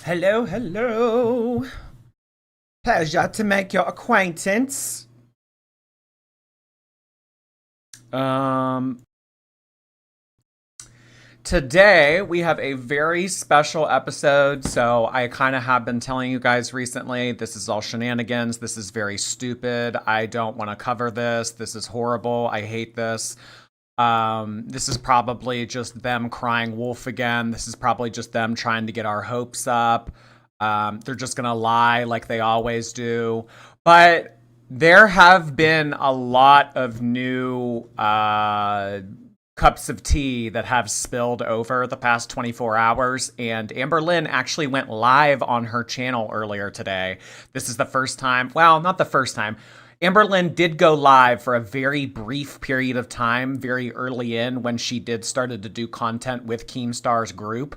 Hello, hello. Pleasure to make your acquaintance. Um, Today we have a very special episode. So I kind of have been telling you guys recently, this is all shenanigans. This is very stupid. I don't want to cover this. This is horrible. I hate this. This is probably just them crying wolf again. This is probably just them trying to get our hopes up. They're just gonna lie like they always do. But there have been a lot of new cups of tea that have spilled over the past 24 hours, and Amberlynn actually went live on her channel earlier today. This is the first time, well, not the first time. Amberlynn did go live for a very brief period of time, very early in when she did started to do content with Keemstar's group,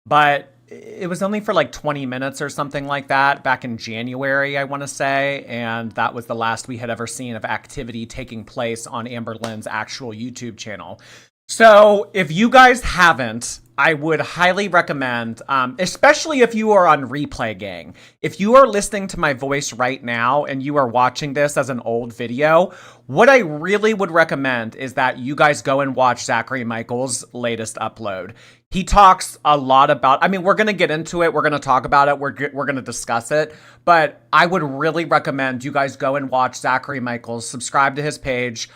but it was only for like 20 minutes or something like that back in January, I want to say, and that was the last we had ever seen of activity taking place on Amberlynn's actual YouTube channel. So if you guys haven't, I would highly recommend, especially if you are on Replay Gang. If you are listening to my voice right now and you are watching this as an old video, what I really would recommend is that you guys go and watch Zachary Michael's latest upload. He talks a lot about, I mean, we're going to get into it. We're going to talk about it. We're going to discuss it. But I would really recommend you guys go and watch Zachary Michael's, subscribe to his page,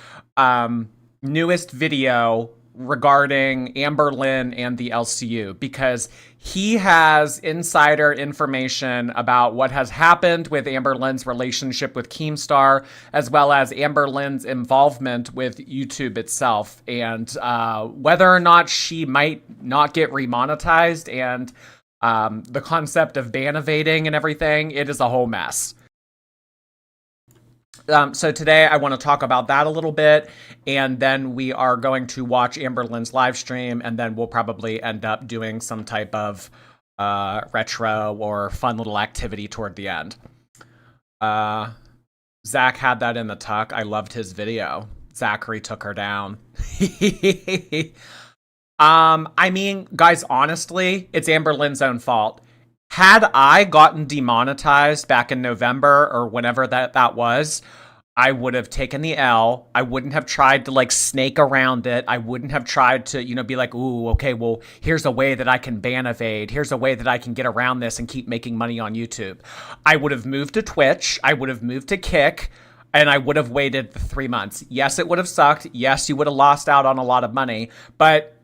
newest video regarding Amberlynn and the LCU, because he has insider information about what has happened with Amberlynn's relationship with Keemstar, as well as Amberlynn's involvement with YouTube itself, and whether or not she might not get remonetized, and the concept of ban evading and everything. It is a whole mess. So today I want to talk about that a little bit, and then we are going to watch Amberlynn's live stream, and then we'll probably end up doing some type of retro or fun little activity toward the end. Zach had that in the tuck. I loved his video. Zachary took her down. I mean, guys, honestly, it's Amberlynn's own fault. Had I gotten demonetized back in November or whenever that was, I would have taken the L. I wouldn't have tried to like snake around it. I wouldn't have tried to, be like, ooh, okay, well, here's a way that I can ban evade. Here's a way that I can get around this and keep making money on YouTube. I would have moved to Twitch. I would have moved to Kick. And I would have waited 3 months. Yes, it would have sucked. Yes, you would have lost out on a lot of money. But,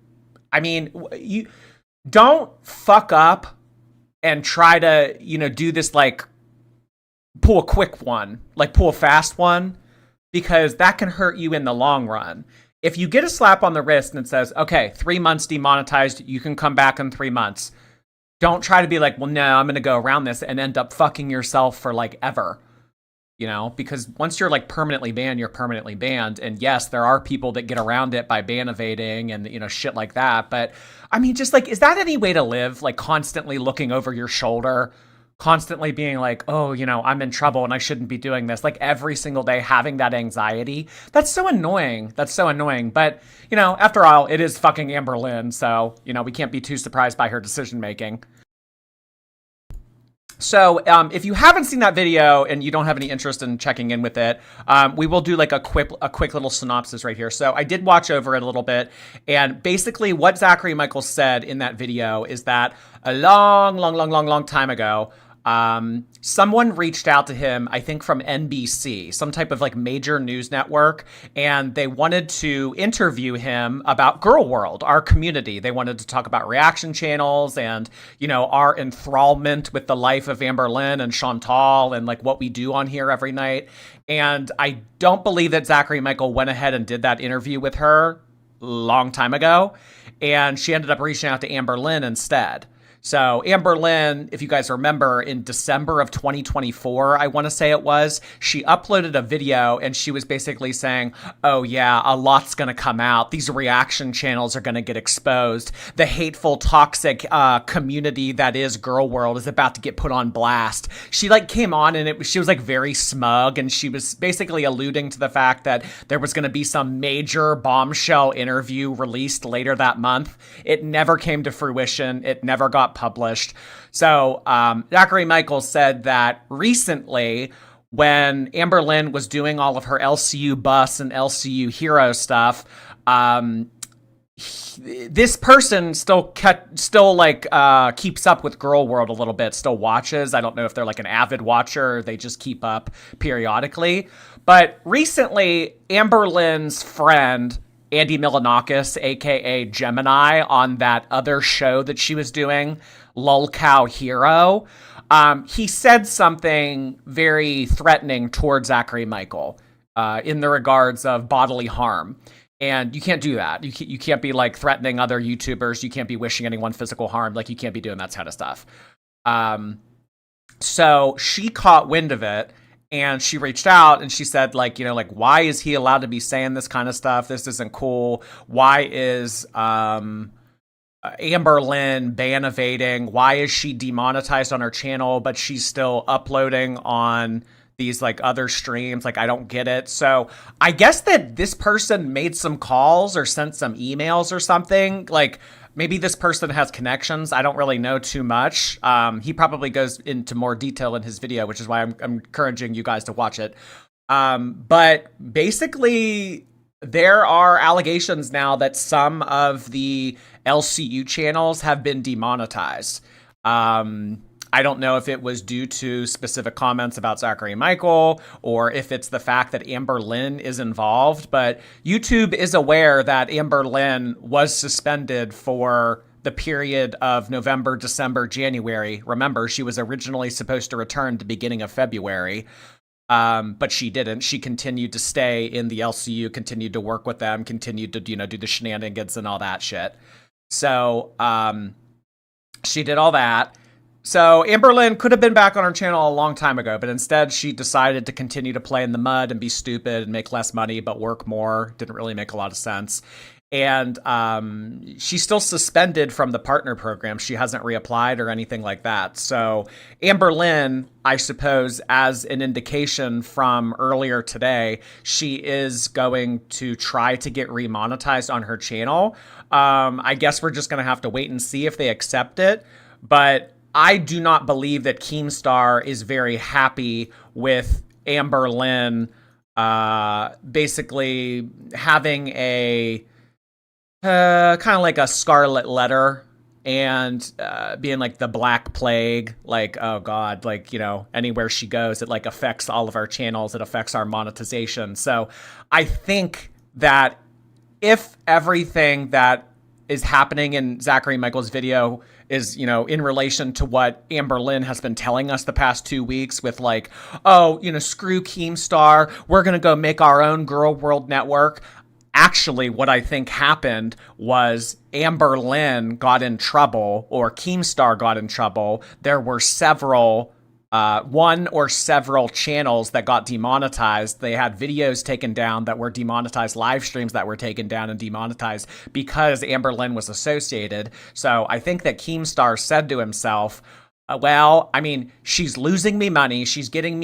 I mean, you don't fuck up and try to, do this, like, pull a quick one, like pull a fast one, because that can hurt you in the long run. If you get a slap on the wrist and it says, okay, 3 months demonetized, you can come back in 3 months. Don't try to be like, well, no, I'm going to go around this and end up fucking yourself for like ever, because once you're like permanently banned, you're permanently banned. And yes, there are people that get around it by ban evading and, shit like that. But I mean, just like, is that any way to live? Like constantly looking over your shoulder, constantly being like, oh, I'm in trouble and I shouldn't be doing this. Like every single day having that anxiety. That's so annoying. That's so annoying. But, after all, it is fucking Amberlynn. So, we can't be too surprised by her decision making. So if you haven't seen that video and you don't have any interest in checking in with it, we will do like a quick little synopsis right here. So I did watch over it a little bit, and basically what Zachary Michael said in that video is that a long time ago, someone reached out to him, I think from NBC, some type of like major news network, and they wanted to interview him about Girl World, our community. They wanted to talk about reaction channels and, our enthrallment with the life of Amberlynn and Chantal and like what we do on here every night. And I don't believe that Zachary Michael went ahead and did that interview with her a long time ago. And she ended up reaching out to Amberlynn instead. So Amberlynn, if you guys remember, in December of 2024, I want to say it was, she uploaded a video and she was basically saying, oh yeah, a lot's going to come out. These reaction channels are going to get exposed. The hateful, toxic community that is Girl World is about to get put on blast. She like came on and she was like very smug, and she was basically alluding to the fact that there was going to be some major bombshell interview released later that month. It never came to fruition. It never got published. So Zachary Michaels said that recently, when Amberlynn was doing all of her LCU bus and LCU hero stuff, this person still keeps up with Girl World a little bit, still watches. I don't know if they're like an avid watcher or they just keep up periodically. But recently, Amberlynn's friend, Andy Milanakis, aka Gemini, on that other show that she was doing, Lol Cow Hero, he said something very threatening towards Zachary Michael in the regards of bodily harm. And you can't do that. You can't be like threatening other YouTubers. You can't be wishing anyone physical harm. Like, you can't be doing that kind of stuff. So she caught wind of it and she reached out and she said, like, why is he allowed to be saying this kind of stuff? This isn't cool. Why is Amberlynn ban evading? Why is she demonetized on her channel, but she's still uploading on these like other streams? Like, I don't get it. So I guess that this person made some calls or sent some emails or something. Like, maybe this person has connections. I don't really know too much. He probably goes into more detail in his video, which is why I'm encouraging you guys to watch it. But basically, there are allegations now that some of the LCU channels have been demonetized. I don't know if it was due to specific comments about Zachary Michael or if it's the fact that Amberlynn is involved, but YouTube is aware that Amberlynn was suspended for the period of November, December, January. Remember, she was originally supposed to return at the beginning of February, but she didn't. She continued to stay in the LCU, continued to work with them, continued to, do the shenanigans and all that shit. So she did all that. So Amberlynn could have been back on her channel a long time ago, but instead she decided to continue to play in the mud and be stupid and make less money but work more. Didn't really make a lot of sense. And she's still suspended from the partner program. She hasn't reapplied or anything like that. So Amberlynn, I suppose, as an indication from earlier today, she is going to try to get remonetized on her channel. I guess we're just going to have to wait and see if they accept it. But I do not believe that Keemstar is very happy with Amberlynn basically having a kind of like a scarlet letter and being like the Black Plague, like, oh God, like, anywhere she goes, it like affects all of our channels. It affects our monetization. So I think that if everything that is happening in Zachary Michael's video is, in relation to what Amberlynn has been telling us the past 2 weeks with like, oh, screw Keemstar, we're going to go make our own Girl World network. Actually, what I think happened was Amberlynn got in trouble or Keemstar got in trouble. There were one or several channels that got demonetized. They had videos taken down that were demonetized, live streams that were taken down and demonetized because Amberlynn was associated. So I think that Keemstar said to himself, well, I mean, she's losing me money. She's getting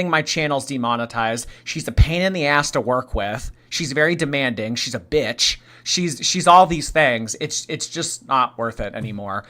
my channels demonetized. She's a pain in the ass to work with. She's very demanding. She's a bitch. She's all these things. It's just not worth it anymore.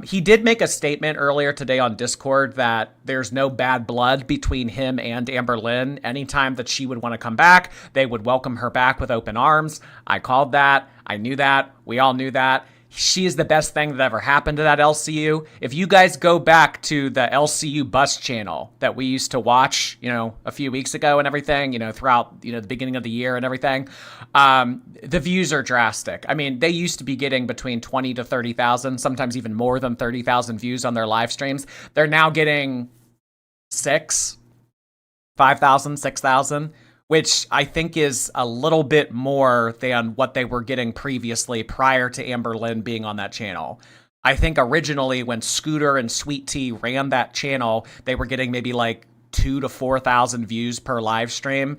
He did make a statement earlier today on Discord that there's no bad blood between him and Amberlynn. Anytime that she would want to come back, they would welcome her back with open arms. I called that. I knew that. We all knew that. She is the best thing that ever happened to that LCU. If you guys go back to the LCU bus channel that we used to watch, a few weeks ago and everything, throughout, the beginning of the year and everything, the views are drastic. I mean, they used to be getting between 20 to 30,000, sometimes even more than 30,000 views on their live streams. They're now getting 5,000, 6,000. Which I think is a little bit more than what they were getting previously prior to Amberlynn being on that channel. I think originally when Scooter and Sweet Tea ran that channel, they were getting maybe like 2,000 to 4,000 views per live stream.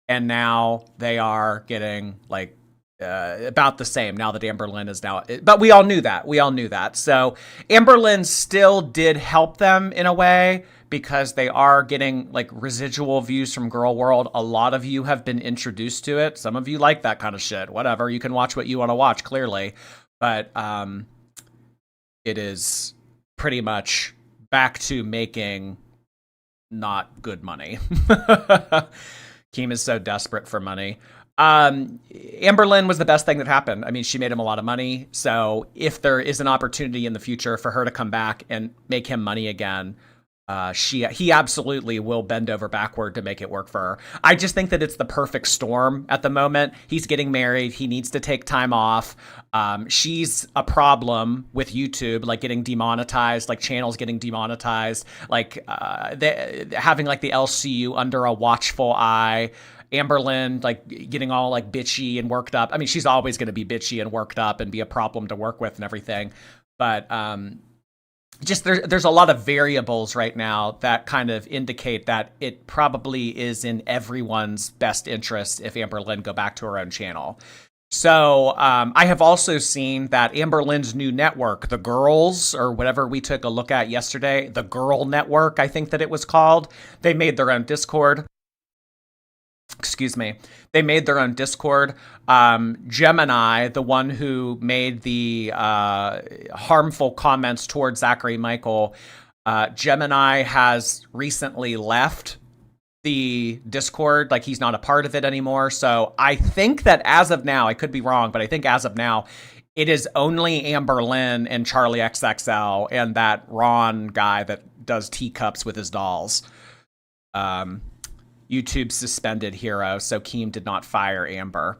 And now they are getting like about the same now that Amberlynn is now. But we all knew that. So Amberlynn still did help them in a way, because they are getting like residual views from Girl World. A lot of you have been introduced to it. Some of you like that kind of shit. Whatever. You can watch what you want to watch, clearly. But it is pretty much back to making not good money. Keem is so desperate for money. Amberlynn was the best thing that happened. I mean, she made him a lot of money. So if there is an opportunity in the future for her to come back and make him money again, he absolutely will bend over backward to make it work for her. I just think that it's the perfect storm at the moment. He's getting married. He needs to take time off. She's a problem with YouTube, like getting demonetized, like channels getting demonetized, like having like the LCU under a watchful eye. Amberlynn, like getting all like bitchy and worked up. I mean, she's always going to be bitchy and worked up and be a problem to work with and everything. But just there's a lot of variables right now that kind of indicate that it probably is in everyone's best interest if Amberlynn go back to her own channel. So I have also seen that Amberlynn's new network, The Girls, or whatever we took a look at yesterday, the Girl Network, I think that it was called, they made their own Discord. Excuse me. They made their own Discord. Gemini, the one who made the harmful comments towards Zachary Michael, Gemini has recently left the Discord. Like, he's not a part of it anymore. So I think that as of now, I could be wrong, but I think as of now, it is only Amberlynn and Charlie XXL and that Ron guy that does teacups with his dolls. YouTube suspended Hero, so Keem did not fire Amber.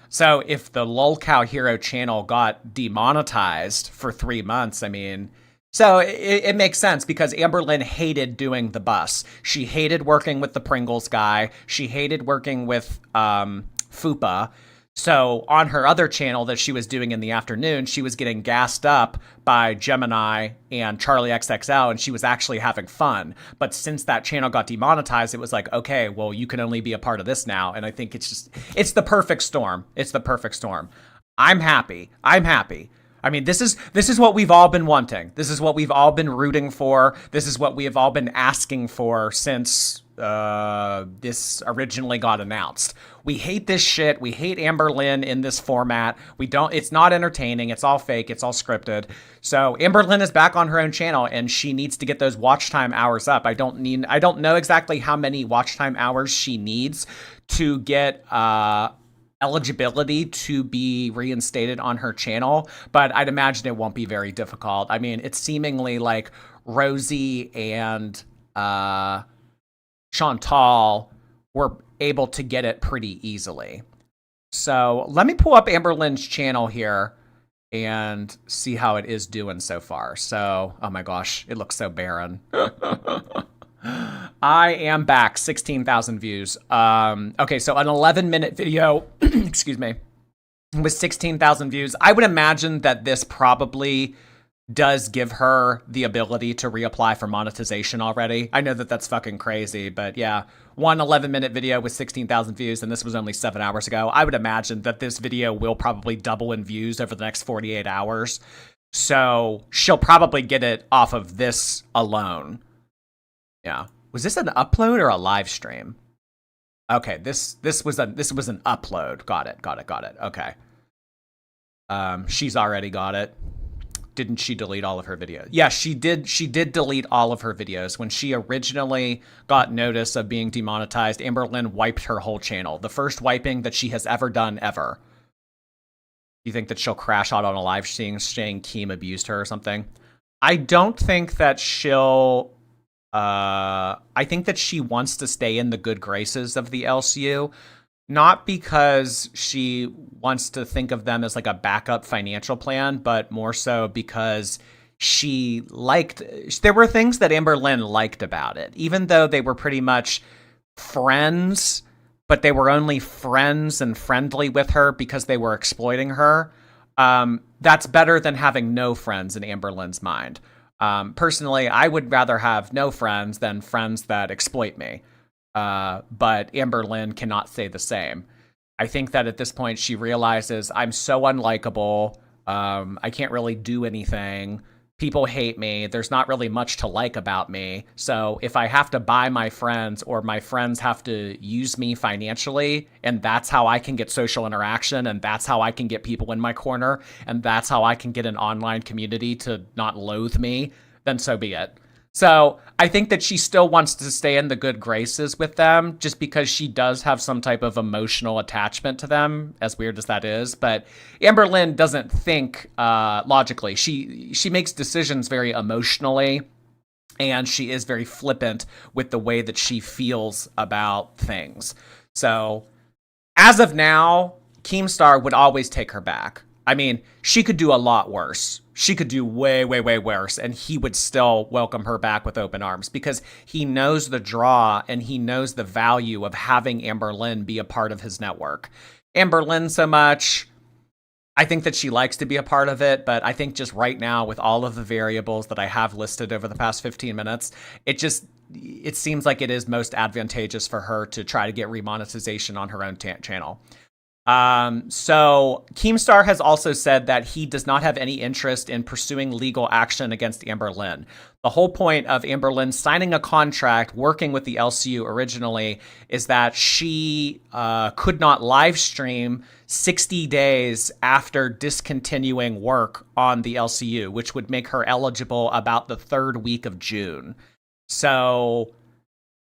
So if the Lolcow Hero channel got demonetized for 3 months, I mean, so it makes sense because Amberlynn hated doing the bus. She hated working with the Pringles guy. She hated working with Fupa. So on her other channel that she was doing in the afternoon, she was getting gassed up by Gemini and Charlie XXL, and she was actually having fun. But since that channel got demonetized, it was like, okay, well, you can only be a part of this now. And I think it's the perfect storm. It's the perfect storm. I'm happy. I mean, this is what we've all been wanting. This is what we've all been rooting for. This is what we have all been asking for since this originally got announced. We hate this shit. We hate Amberlynn in this format. It's not entertaining. It's all fake. It's all scripted. So Amberlynn is back on her own channel and she needs to get those watch time hours up. I don't know exactly how many watch time hours she needs to get, eligibility to be reinstated on her channel, but I'd imagine it won't be very difficult. I mean, it's seemingly like Rosie and Chantal were able to get it pretty easily. So let me pull up Amberlynn's channel here and see how it is doing so far. So, oh my gosh, it looks so barren. I am back, 16,000 views. Okay, so an 11-minute video, excuse me, with 16,000 views. I would imagine that this probably does give her the ability to reapply for monetization already. I know that that's fucking crazy, but yeah, one 11-minute video with 16,000 views, and this was only 7 hours ago. I would imagine that this video will probably double in views over the next 48 hours. So she'll probably get it off of this alone. Yeah. Was this an upload or a live stream? Okay, this was an upload. Got it. Okay. She's already got it. Didn't she delete all of her videos? Yeah, she did delete all of her videos. When she originally got notice of being demonetized, Amberlynn wiped her whole channel. The first wiping that she has ever done ever. You think that she'll crash out on a live stream saying Keem abused her or something? I don't think that she'll I think that she wants to stay in the good graces of the LCU, not because she wants to think of them as like a backup financial plan, but more so because there were things that Amberlynn liked about it, even though they were pretty much friends, but they were only friends and friendly with her because they were exploiting her. That's better than having no friends in Amberlynn's mind. Personally, I would rather have no friends than friends that exploit me. But Amberlynn cannot say the same. I think that at this point she realizes I'm so unlikable. I can't really do anything. People hate me. There's not really much to like about me. So if I have to buy my friends or my friends have to use me financially, and that's how I can get social interaction, and that's how I can get people in my corner, and that's how I can get an online community to not loathe me, then so be it. So I think that she still wants to stay in the good graces with them just because she does have some type of emotional attachment to them, as weird as that is. But Amberlynn doesn't think logically. She makes decisions very emotionally, and she is very flippant with the way that she feels about things. So as of now, Keemstar would always take her back. I mean, she could do a lot worse. She could do way, way, way worse, and he would still welcome her back with open arms because he knows the draw and he knows the value of having Amberlynn be a part of his network. Amberlynn so much, I think that she likes to be a part of it, but I think just right now with all of the variables that I have listed over the past 15 minutes, it seems like it is most advantageous for her to try to get remonetization on her own channel. So Keemstar has also said that he does not have any interest in pursuing legal action against Amberlynn. The whole point of Amberlynn signing a contract working with the LCU originally is that she could not live stream 60 days after discontinuing work on the LCU, which would make her eligible about the 3rd week of June. So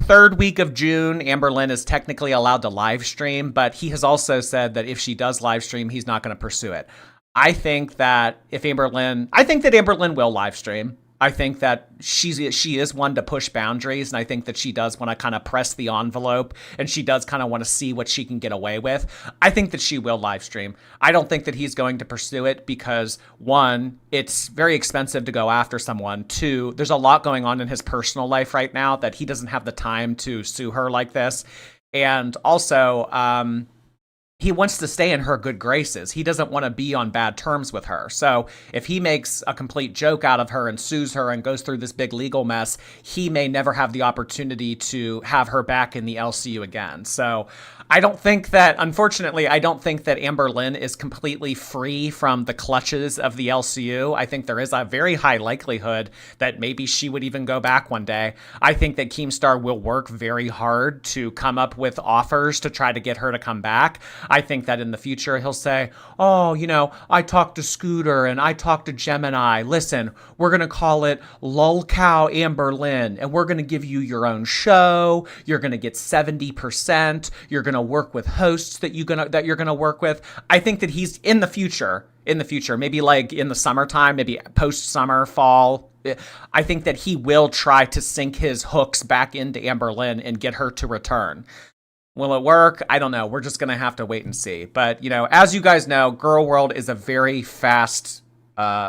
3rd week of June, Amberlynn is technically allowed to live stream, but he has also said that if she does live stream, he's not going to pursue it. I think that Amberlynn will live stream. I think that she is one to push boundaries, and I think that she does want to kind of press the envelope, and she does kind of want to see what she can get away with. I think that she will live stream. I don't think that he's going to pursue it because, 1, it's very expensive to go after someone. 2, there's a lot going on in his personal life right now that he doesn't have the time to sue her like this. And also, he wants to stay in her good graces. He doesn't want to be on bad terms with her. So if he makes a complete joke out of her and sues her and goes through this big legal mess, he may never have the opportunity to have her back in the LCU again. So unfortunately, I don't think that Amberlynn is completely free from the clutches of the LCU. I think there is a very high likelihood that maybe she would even go back one day. I think that Keemstar will work very hard to come up with offers to try to get her to come back. I think that in the future he'll say, oh, I talked to Scooter and I talked to Gemini. Listen, we're going to call it Lolcow Amberlynn, and we're going to give you your own show. You're going to get 70%. You're going to work with hosts that you're going to work with. I think that he's in the future, maybe like in the summertime, maybe post-summer, fall, I think that he will try to sink his hooks back into Amberlynn and get her to return. Will it work? I don't know. We're just going to have to wait and see. But, as you guys know, Girl World is a very fast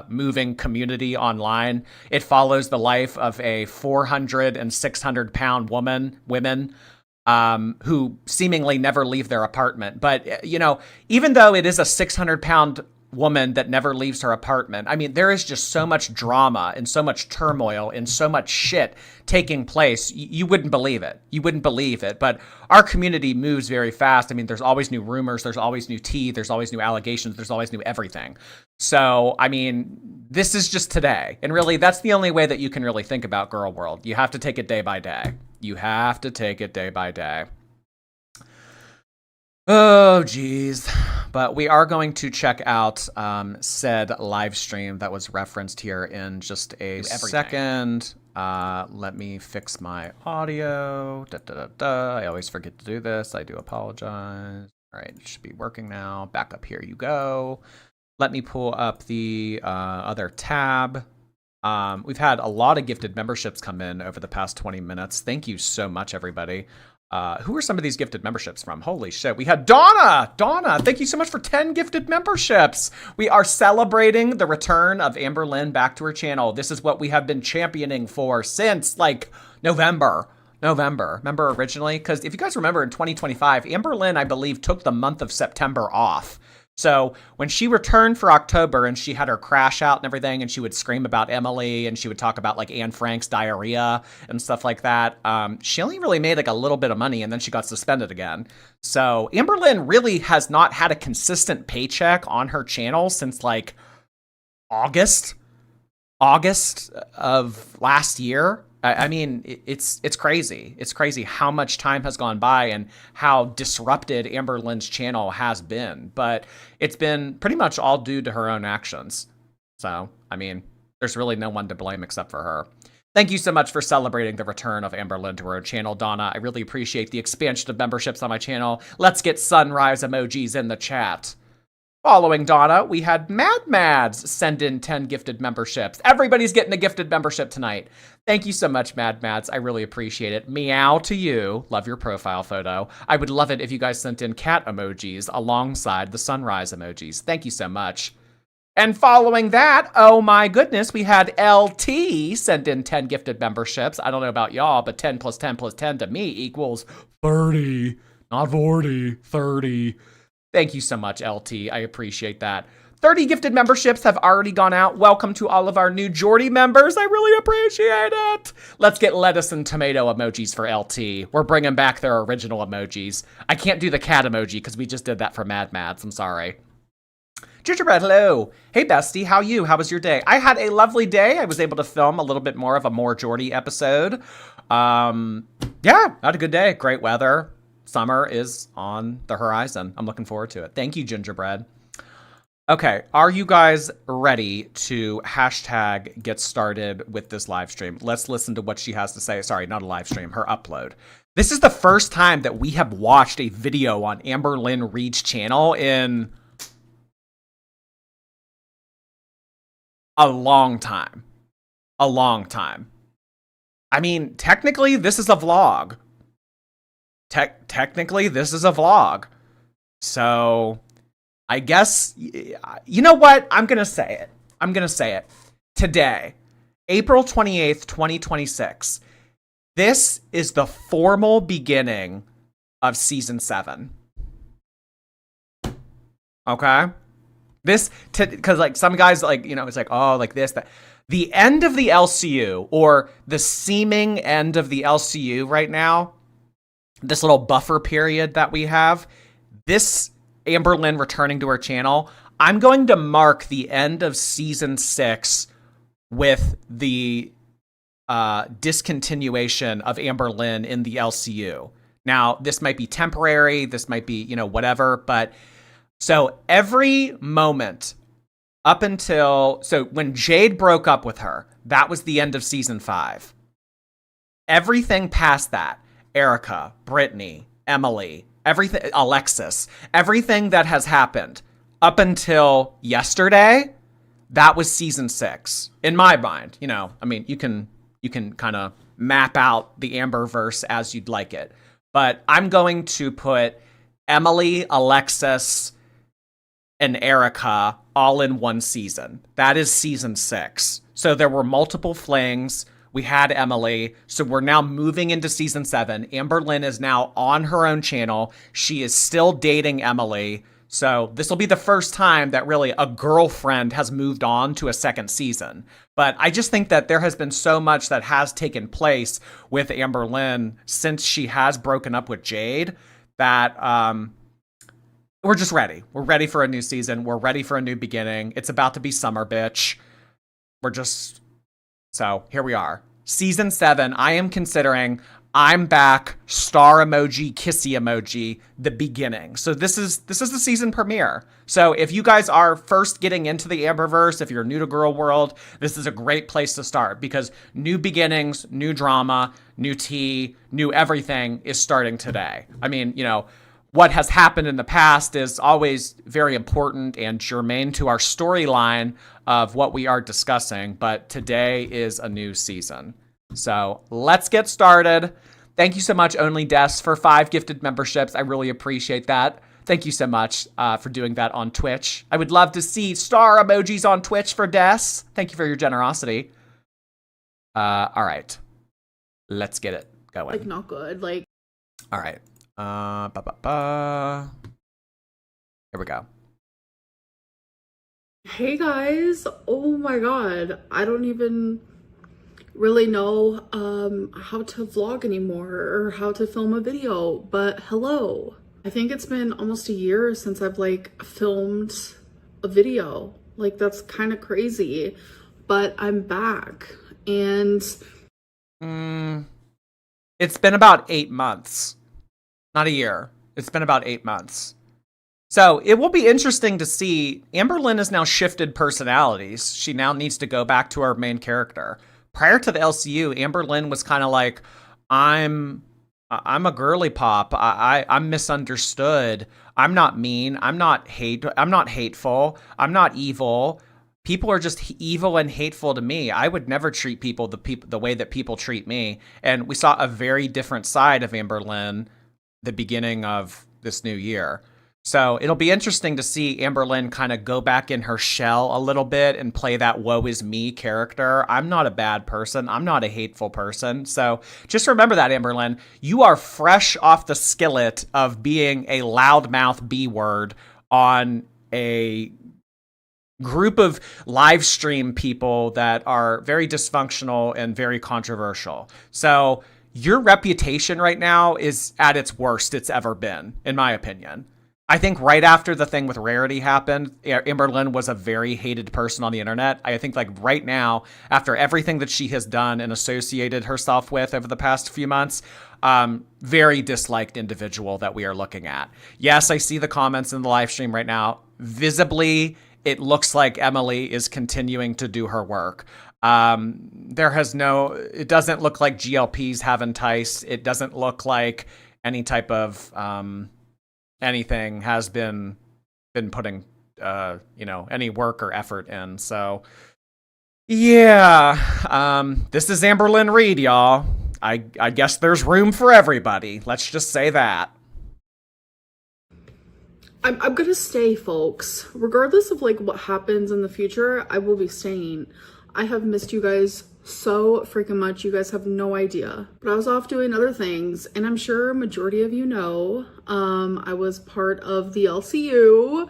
moving community online. It follows the life of a 400 and 600 pound women who seemingly never leave their apartment. But, even though it is a 600-pound woman that never leaves her apartment, I mean, there is just so much drama and so much turmoil and so much shit taking place. You wouldn't believe it. You wouldn't believe it. But our community moves very fast. I mean, there's always new rumors. There's always new tea. There's always new allegations. There's always new everything. So, I mean, this is just today. And really, that's the only way that you can really think about Girl World. You have to take it day by day. You have to take it day by day. Oh, geez. But we are going to check out said live stream that was referenced here in just a second. Let me fix my audio. I always forget to do this. I do apologize. All right, it should be working now. Back up here you go. Let me pull up the other tab. We've had a lot of gifted memberships come in over the past 20 minutes. Thank you so much, everybody. Who are some of these gifted memberships from? Holy shit. We had Donna, thank you so much for 10 gifted memberships. We are celebrating the return of Amberlynn back to her channel. This is what we have been championing for since like November. Remember originally? Because if you guys remember in 2025, Amberlynn, I believe, took the month of September off. So when she returned for October and she had her crash out and everything, and she would scream about Emily and she would talk about like Anne Frank's diarrhea and stuff like that, she only really made like a little bit of money and then she got suspended again. So Amberlynn really has not had a consistent paycheck on her channel since like August. August of last year. I mean, it's crazy. It's crazy how much time has gone by and how disrupted Amberlynn's channel has been. But it's been pretty much all due to her own actions. So, I mean, there's really no one to blame except for her. Thank you so much for celebrating the return of Amberlynn to her channel, Donna. I really appreciate the expansion of memberships on my channel. Let's get sunrise emojis in the chat. Following Donna, we had Mad Mads send in 10 gifted memberships. Everybody's getting a gifted membership tonight. Thank you so much, Mad Mads. I really appreciate it. Meow to you. Love your profile photo. I would love it if you guys sent in cat emojis alongside the sunrise emojis. Thank you so much. And following that, oh my goodness, we had LT send in 10 gifted memberships. I don't know about y'all, but 10 plus 10 plus 10 to me equals 30. Not 40, 30. Thank you so much, LT. I appreciate that. 30 gifted memberships have already gone out. Welcome to all of our new Jordy members. I really appreciate it. Let's get lettuce and tomato emojis for LT. We're bringing back their original emojis. I can't do the cat emoji because we just did that for Mad Mads. I'm sorry. Gingerbread, hello. Hey, bestie. How you? How was your day? I had a lovely day. I was able to film a little bit more of a More Jordy episode. Yeah, I had a good day. Great weather. Summer is on the horizon. I'm looking forward to it. Thank you, Gingerbread. Okay, are you guys ready to hashtag get started with this live stream? Let's listen to what she has to say. Sorry, not a live stream, her upload. This is the first time that we have watched a video on Amberlynn Reed's channel in a long time. A long time. I mean, technically, this is a vlog. Technically, this is a vlog. So, I guess, you know what? I'm going to say it. I'm going to say it. Today, April 28th, 2026. This is the formal beginning of season 7. Okay? This, because like some guys like, you know, it's like, oh, like this, that. The end of the LCU, or the seeming end of the LCU right now, this little buffer period that we have, this Amberlynn returning to her channel, I'm going to mark the end of season 6 with the discontinuation of Amberlynn in the LCU. Now, this might be temporary, this might be, you know, whatever, but so every moment up until, so when Jade broke up with her, that was the end of season 5. Everything past that, Erica, Brittany, Emily, everything, Alexis, everything that has happened up until yesterday, that was season 6. In my mind, you know, I mean, you can kind of map out the Amberverse as you'd like it. But I'm going to put Emily, Alexis, and Erica all in one season. That is season 6. So there were multiple flings. We had Emily, so we're now moving into season 7. Amberlynn is now on her own channel. She is still dating Emily. So this will be the first time that really a girlfriend has moved on to a second season. But I just think that there has been so much that has taken place with Amberlynn since she has broken up with Jade that we're just ready. We're ready for a new season. We're ready for a new beginning. It's about to be summer, bitch. We're just... So here we are. Season 7, I am considering I'm back, star emoji, kissy emoji, the beginning. So this is the season premiere. So if you guys are first getting into the Amberverse, if you're new to Girl World, this is a great place to start because new beginnings, new drama, new tea, new everything is starting today. I mean, you know, what has happened in the past is always very important and germane to our storyline of what we are discussing, but today is a new season. So let's get started. Thank you so much, Only Des, for 5 gifted memberships. I really appreciate that. Thank you so much for doing that on Twitch. I would love to see star emojis on Twitch for Des. Thank you for your generosity. All right. Let's get it going. Like, not good. Like, all right. Here we go. Hey guys, oh my god, I don't even really know how to vlog anymore or how to film a video, but hello. I think it's been almost a year since I've like filmed a video. Like, that's kind of crazy, but I'm back. And It's been about 8 months, not a year. It's been about 8 months. So it will be interesting to see. Amberlynn has now shifted personalities. She now needs to go back to her main character. Prior to the LCU, Amberlynn was kind of like, I'm a girly pop. I'm misunderstood. I'm not mean. I'm not hateful. I'm not evil. People are just evil and hateful to me. I would never treat people the way that people treat me. And we saw a very different side of Amberlynn the beginning of this new year. So it'll be interesting to see Amberlynn kind of go back in her shell a little bit and play that woe is me character. I'm not a bad person. I'm not a hateful person. So just remember that, Amberlynn. You are fresh off the skillet of being a loudmouth B word on a group of live stream people that are very dysfunctional and very controversial. So your reputation right now is at its worst it's ever been, in my opinion. I think right after the thing with Rarity happened, Amberlynn was a very hated person on the internet. I think like right now, after everything that she has done and associated herself with over the past few months, very disliked individual that we are looking at. Yes, I see the comments in the live stream right now. Visibly, it looks like Emily is continuing to do her work. It doesn't look like GLPs have enticed. It doesn't look like any type of anything has been putting any work or effort in. So yeah, this is Amberlynn Reid, y'all. I guess there's room for everybody. Let's just say that. I'm gonna stay, folks. Regardless of like what happens in the future, I will be staying. I have missed you guys so freaking much. You guys have no idea. But I was off doing other things, and I'm sure a majority of you know, I was part of the LCU.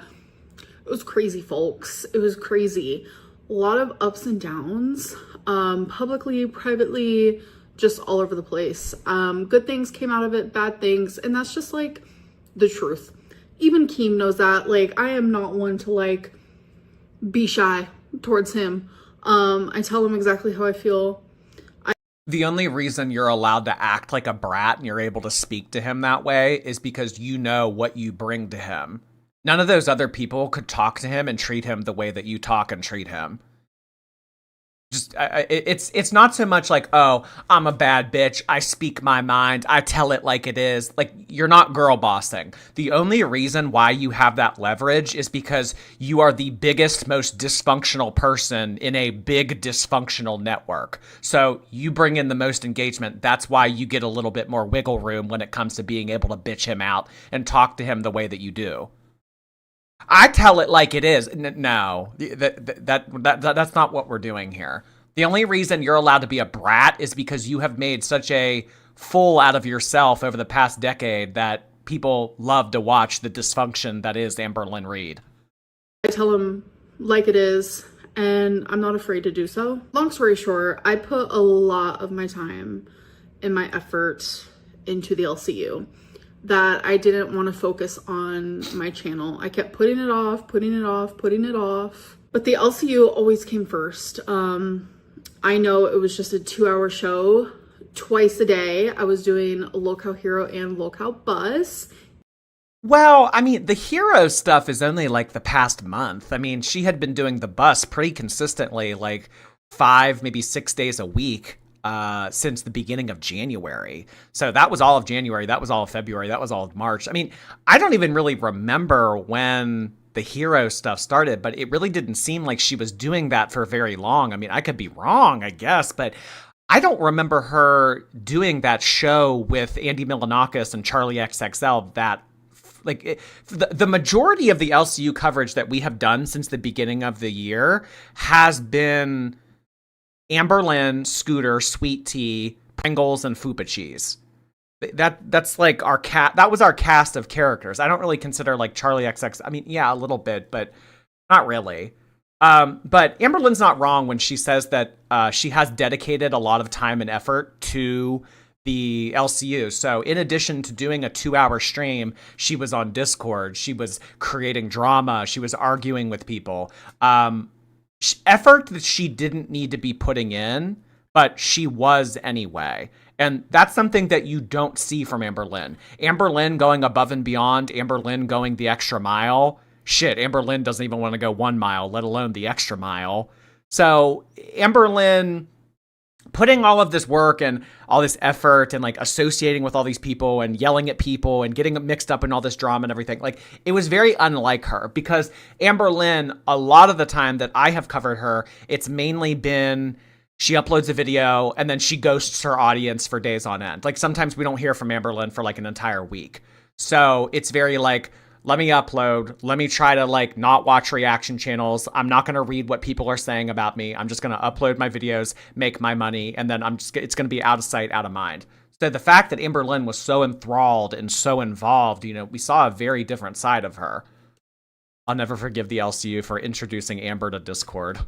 It was crazy, folks. It was crazy. A lot of ups and downs, publicly, privately, just all over the place. Good things came out of it, bad things, and that's just like the truth. Even Keem knows that. Like, I am not one to like be shy towards him. I tell him exactly how I feel. The only reason you're allowed to act like a brat and you're able to speak to him that way is because you know what you bring to him. None of those other people could talk to him and treat him the way that you talk and treat him. It's not so much like, oh, I'm a bad bitch, I speak my mind, I tell it like it is. Like, you're not girl bossing. The only reason why you have that leverage is because you are the biggest, most dysfunctional person in a big dysfunctional network. So you bring in the most engagement. That's why you get a little bit more wiggle room when it comes to being able to bitch him out and talk to him the way that you do. I tell it like it is. No, that's not what we're doing here. The only reason you're allowed to be a brat is because you have made such a fool out of yourself over the past decade that people love to watch the dysfunction that is Amberlynn Reid. I tell him like it is, and I'm not afraid to do so. Long story short, I put a lot of my time and my effort into the LCU that I didn't want to focus on my channel. I kept putting it off. But the LCU always came first. I know it was just a 2-hour show. Twice a day, I was doing Locale Hero and Locale Bus. Well, I mean, the hero stuff is only like the past month. I mean, she had been doing the bus pretty consistently, like 5, maybe 6 days a week. Since the beginning of January. So that was all of January. That was all of February. That was all of March. I mean, I don't even really remember when the hero stuff started, but it really didn't seem like she was doing that for very long. I mean, I could be wrong, I guess, but I don't remember her doing that show with Andy Milonakis and Charlie XXL that the majority of the LCU coverage that we have done since the beginning of the year has been Amberlynn, Scooter, Sweet Tea, Pringles, and Fupa Cheese. That's like our that was our cast of characters. I don't really consider like Charlie XX. I mean, yeah, a little bit, but not really. But Amberlynn's not wrong when she says that she has dedicated a lot of time and effort to the LCU. So in addition to doing a 2-hour stream, she was on Discord. She was creating drama. She was arguing with people. effort that she didn't need to be putting in, but she was anyway. And that's something that you don't see from Amberlynn. Amberlynn going above and beyond, Amberlynn going the extra mile. Shit, Amberlynn doesn't even want to go 1 mile, let alone the extra mile. So Amberlynn putting all of this work and all this effort and like associating with all these people and yelling at people and getting mixed up in all this drama and everything, like it was very unlike her, because Amberlynn, a lot of the time that I have covered her, it's mainly been she uploads a video and then she ghosts her audience for days on end. Like sometimes we don't hear from Amberlynn for like an entire week. So it's very like, let me upload. Let me try to like not watch reaction channels. I'm not going to read what people are saying about me. I'm just going to upload my videos, make my money, and then it's going to be out of sight, out of mind. So the fact that Amberlynn was so enthralled and so involved, you know, we saw a very different side of her. I'll never forgive the LCU for introducing Amber to Discord.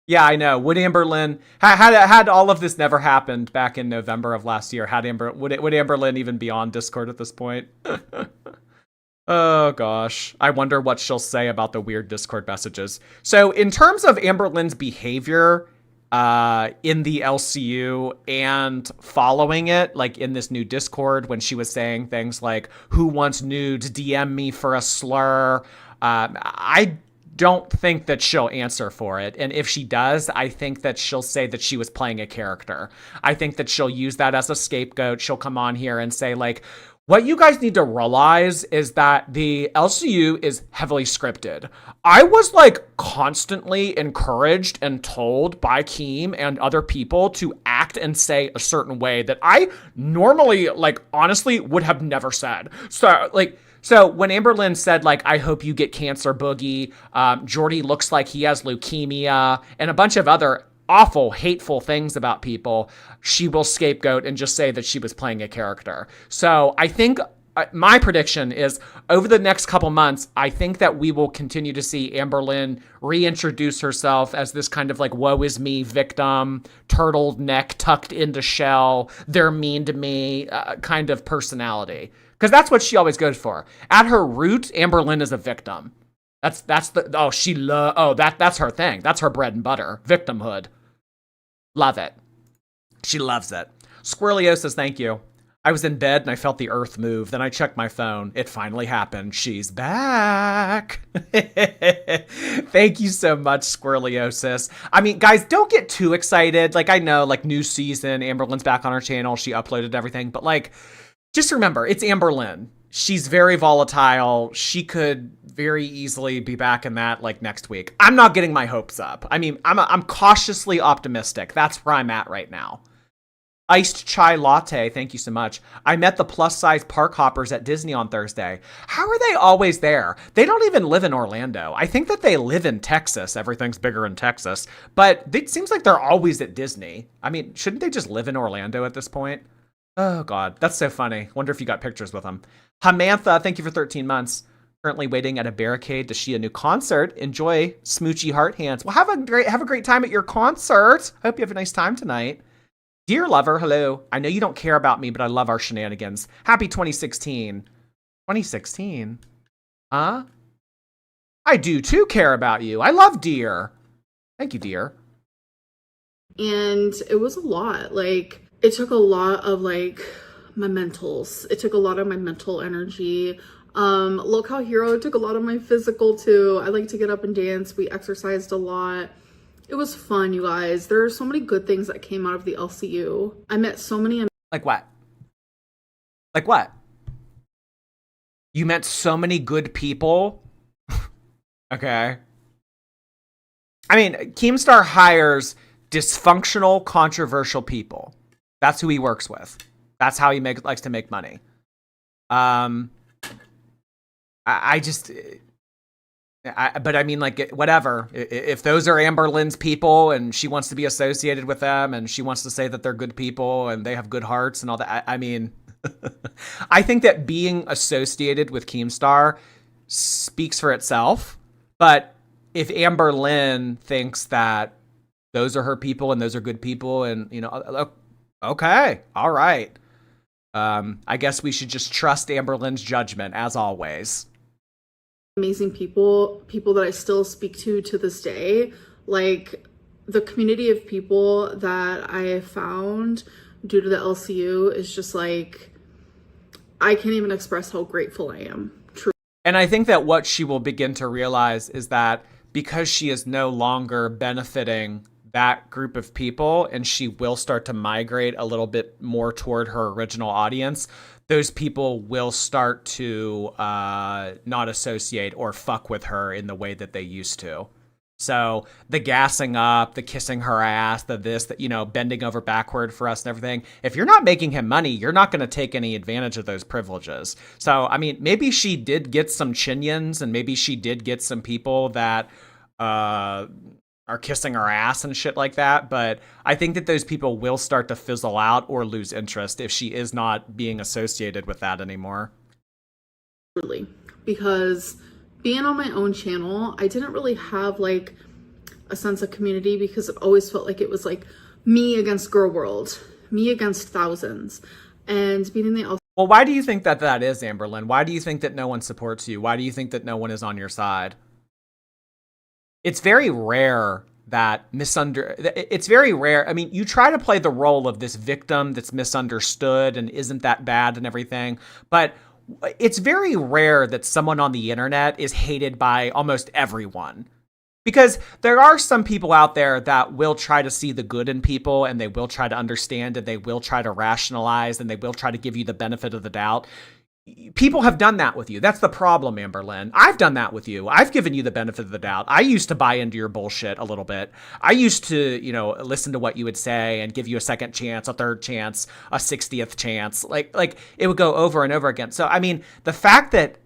Yeah, I know. Would Amberlynn had all of this never happened back in November of last year? Would Amberlynn even be on Discord at this point? Oh gosh, I wonder what she'll say about the weird Discord messages. So in terms of Amberlynn's behavior in the LCU and following it, like in this new Discord when she was saying things like, who wants nudes, DM me for a slur. I don't think that she'll answer for it. And if she does, I think that she'll say that she was playing a character. I think that she'll use that as a scapegoat. She'll come on here and say like, what you guys need to realize is that the LCU is heavily scripted. I was like constantly encouraged and told by Keem and other people to act and say a certain way that I normally, like, honestly would have never said. So when Amberlynn said, like, I hope you get cancer, Boogie, Jordy looks like he has leukemia, and a bunch of other awful, hateful things about people, she will scapegoat and just say that she was playing a character. So I think my prediction is over the next couple months, I think that we will continue to see Amberlynn reintroduce herself as this kind of like woe is me victim, turtleneck tucked into shell, they're mean to me kind of personality. Because that's what she always goes for. At her root, Amberlynn is a victim. That's her thing. That's her bread and butter. Victimhood. Love it. She loves it. Squirrelio says, thank you. I was in bed and I felt the earth move. Then I checked my phone. It finally happened. She's back. Thank you so much, Squirreliosis. I mean, guys, don't get too excited. Like, I know, like, new season, Amberlynn's back on her channel. She uploaded everything. But, like, just remember, it's Amberlynn. She's very volatile. She could very easily be back in that like next week. I'm not getting my hopes up. I mean, I'm cautiously optimistic. That's where I'm at right now. Iced chai latte, thank you so much. I met the plus size park hoppers at Disney on Thursday. How are they always there? They don't even live in Orlando. I think that they live in Texas. Everything's bigger in Texas. But it seems like they're always at Disney. I mean, shouldn't they just live in Orlando at this point? Oh, God. That's so funny. Wonder if you got pictures with them. Hamantha, thank you for 13 months. Currently waiting at a barricade to see a new concert. Enjoy, smoochy heart hands. Well, have a great time at your concert. I hope you have a nice time tonight. Dear lover, hello. I know you don't care about me, but I love our shenanigans. Happy 2016. 2016? Huh? I do too care about you. I love dear. Thank you, dear. And it was a lot. Like, it took a lot of like my mentals. It took a lot of my mental energy. Look How Hero took a lot of my physical too. I like to get up and dance. We exercised a lot. It was fun, you guys. There are so many good things that came out of the LCU. I met so many. Like what? Like what? You met so many good people? Okay. I mean, Keemstar hires dysfunctional, controversial people. That's who he works with. That's how he likes to make money. But I mean, like, whatever. If those are Amberlynn's people and she wants to be associated with them and she wants to say that they're good people and they have good hearts and all that, I mean, I think that being associated with Keemstar speaks for itself. But if Amberlynn thinks that those are her people and those are good people and, you know, okay, all right. I guess we should just trust Amberlynn's judgment as always. amazing people that I still speak to this day. Like the community of people that I found due to the LCU is just like, I can't even express how grateful I am. Truly. And I think that what she will begin to realize is that because she is no longer benefiting that group of people and she will start to migrate a little bit more toward her original audience, those people will start to not associate or fuck with her in the way that they used to. So the gassing up, the kissing her ass, the this, that, you know, bending over backward for us and everything. If you're not making him money, you're not going to take any advantage of those privileges. So, I mean, maybe she did get some chinions and maybe she did get some people that are kissing her ass and shit like that. But I think that those people will start to fizzle out or lose interest if she is not being associated with that anymore. Truly. Because being on my own channel, I didn't really have like a sense of community because it always felt like it was like me against girl world, me against thousands. And being in the Well, why do you think that that is, Amberlynn? Why do you think that no one supports you? Why do you think that no one is on your side? It's very rare that it's very rare. I mean, you try to play the role of this victim that's misunderstood and isn't that bad and everything, but it's very rare that someone on the internet is hated by almost everyone. Because there are some people out there that will try to see the good in people and they will try to understand and they will try to rationalize and they will try to give you the benefit of the doubt. People have done that with you. That's the problem, Amberlynn. I've done that with you. I've given you the benefit of the doubt. I used to buy into your bullshit a little bit. I used to, you know, listen to what you would say and give you a second chance, a third chance, a 60th chance. Like it would go over and over again. So, I mean, the fact that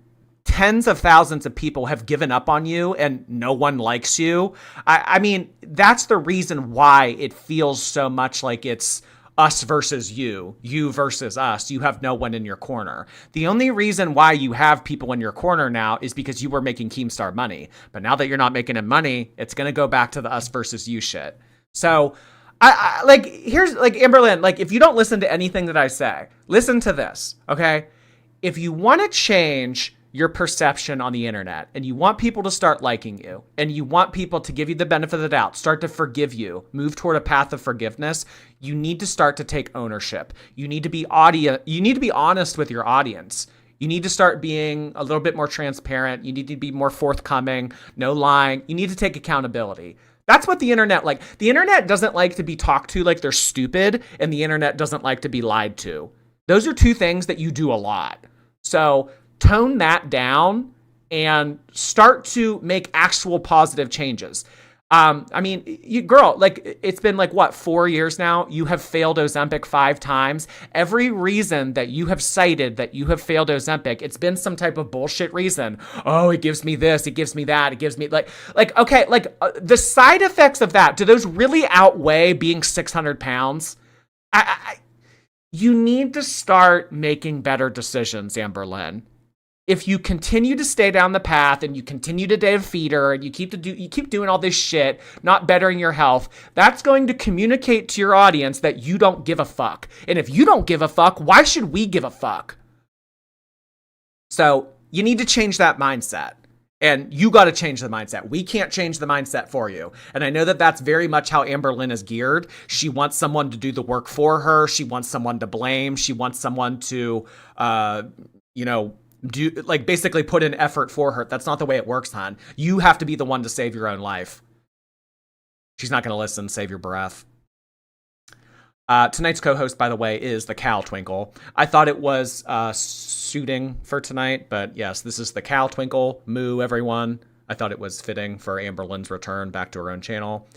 tens of thousands of people have given up on you and no one likes you, I mean, that's the reason why it feels so much like it's us versus you versus us. You have no one in your corner. The only reason why you have people in your corner now is because you were making Keemstar money. But now that you're not making him money, it's going to go back to the us versus you shit. So I like, here's like, Amberlynn, like if you don't listen to anything that I say, listen to this. Okay. If you want to change your perception on the internet and you want people to start liking you and you want people to give you the benefit of the doubt, start to forgive you, move toward a path of forgiveness, you need to start to take ownership. You need to be honest with your audience. You need to start being a little bit more transparent. You need to be more forthcoming, no lying. You need to take accountability. That's what the internet like. The internet doesn't like to be talked to like they're stupid, and the internet doesn't like to be lied to. Those are two things that you do a lot. So tone that down and start to make actual positive changes. I mean, you girl, like it's been like what, 4 years now? You have failed Ozempic 5 times. Every reason that you have cited that you have failed Ozempic, it's been some type of bullshit reason. Oh, it gives me this, it gives me that, it gives me okay, the side effects of that, do those really outweigh being 600 pounds? You need to start making better decisions, Amberlynn. If you continue to stay down the path and you continue to date a feeder and you keep doing all this shit, not bettering your health, that's going to communicate to your audience that you don't give a fuck. And if you don't give a fuck, why should we give a fuck? So you need to change that mindset. And you got to change the mindset. We can't change the mindset for you. And I know that that's very much how Amberlynn is geared. She wants someone to do the work for her. She wants someone to blame. She wants someone to, do like basically put in effort for her. That's not the way it works, hon. You have to be the one to save your own life. She's not going to listen. Save your breath. Tonight's co-host, by the way, is the Cal Twinkle. I thought it was suiting for tonight, but yes, this is the Cal Twinkle. Moo, everyone. I thought it was fitting for Amberlynn's return back to her own channel.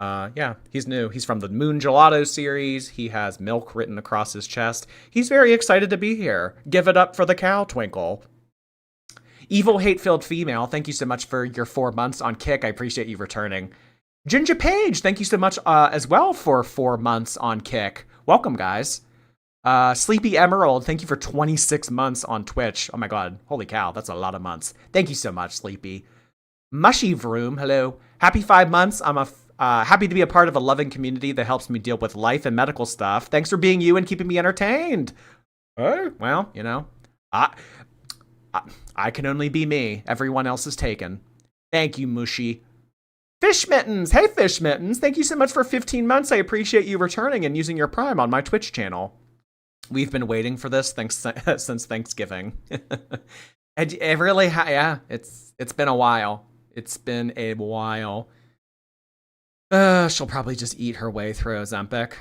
Yeah, he's new. He's from the Moon Gelato series. He has milk written across his chest. He's very excited to be here. Give it up for the Cal Twinkle. Evil Hate-Filled Female, thank you so much for your 4 months on Kick. I appreciate you returning. Ginger Page, thank you so much as well for 4 months on Kick. Welcome, guys. Sleepy Emerald, thank you for 26 months on Twitch. Oh my god, holy cow, that's a lot of months. Thank you so much, Sleepy. Mushy Vroom, hello. Happy 5 months. I'm happy to be a part of a loving community that helps me deal with life and medical stuff. Thanks for being you and keeping me entertained. Oh, well, I can only be me. Everyone else is taken. Thank you, Mushy. Fish Mittens. Hey, Fish Mittens. Thank you so much for 15 months. I appreciate you returning and using your Prime on my Twitch channel. We've been waiting for this since Thanksgiving. It really, yeah, it's been a while. It's been a while. She'll probably just eat her way through Ozempic.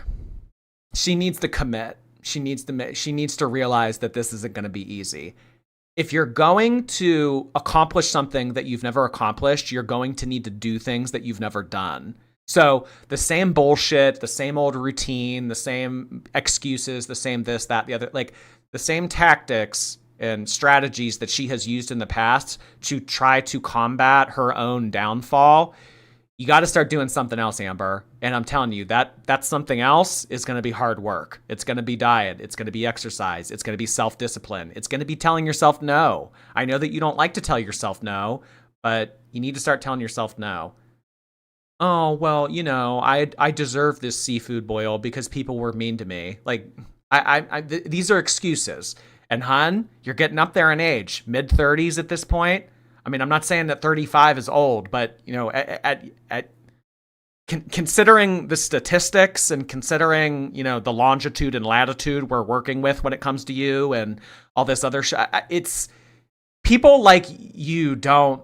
She needs to commit. She needs to realize that this isn't going to be easy. If you're going to accomplish something that you've never accomplished, you're going to need to do things that you've never done. So the same bullshit, the same old routine, the same excuses, the same this, that, the other, like the same tactics and strategies that she has used in the past to try to combat her own downfall. You got to start doing something else, Amber. And I'm telling you, that something else is going to be hard work. It's going to be diet. It's going to be exercise. It's going to be self-discipline. It's going to be telling yourself no. I know that you don't like to tell yourself no, but you need to start telling yourself no. Oh, well, I deserve this seafood boil because people were mean to me. Like, these are excuses. And hun, you're getting up there in age, mid-30s at this point. I mean, I'm not saying that 35 is old, but considering the statistics and considering, the longitude and latitude we're working with when it comes to you and all this other shit, it's people like you don't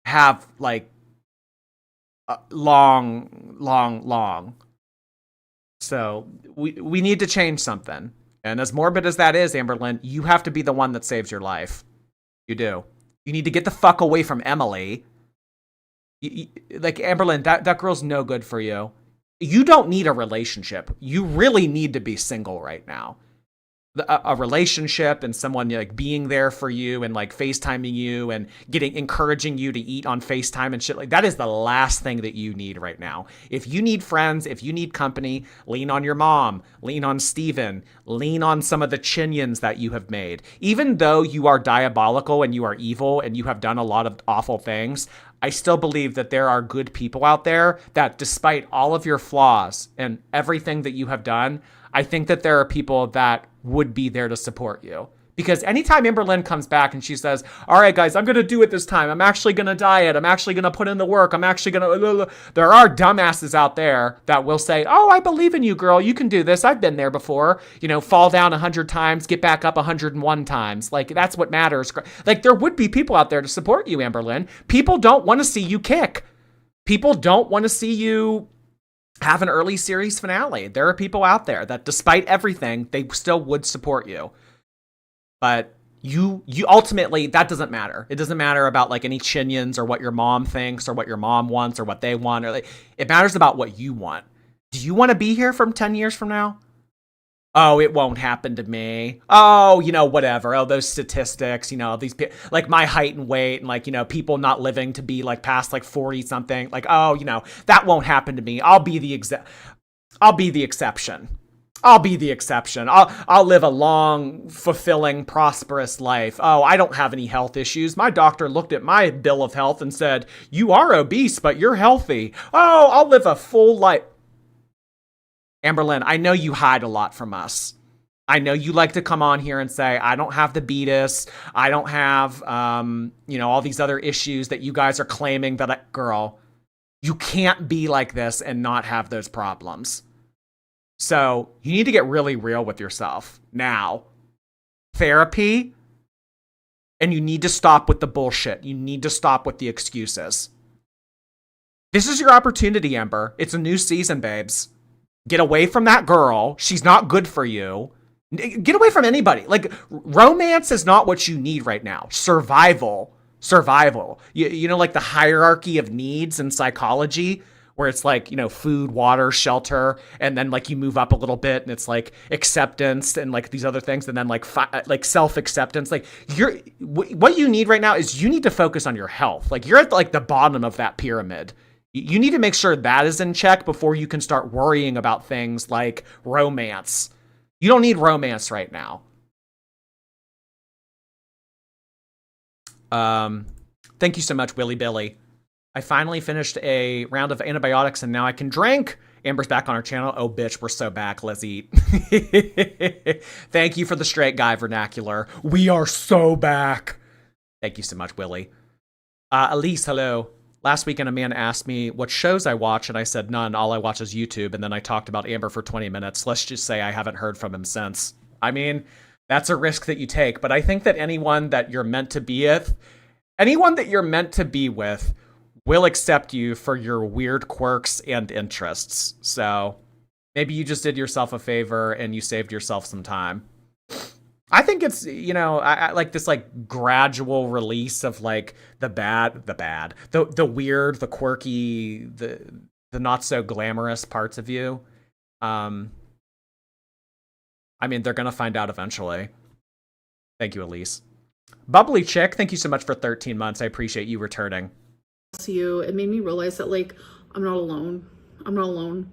have like long. So we need to change something. And as morbid as that is, Amberlynn, you have to be the one that saves your life. You do. You need to get the fuck away from Emily. Like, Amberlynn, that girl's no good for you. You don't need a relationship. You really need to be single right now. A relationship and someone like being there for you and like FaceTiming you and encouraging you to eat on FaceTime and shit, like that is the last thing that you need right now. If you need friends, if you need company, lean on your mom, lean on Steven, lean on some of the Chinyans that you have made. Even though you are diabolical and you are evil and you have done a lot of awful things, I still believe that there are good people out there that, despite all of your flaws and everything that you have done, I think that there are people that would be there to support you. Because anytime Amberlynn comes back and she says, all right, guys, I'm going to do it this time. I'm actually going to diet. I'm actually going to put in the work. I'm actually going to... There are dumbasses out there that will say, oh, I believe in you, girl. You can do this. I've been there before. Fall down 100 times, get back up 101 times. Like, that's what matters. Like, there would be people out there to support you, Amberlynn. People don't want to see you kick. People don't want to see you have an early series finale. There are people out there that, despite everything, they still would support you. But you ultimately, that doesn't matter. It doesn't matter about like any Chinyans or what your mom thinks or what your mom wants or what they want. Or it matters about what you want. Do you want to be here from 10 years from now? Oh, it won't happen to me. Oh, whatever. Oh, those statistics, these people, like my height and weight and like, people not living to be like past like 40 something. Like, oh, that won't happen to me. I'll be the exception. I'll be the exception. I'll live a long, fulfilling, prosperous life. Oh, I don't have any health issues. My doctor looked at my bill of health and said, you are obese, but you're healthy. Oh, I'll live a full life. Amberlynn, I know you hide a lot from us. I know you like to come on here and say, I don't have the beatus. I don't have, all these other issues that you guys are claiming that girl, you can't be like this and not have those problems. So you need to get really real with yourself now. Therapy, and you need to stop with the bullshit. You need to stop with the excuses. This is your opportunity, Amber. It's a new season, babes. Get away from that girl. She's not good for you. Get away from anybody. Like, romance is not what you need right now. Survival. You know, like the hierarchy of needs in psychology, where it's like, food, water, shelter, and then like you move up a little bit and it's like acceptance and like these other things, and then like self-acceptance. Like, what you need right now is you need to focus on your health. Like, you're at like the bottom of that pyramid. You need to make sure that is in check before you can start worrying about things like romance. You don't need romance right now. Thank you so much, Willy Billy. I finally finished a round of antibiotics and now I can drink. Amber's back on our channel. Oh, bitch, we're so back. Let's eat. Thank you for the straight guy vernacular. We are so back. Thank you so much, Willie. Elise, hello. Last weekend, a man asked me what shows I watch, and I said none. All I watch is YouTube, and then I talked about Amber for 20 minutes. Let's just say I haven't heard from him since. I mean, that's a risk that you take, but I think that anyone that you're meant to be with will accept you for your weird quirks and interests. So maybe you just did yourself a favor and you saved yourself some time. I think it's, I like this like gradual release of like the weird, the quirky, the not so glamorous parts of you. I mean, they're going to find out eventually. Thank you, Elise. Bubbly Chick, thank you so much for 13 months. I appreciate you returning. You, it made me realize that like I'm not alone.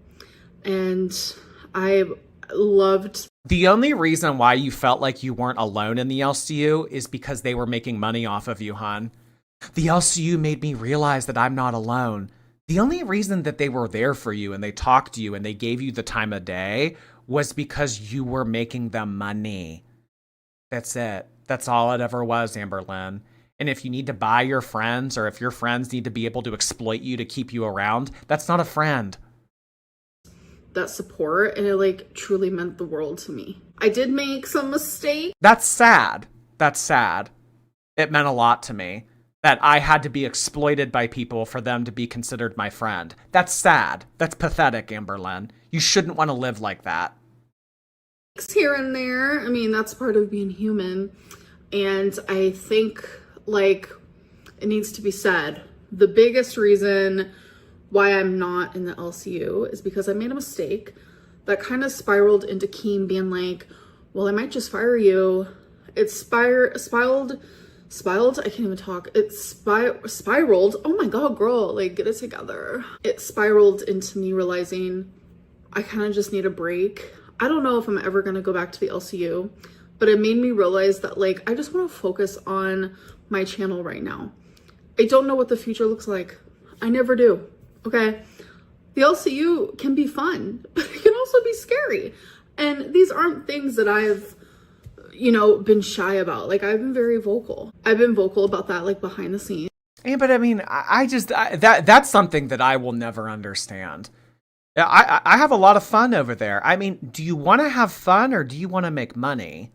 And I loved. The only reason why you felt like you weren't alone in the LCU is because they were making money off of you, hon. The LCU made me realize that I'm not alone. The only reason that they were there for you and they talked to you and they gave you the time of day was because you were making them money. That's it. That's all it ever was, Amberlynn. And if you need to buy your friends, or if your friends need to be able to exploit you to keep you around, that's not a friend. That support, and it like truly meant the world to me. I did make some mistakes. That's sad. It meant a lot to me that I had to be exploited by people for them to be considered my friend. That's sad. That's pathetic, Amberlynn. You shouldn't want to live like that. Here and there. I mean, that's part of being human. And I think like it needs to be said, the biggest reason why I'm not in the LCU is because I made a mistake that kind of spiraled into Keem being like, well, I might just fire you. It spiraled. I can't even talk. It spiraled. Oh my God, girl, like get it together. It spiraled into me realizing I kind of just need a break. I don't know if I'm ever going to go back to the LCU, but it made me realize that like, I just want to focus on my channel right now. I don't know what the future looks like. I never do. Okay. The LCU can be fun, but it can also be scary. And these aren't things that I've, been shy about. Like I've been very vocal. I've been vocal about that, like behind the scenes. Yeah, but I mean, that's something that I will never understand. I have a lot of fun over there. I mean, do you want to have fun or do you want to make money?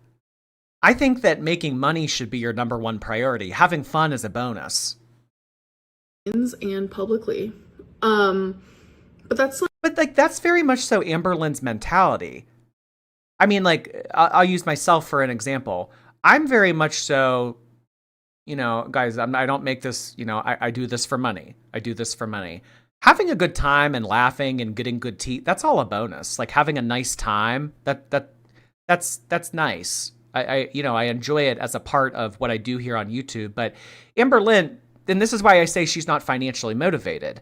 I think that making money should be your number one priority. Having fun is a bonus. And publicly. But that's very much so Amberlynn's mentality. I mean, like, I'll use myself for an example. I'm very much so, guys, I don't make this, I do this for money. I do this for money. Having a good time and laughing and getting good tea, that's all a bonus. Like having a nice time, that's nice. I enjoy it as a part of what I do here on YouTube. But Amberlynn, and this is why I say she's not financially motivated.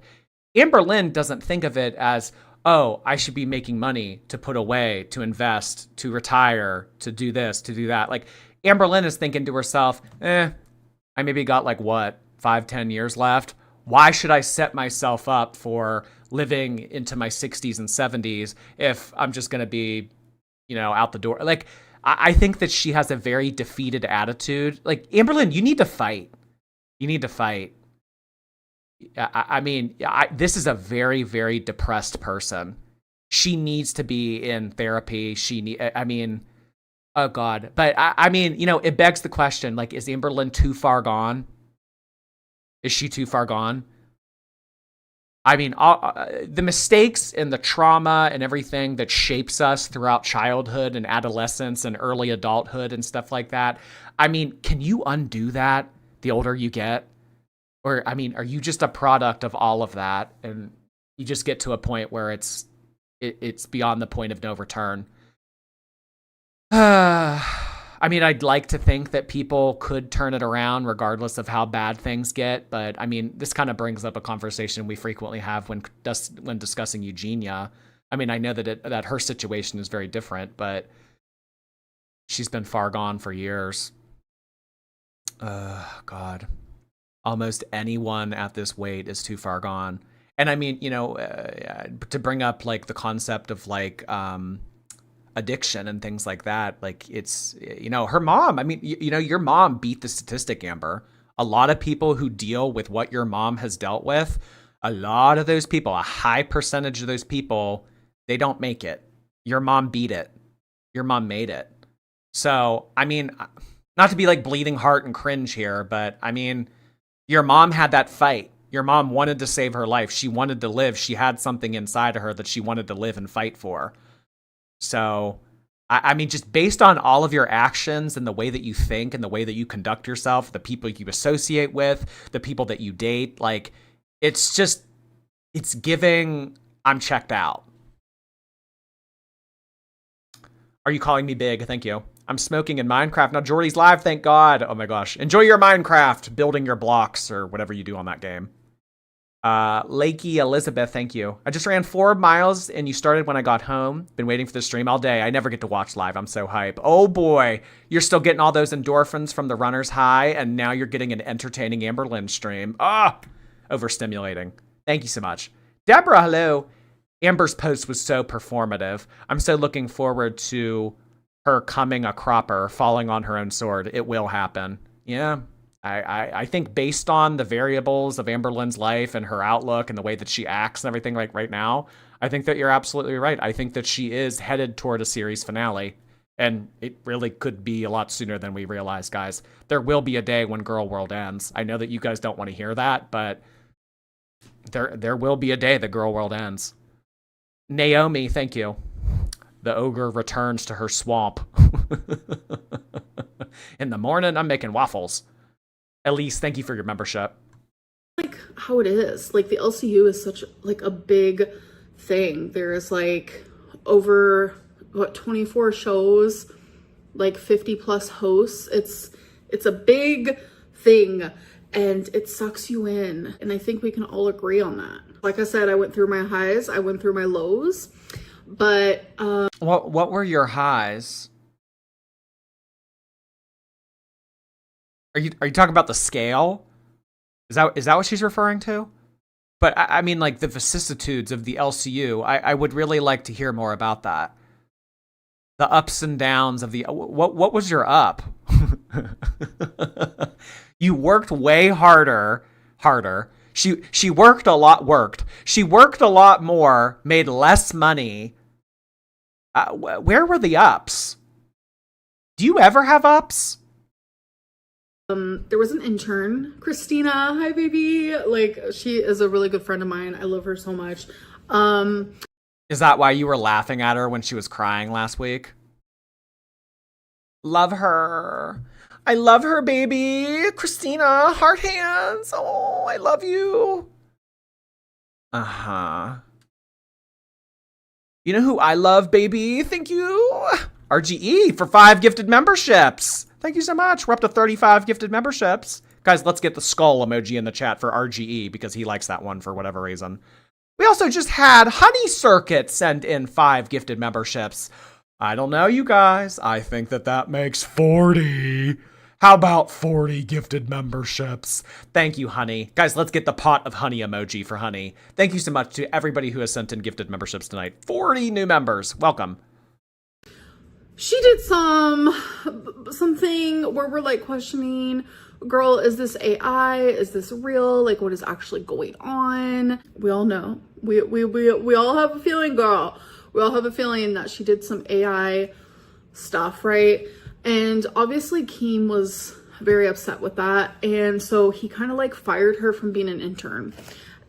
Amberlynn doesn't think of it as, oh, I should be making money to put away, to invest, to retire, to do this, to do that. Like Amberlynn is thinking to herself, I maybe got 5-10 years left. Why should I set myself up for living into my 60s and 70s if I'm just going to be, out the door? Like, I think that she has a very defeated attitude. Like, Amberlynn, you need to fight. This is a very, very depressed person. She needs to be in therapy. Oh God. But it begs the question, like, is Amberlynn too far gone? Is she too far gone? I mean, the mistakes and the trauma and everything that shapes us throughout childhood and adolescence and early adulthood and stuff like that. I mean, can you undo that the older you get? Or, I mean, are you just a product of all of that and you just get to a point where it's beyond the point of no return? I mean, I'd like to think that people could turn it around regardless of how bad things get. But I mean, this kind of brings up a conversation we frequently have when discussing Eugenia. I mean, I know that her situation is very different, but she's been far gone for years. God, almost anyone at this weight is too far gone. And I mean, to bring up like the concept of like addiction and things like that, like it's, her mom, I mean, your mom beat the statistic, Amber. A lot of people who deal with what your mom has dealt with, a lot of those people, a high percentage of those people, they don't make it. Your mom beat it. Your mom made it. So, I mean, not to be like bleeding heart and cringe here, but I mean, your mom had that fight. Your mom wanted to save her life. She wanted to live. She had something inside of her that she wanted to live and fight for. So, I mean, just based on all of your actions and the way that you think and the way that you conduct yourself, the people you associate with, the people that you date, like, it's giving, I'm checked out. Are you calling me big? Thank you. I'm smoking in Minecraft. Now Jordy's live, thank God. Oh my gosh. Enjoy your Minecraft, building your blocks or whatever you do on that game. Lakey Elizabeth, thank you. I just ran 4 miles and you started when I got home. Been waiting for the stream all day. I never get to watch live. I'm so hype. Oh boy. You're still getting all those endorphins from the runner's high and now you're getting an entertaining Amberlynn stream. Overstimulating. Thank you so much. Deborah, hello. Amber's post was so performative. I'm so looking forward to her coming a cropper, falling on her own sword. It will happen. Yeah. I think based on the variables of Amberlynn's life and her outlook and the way that she acts and everything like right now, I think that you're absolutely right. I think that she is headed toward a series finale. And it really could be a lot sooner than we realize, guys. There will be a day when Girl World ends. I know that you guys don't want to hear that, but there will be a day that Girl World ends. Naomi, thank you. The ogre returns to her swamp. In the morning, I'm making waffles. Elise, thank you for your membership. Like how it is. Like the LCU is such like a big thing. There's like over 24 shows, like 50 plus hosts. It's a big thing and it sucks you in. And I think we can all agree on that. Like I said, I went through my highs, I went through my lows, but what were your highs? Are you talking about the scale? Is that what she's referring to? But I mean, like the vicissitudes of the LCU. I would really like to hear more about that. The ups and downs of the what was your up? You worked way harder. She worked a lot. She worked a lot more, made less money. Where were the ups? Do you ever have ups? There was an intern, Christina. Hi, baby. Like, she is a really good friend of mine. I love her so much. Is that why you were laughing at her when she was crying last week? Love her. I love her, baby. Christina, heart hands. Oh, I love you. Uh-huh. You know who I love, baby? Thank you. RGE for 5 gifted memberships. Thank you so much. We're up to 35 gifted memberships. Guys, let's get the skull emoji in the chat for RGE because he likes that one for whatever reason. We also just had Honey Circuit send in 5 gifted memberships. I don't know, you guys. I think that makes 40. How about 40 gifted memberships? Thank you, Honey. Guys, let's get the pot of honey emoji for Honey. Thank you so much to everybody who has sent in gifted memberships tonight. 40 new members. Welcome. She did something where we're like questioning, girl, is this AI? Is this real? Like, what is actually going on? We all know. We all have a feeling, girl. We all have a feeling that she did some AI stuff, right? And obviously Keem was very upset with that. And so he kind of like fired her from being an intern.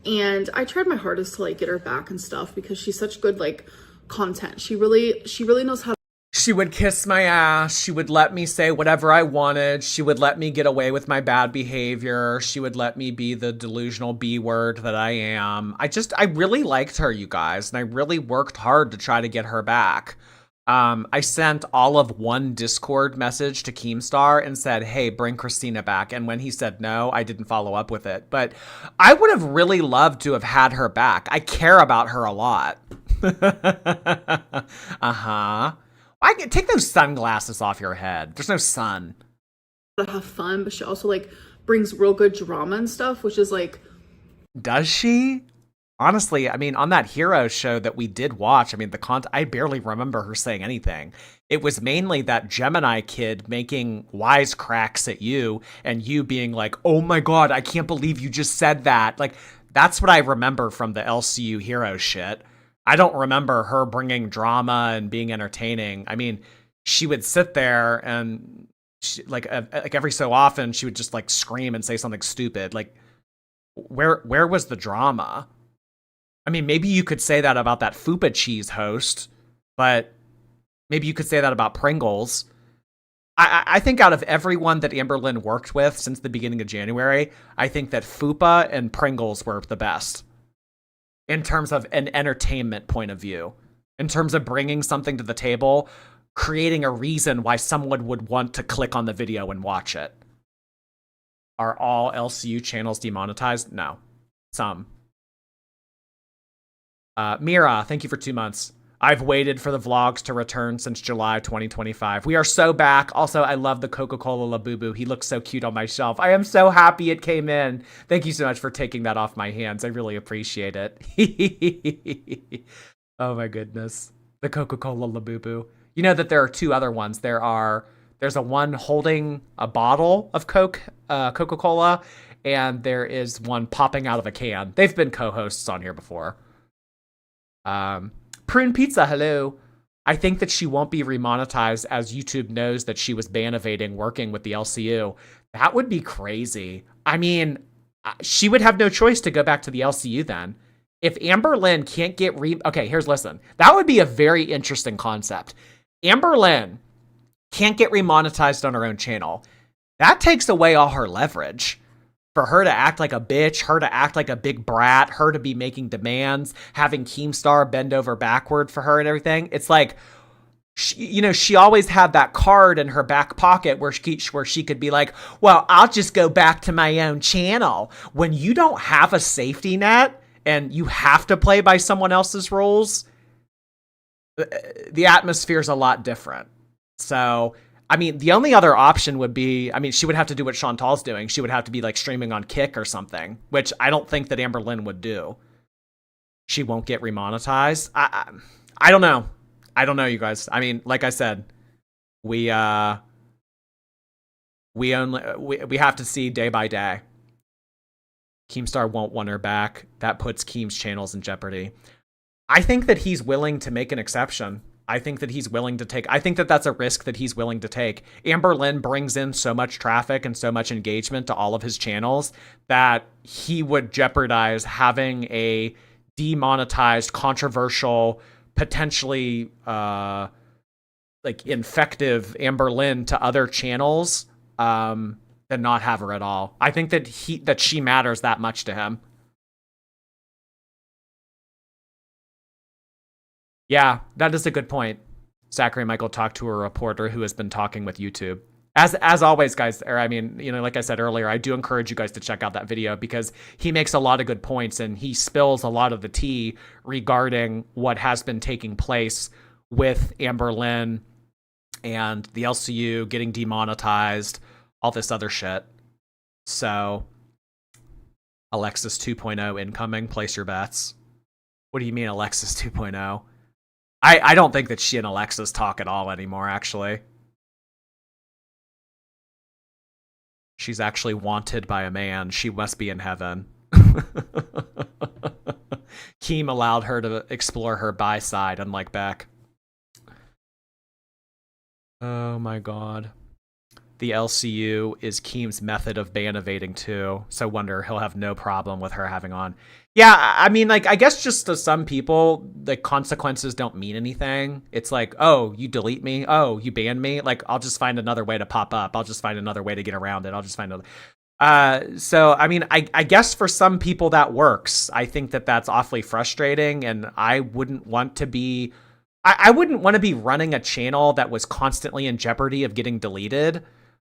And I tried my hardest to like get her back and stuff because she's such good like content. She really knows how. She would kiss my ass. She would let me say whatever I wanted. She would let me get away with my bad behavior. She would let me be the delusional B word that I am. I really liked her, you guys. And I really worked hard to try to get her back. I sent all of one Discord message to Keemstar and said, hey, bring Christina back. And when he said no, I didn't follow up with it. But I would have really loved to have had her back. I care about her a lot. Uh-huh. I can take those sunglasses off your head. There's no sun. To have fun, but she also like brings real good drama and stuff, which is like. Does she? honestly, I mean, on that Hero show that we did watch, I mean, I barely remember her saying anything. It was mainly that Gemini kid making wisecracks at you and you being like, oh my God, I can't believe you just said that. Like, that's what I remember from the LCU Hero shit. I don't remember her bringing drama and being entertaining. I mean, she would sit there and like every so often she would just like scream and say something stupid. Like, where was the drama? I mean, maybe you could say that about that Fupa Cheese host, but maybe you could say that about Pringles. I think out of everyone that Amberlynn worked with since the beginning of January, I think that Fupa and Pringles were the best in terms of an entertainment point of view, in terms of bringing something to the table, creating a reason why someone would want to click on the video and watch it. Are all LCU channels demonetized? No. Some. Mira, thank you for 2 months. I've waited for the vlogs to return since July 2025. We are so back. Also, I love the Coca-Cola Labubu. He looks so cute on my shelf. I am so happy it came in. Thank you so much for taking that off my hands. I really appreciate it. Oh my goodness. The Coca-Cola Labubu. You know that there are two other ones. There's a one holding a bottle of Coca-Cola, and there is one popping out of a can. They've been co-hosts on here before. Prune Pizza, hello. I think that she won't be remonetized as YouTube knows that she was ban evading working with the LCU. That would be crazy. I mean, she would have no choice to go back to the LCU then. If Amberlynn can't get okay, listen. That would be a very interesting concept. Amberlynn can't get remonetized on her own channel. That takes away all her leverage. For her to act like a bitch, her to act like a big brat, her to be making demands, having Keemstar bend over backward for her and everything. It's like, she always had that card in her back pocket where she could be like, well, I'll just go back to my own channel. When you don't have a safety net and you have to play by someone else's rules, the atmosphere's a lot different. So, I mean, the only other option would be, she would have to do what Chantal's doing. She would have to be like streaming on Kick or something, which I don't think that Amberlynn would do. She won't get remonetized. I don't know. I don't know, you guys. I mean, like I said, we have to see day by day. Keemstar won't want her back. That puts Keem's channels in jeopardy. I think that he's willing to make an exception. I think that that's a risk that he's willing to take. Amberlynn brings in so much traffic and so much engagement to all of his channels that he would jeopardize having a demonetized, controversial, potentially like infective Amberlynn to other channels than not have her at all. I think that she matters that much to him. Yeah, that is a good point. Zachary Michael talked to a reporter who has been talking with YouTube. As always, guys, like I said earlier, I do encourage you guys to check out that video because he makes a lot of good points and he spills a lot of the tea regarding what has been taking place with Amberlynn and the LCU getting demonetized, all this other shit. So, Alexis 2.0 incoming, place your bets. What do you mean Alexis 2.0? I don't think that she and Alexis talk at all anymore, actually. She's actually wanted by a man. She must be in heaven. Keem allowed her to explore her bi side, unlike Beck. Oh my god. The LCU is Keem's method of ban evading too, so wonder he'll have no problem with her having on. Yeah, I guess just to some people, the consequences don't mean anything. It's like, oh, you delete me? Oh, you ban me? Like, I'll just find another way to pop up. I'll just find another way to get around it. I'll just find another... So, I guess for some people that works. I think that that's awfully frustrating, and I wouldn't want to be... I wouldn't want to be running a channel that was constantly in jeopardy of getting deleted.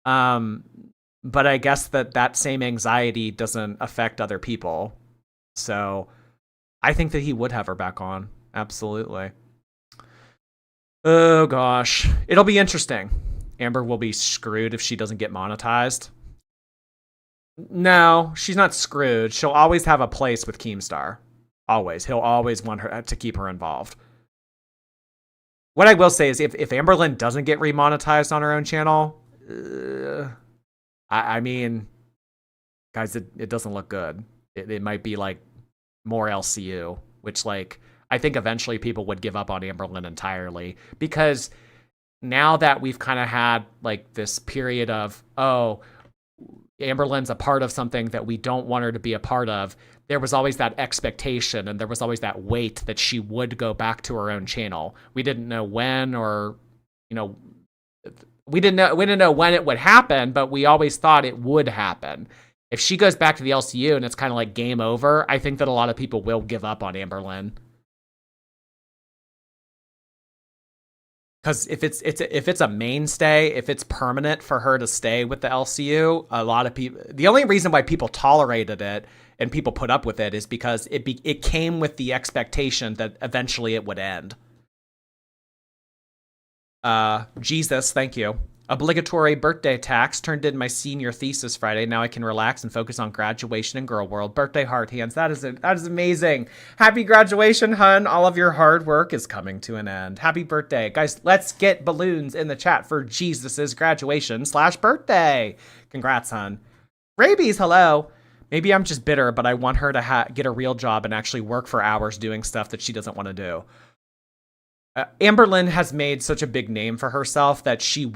But I guess that same anxiety doesn't affect other people. So I think that he would have her back on. Absolutely. Oh gosh. It'll be interesting. Amber will be screwed if she doesn't get monetized. No, she's not screwed. She'll always have a place with Keemstar. Always. He'll always want her to keep her involved. What I will say is if Amberlynn doesn't get remonetized on her own channel, I mean, guys, it doesn't look good. It might be like more LCU, which like I think eventually people would give up on Amberlynn entirely, because now that we've kind of had like this period of, oh, Amberlynn's a part of something that we don't want her to be a part of, there was always that expectation and there was always that weight that she would go back to her own channel. We didn't know when, or, you know, we didn't know when it would happen, but we always thought it would happen. If she goes back to the LCU and it's kind of like game over, I think that a lot of people will give up on Amberlynn. Because if it's a mainstay, if it's permanent for her to stay with the LCU, a lot of people. The only reason why people tolerated it and people put up with it is because it came with the expectation that eventually it would end. Jesus, thank you. Obligatory birthday tax turned in my senior thesis Friday. Now I can relax and focus on graduation and girl world. Birthday heart hands. That is amazing. Happy graduation, hun. All of your hard work is coming to an end. Happy birthday. Guys, let's get balloons in the chat for Jesus's graduation/birthday. Congrats, hun. Rabies, hello. Maybe I'm just bitter, but I want her to get a real job and actually work for hours doing stuff that she doesn't want to do. Amberlynn has made such a big name for herself that she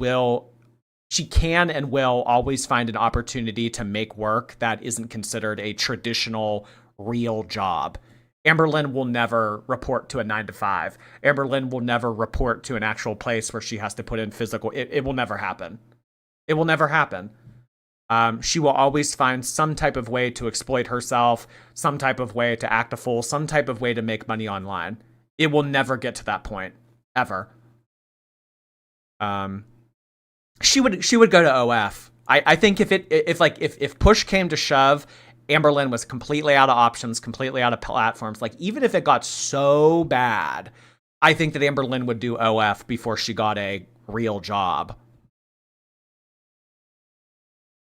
can and will always find an opportunity to make work that isn't considered a traditional real job. Amberlynn will never report to a 9-to-5. Amberlynn will never report to an actual place where she has to put in physical. It will never happen. It will never happen. She will always find some type of way to exploit herself, some type of way to act a fool, some type of way to make money online. It will never get to that point, ever. She would go to OF. I think if push came to shove, Amberlynn was completely out of options, completely out of platforms. Like, even if it got so bad, I think that Amberlynn would do OF before she got a real job.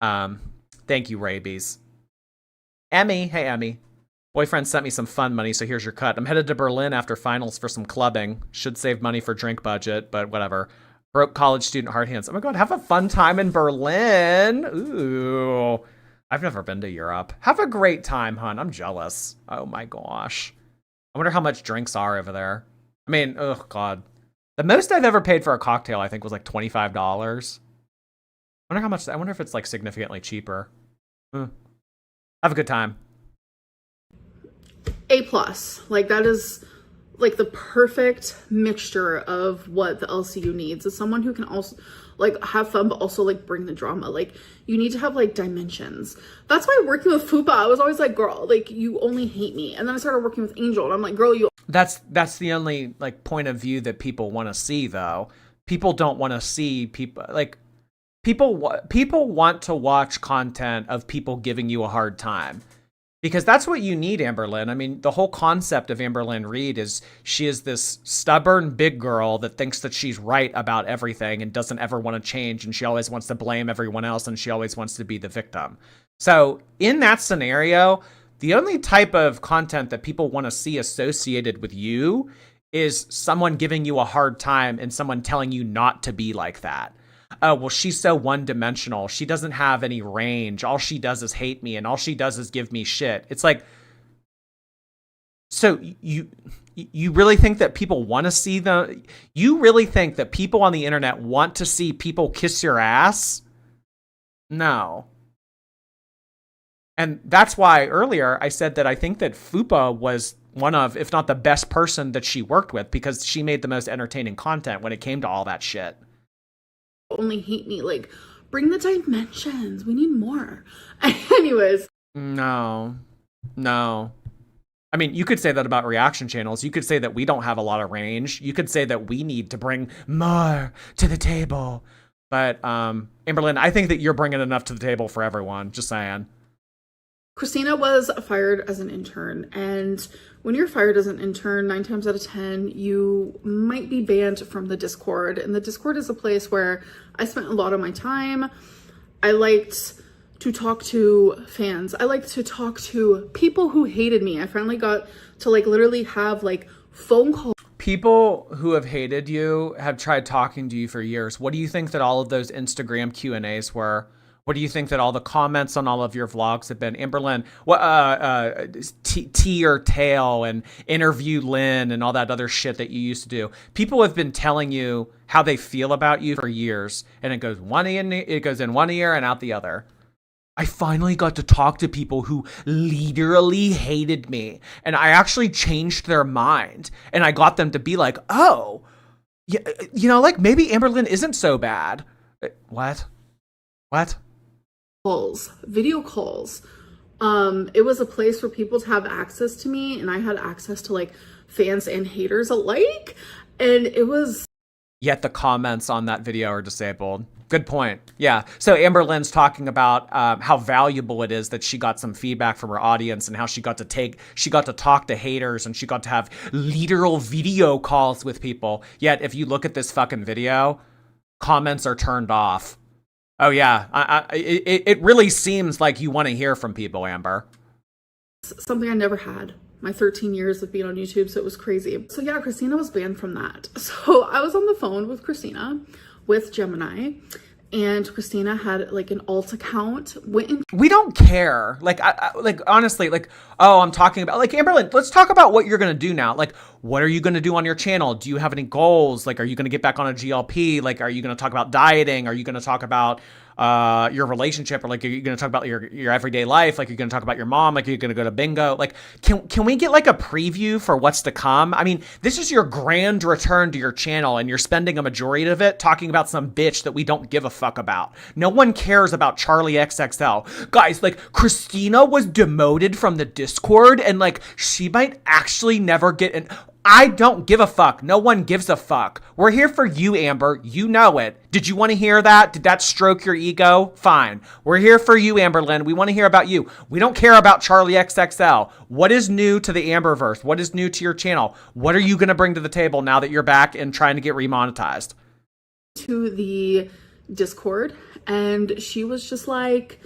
Thank you, Rabies. Emmy, hey Emmy. Boyfriend sent me some fun money, so here's your cut. I'm headed to Berlin after finals for some clubbing. Should save money for drink budget, but whatever. Broke college student hard hands. Oh my god, have a fun time in Berlin. Ooh. I've never been to Europe. Have a great time, hun. I'm jealous. Oh my gosh. I wonder how much drinks are over there. I mean, oh god. The most I've ever paid for a cocktail, I think, was like $25. I wonder if it's like significantly cheaper. Have a good time. A+. Like, that is like the perfect mixture of what the LCU needs. Is someone who can also like have fun but also like bring the drama. Like, you need to have like dimensions. That's why working with Fupa, I was always like, girl, like, you only hate me. And then I started working with Angel and I'm like, girl, you. That's the only like point of view that people want to see, though. People don't want to see people like people want to watch content of people giving you a hard time. Because that's what you need, Amberlynn. I mean, the whole concept of Amberlynn Reed is she is this stubborn big girl that thinks that she's right about everything and doesn't ever want to change, and she always wants to blame everyone else, and she always wants to be the victim. So in that scenario, the only type of content that people want to see associated with you is someone giving you a hard time and someone telling you not to be like that. Oh, well, she's so one-dimensional. She doesn't have any range. All she does is hate me, and all she does is give me shit. It's like, so you really think that people want to see you really think that people on the internet want to see people kiss your ass? No. And that's why earlier I said that I think that Fupa was one of, if not the best person that she worked with, because she made the most entertaining content when it came to all that shit. Only hate me. Like, bring the dimensions. We need more. Anyways. No. I mean, you could say that about reaction channels. You could say that we don't have a lot of range. You could say that we need to bring more to the table. But, Amberlynn, I think that you're bringing enough to the table for everyone. Just saying. Christina was fired as an intern, and when you're fired as an intern, 9 times out of 10, you might be banned from the Discord. And the Discord is a place where I spent a lot of my time. I liked to talk to fans. I like to talk to people who hated me. I finally got to like literally have like phone calls. People who have hated you have tried talking to you for years. What do you think that all of those Instagram Q&As were? What do you think that all the comments on all of your vlogs have been? Amberlynn, what tea or tail and interview Lynn and all that other shit that you used to do. People have been telling you how they feel about you for years, and it goes in one ear and out the other. I finally got to talk to people who literally hated me, and I actually changed their mind, and I got them to be like, oh, you know, like maybe Amberlynn isn't so bad. What? Calls, video calls. It was a place for people to have access to me, and I had access to like fans and haters alike, and it was. Yet the comments on that video are disabled. Good point. Yeah. So Amberlynn's talking about how valuable it is that she got some feedback from her audience and how she got to talk to haters and she got to have literal video calls with people. Yet if you look at this fucking video, comments are turned off. Oh yeah. It really seems like you want to hear from people, Amber. Something I never had. My 13 years of being on YouTube, so it was crazy. So yeah, Christina was banned from that. So I was on the phone with Christina, with Gemini, and Christina had like an alt account. We don't care. Like, like honestly, like, oh, I'm talking about like Amberlynn. Let's talk about what you're gonna do now. Like, what are you gonna do on your channel? Do you have any goals? Like, are you gonna get back on a GLP? Like, are you gonna talk about dieting? Are you gonna talk about your relationship, or like, are you going to talk about your everyday life? Like, you're going to talk about your mom? Like, you're going to go to bingo? Like, can we get like a preview for what's to come? I mean, this is your grand return to your channel, and you're spending a majority of it talking about some bitch that we don't give a fuck about. No one cares about Charlie XXL. Guys, like, Christina was demoted from the Discord, and like, she might actually never get an... I don't give a fuck. No one gives a fuck. We're here for you, Amber. You know it. Did you want to hear that? Did that stroke your ego? Fine. We're here for you, Amberlynn. We want to hear about you. We don't care about Charlie XXL. What is new to the Amberverse? What is new to your channel? What are you going to bring to the table now that you're back and trying to get remonetized? To the Discord, and she was just like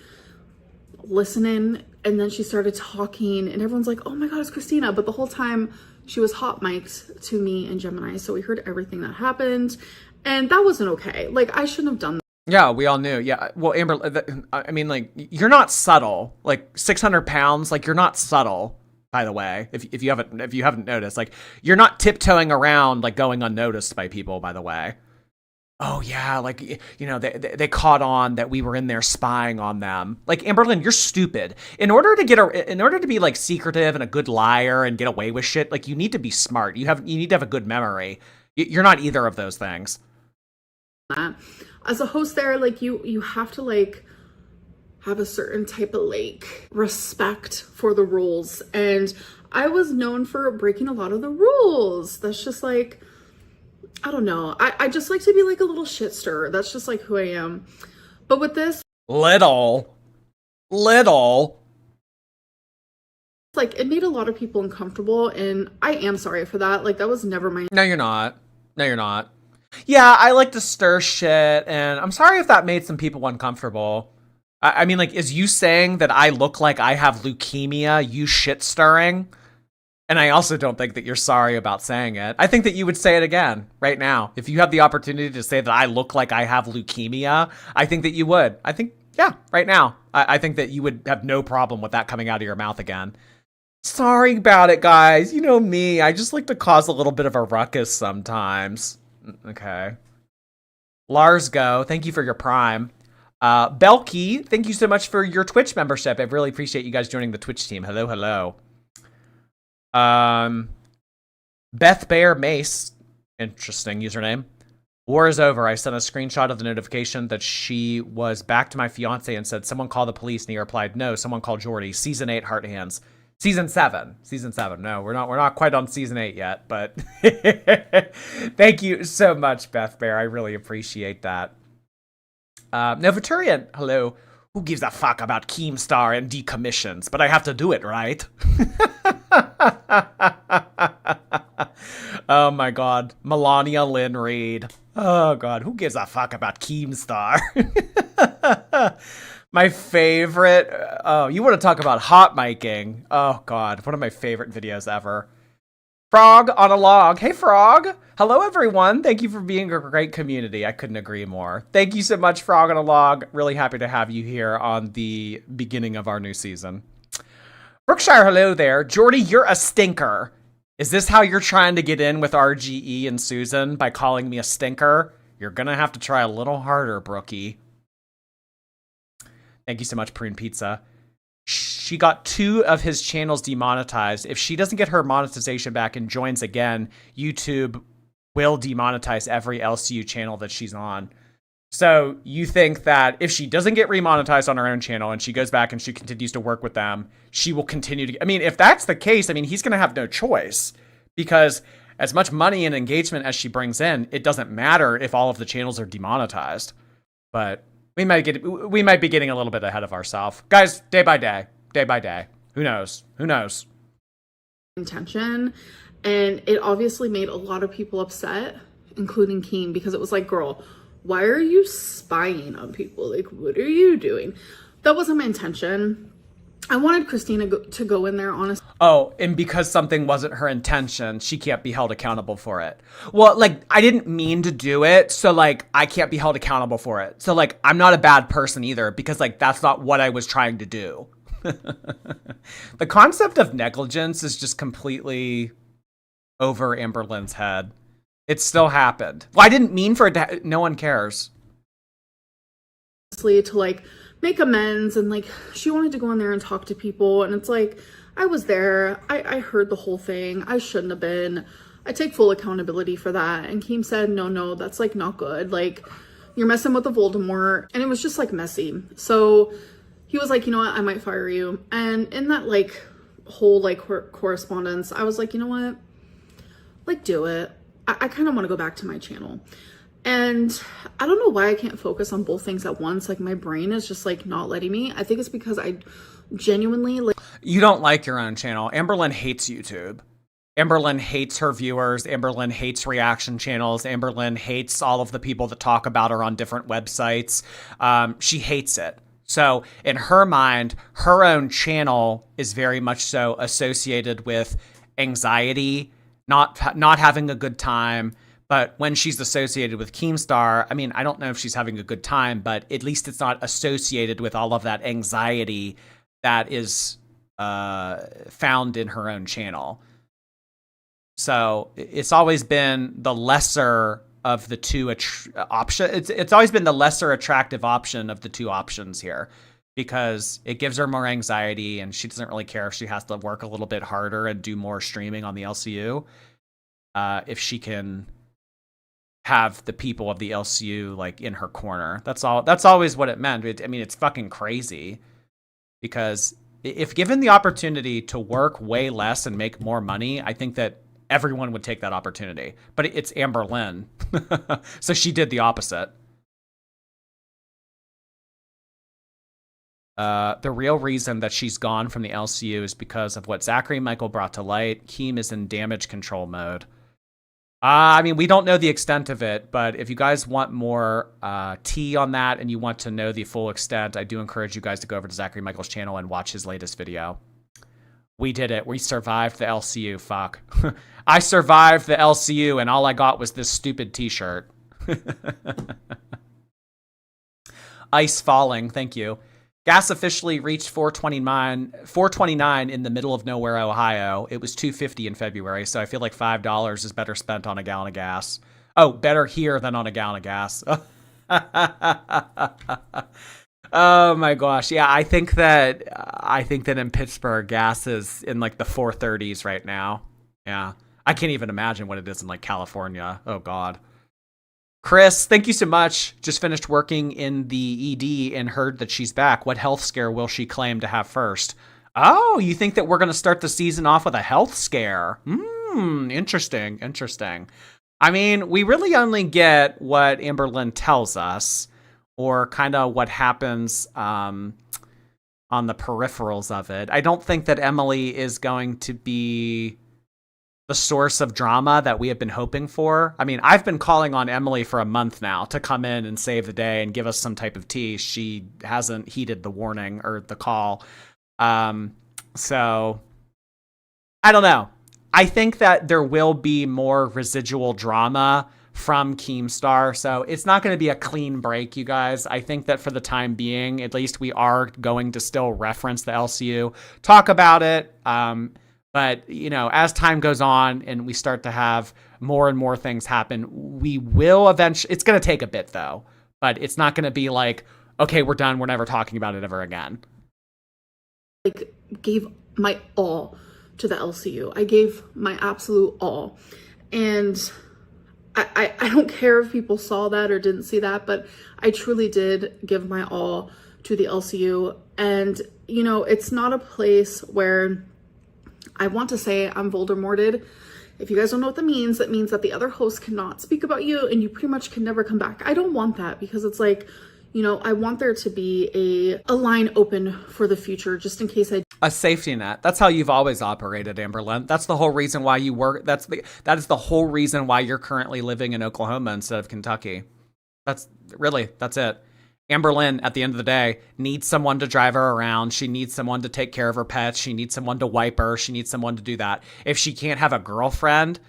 listening, and then she started talking, and everyone's like, oh my god, it's Christina. But the whole time she was hot mic'd to me and Gemini, so we heard everything that happened, and that wasn't okay. Like, I shouldn't have done that. Yeah, we all knew. Yeah, well, Amber, I mean, like, you're not subtle. Like, 600 pounds, like, you're not subtle, by the way, if you haven't noticed. Like, you're not tiptoeing around, like, going unnoticed by people, by the way. Oh yeah, like, you know, they caught on that we were in there spying on them. Like, Amberlynn, you're stupid. In order to be like secretive and a good liar and get away with shit, like, you need to be smart. You need to have a good memory. You're not either of those things. As a host there, like, you have to like have a certain type of like respect for the rules, and I was known for breaking a lot of the rules. That's just like, I don't know. I just like to be like a little shit stirrer. That's just like who I am. But with this, little, like, it made a lot of people uncomfortable, and I am sorry for that. Like, that was never my... No, you're not. No, you're not. Yeah, I like to stir shit, and I'm sorry if that made some people uncomfortable. I mean, like, is you saying that I look like I have leukemia, you shit stirring? And I also don't think that you're sorry about saying it. I think that you would say it again right now. If you have the opportunity to say that I look like I have leukemia, I think that you would. I think, yeah, right now. I think that you would have no problem with that coming out of your mouth again. Sorry about it, guys. You know me. I just like to cause a little bit of a ruckus sometimes. Okay. Lars Go, thank you for your Prime. Belky, thank you so much for your Twitch membership. I really appreciate you guys joining the Twitch team. Hello, hello. Beth Bear Mace, interesting username. War is over. I sent a screenshot of the notification that she was back to my fiance and said, someone call the police. And he replied, no, someone called Jordy. Season 8 heart hands. Season 7. No, we're not quite on season 8 yet, but thank you so much, Beth Bear. I really appreciate that. Novaturian, hello. Who gives a fuck about Keemstar and decommissions? But I have to do it, right? Oh my god. Melania Lynn Reed. Oh god, who gives a fuck about Keemstar? My favorite. Oh, you want to talk about hot miking? Oh God, one of my favorite videos ever. Frog on a log. Hey, Frog. Hello, everyone. Thank you for being a great community. I couldn't agree more. Thank you so much, Frog on a log. Really happy to have you here on the beginning of our new season. Brookshire, hello there. Jordy, you're a stinker. Is this how you're trying to get in with RGE and Susan by calling me a stinker? You're gonna have to try a little harder, Brookie. Thank you so much, Prune Pizza. She got 2 of his channels demonetized. If she doesn't get her monetization back and joins again, YouTube will demonetize every LCU channel that she's on. So you think that if she doesn't get remonetized on her own channel and she goes back and she continues to work with them, she will continue to... I mean, if that's the case, I mean, he's going to have no choice, because as much money and engagement as she brings in, it doesn't matter if all of the channels are demonetized. But we might be getting a little bit ahead of ourselves. Guys, day by day. Who knows? Who knows? Intention. And it obviously made a lot of people upset, including Keem, because it was like, girl, why are you spying on people? Like, what are you doing? That wasn't my intention. I wanted Christina to go in there, honestly. Oh, and because something wasn't her intention, she can't be held accountable for it. Well, like, I didn't mean to do it, so, like, I can't be held accountable for it. So, like, I'm not a bad person either, because, like, that's not what I was trying to do. The concept of negligence is just completely over Amberlynn's head. It still happened. Well, I didn't mean for it to no one cares. To like make amends, and like she wanted to go in there and talk to people, and it's like, I was there, I heard the whole thing, I shouldn't have been, I take full accountability for that. And Keem said, no, that's like not good, like you're messing with the Voldemort. And it was just like messy. So he was like, you know what, I might fire you. And in that like whole like correspondence, I was like, you know what, like do it. I kind of want to go back to my channel. And I don't know why I can't focus on both things at once. Like my brain is just like not letting me. I think it's because I genuinely like... You don't like your own channel. Amberlynn hates YouTube. Amberlynn hates her viewers. Amberlynn hates reaction channels. Amberlynn hates all of the people that talk about her on different websites. She hates it. So in her mind, her own channel is very much so associated with anxiety, not having a good time. But when she's associated with Keemstar, I mean, I don't know if she's having a good time, but at least it's not associated with all of that anxiety that is found in her own channel. So it's always been the lesser of the two options. It's always been the lesser attractive option of the two options here, because it gives her more anxiety and she doesn't really care if she has to work a little bit harder and do more streaming on the LCU. If she can have the people of the LCU like in her corner. That's all. That's always what it meant. I mean, it's fucking crazy, because if given the opportunity to work way less and make more money, I think that everyone would take that opportunity. But it's Amberlynn. So she did the opposite. The real reason that she's gone from the LCU is because of what Zachary Michael brought to light. Keem is in damage control mode. I mean, we don't know the extent of it, but if you guys want more tea on that and you want to know the full extent, I do encourage you guys to go over to Zachary Michael's channel and watch his latest video. We did it. We survived the LCU. Fuck. I survived the LCU and all I got was this stupid t-shirt. Ice falling. Thank you. Gas officially reached $4.29 in the middle of nowhere, Ohio. It was $2.50 in February, so I feel like $5 is better spent on a gallon of gas. Oh, better here than on a gallon of gas. Oh my gosh. Yeah, I think that in Pittsburgh gas is in like the 430s right now. Yeah. I can't even imagine what it is in like California. Oh god. Chris, thank you so much. Just finished working in the ED and heard that she's back. What health scare will she claim to have first? Oh, you think that we're going to start the season off with a health scare? Interesting. I mean, we really only get what Amberlynn tells us, or kind of what happens on the peripherals of it. I don't think that Emily is going to be the source of drama that we have been hoping for. I mean, I've been calling on Emily for a month now to come in and save the day and give us some type of tea. She hasn't heeded the warning or the call. So I don't know. I think that there will be more residual drama from Keemstar. So it's not going to be a clean break, you guys. I think that for the time being, at least we are going to still reference the LCU, talk about it. But, you know, as time goes on and we start to have more and more things happen, we will eventually, it's going to take a bit though, but it's not going to be like, okay, we're done. We're never talking about it ever again. Like, gave my all to the LCU. I gave my absolute all. And I don't care if people saw that or didn't see that, but I truly did give my all to the LCU. And, you know, it's not a place where I want to say I'm Voldemorted. If you guys don't know what that means that the other hosts cannot speak about you and you pretty much can never come back. I don't want that, because it's like, you know, I want there to be a line open for the future, just in case a safety net. That's how you've always operated, Amberlynn. That's the whole reason why you work. That is the whole reason why you're currently living in Oklahoma instead of Kentucky. That's it. Amberlynn, at the end of the day, needs someone to drive her around. She needs someone to take care of her pets. She needs someone to wipe her. She needs someone to do that. If she can't have a girlfriend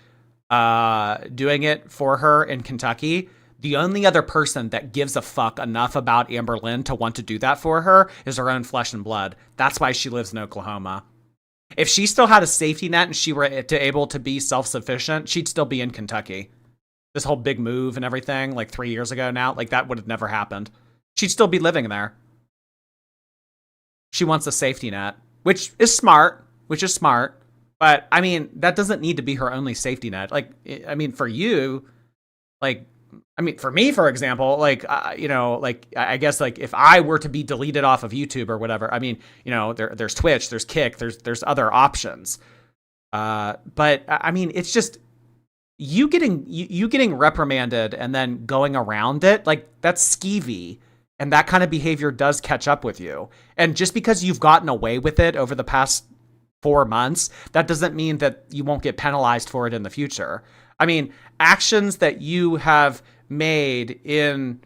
doing it for her in Kentucky, the only other person that gives a fuck enough about Amberlynn to want to do that for her is her own flesh and blood. That's why she lives in Oklahoma. If she still had a safety net and she were able to be self-sufficient, she'd still be in Kentucky. This whole big move and everything, like 3 years ago now, like that would have never happened. She'd still be living there. She wants a safety net, which is smart. But I mean, that doesn't need to be her only safety net. Like, I mean, for you, like, I mean, for me, for example, like, you know, like, I guess, like, if I were to be deleted off of YouTube or whatever, I mean, you know, there's Twitch, there's Kick, there's other options. But I mean, it's just you getting reprimanded and then going around it, like, that's skeevy. And that kind of behavior does catch up with you. And just because you've gotten away with it over the past 4 months, that doesn't mean that you won't get penalized for it in the future. I mean, actions that you have made in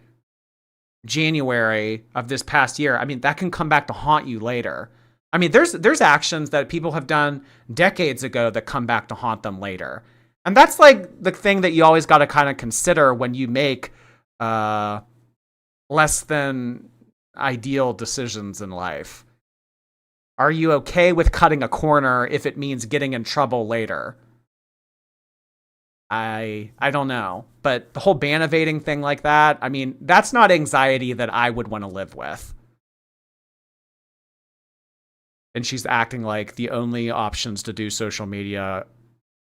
January of this past year, I mean, that can come back to haunt you later. I mean, there's actions that people have done decades ago that come back to haunt them later. And that's like the thing that you always got to kind of consider when you make less than ideal decisions in life. Are you okay with cutting a corner if it means getting in trouble later? I don't know. But the whole ban evading thing like that, I mean, that's not anxiety that I would want to live with. And she's acting like the only options to do social media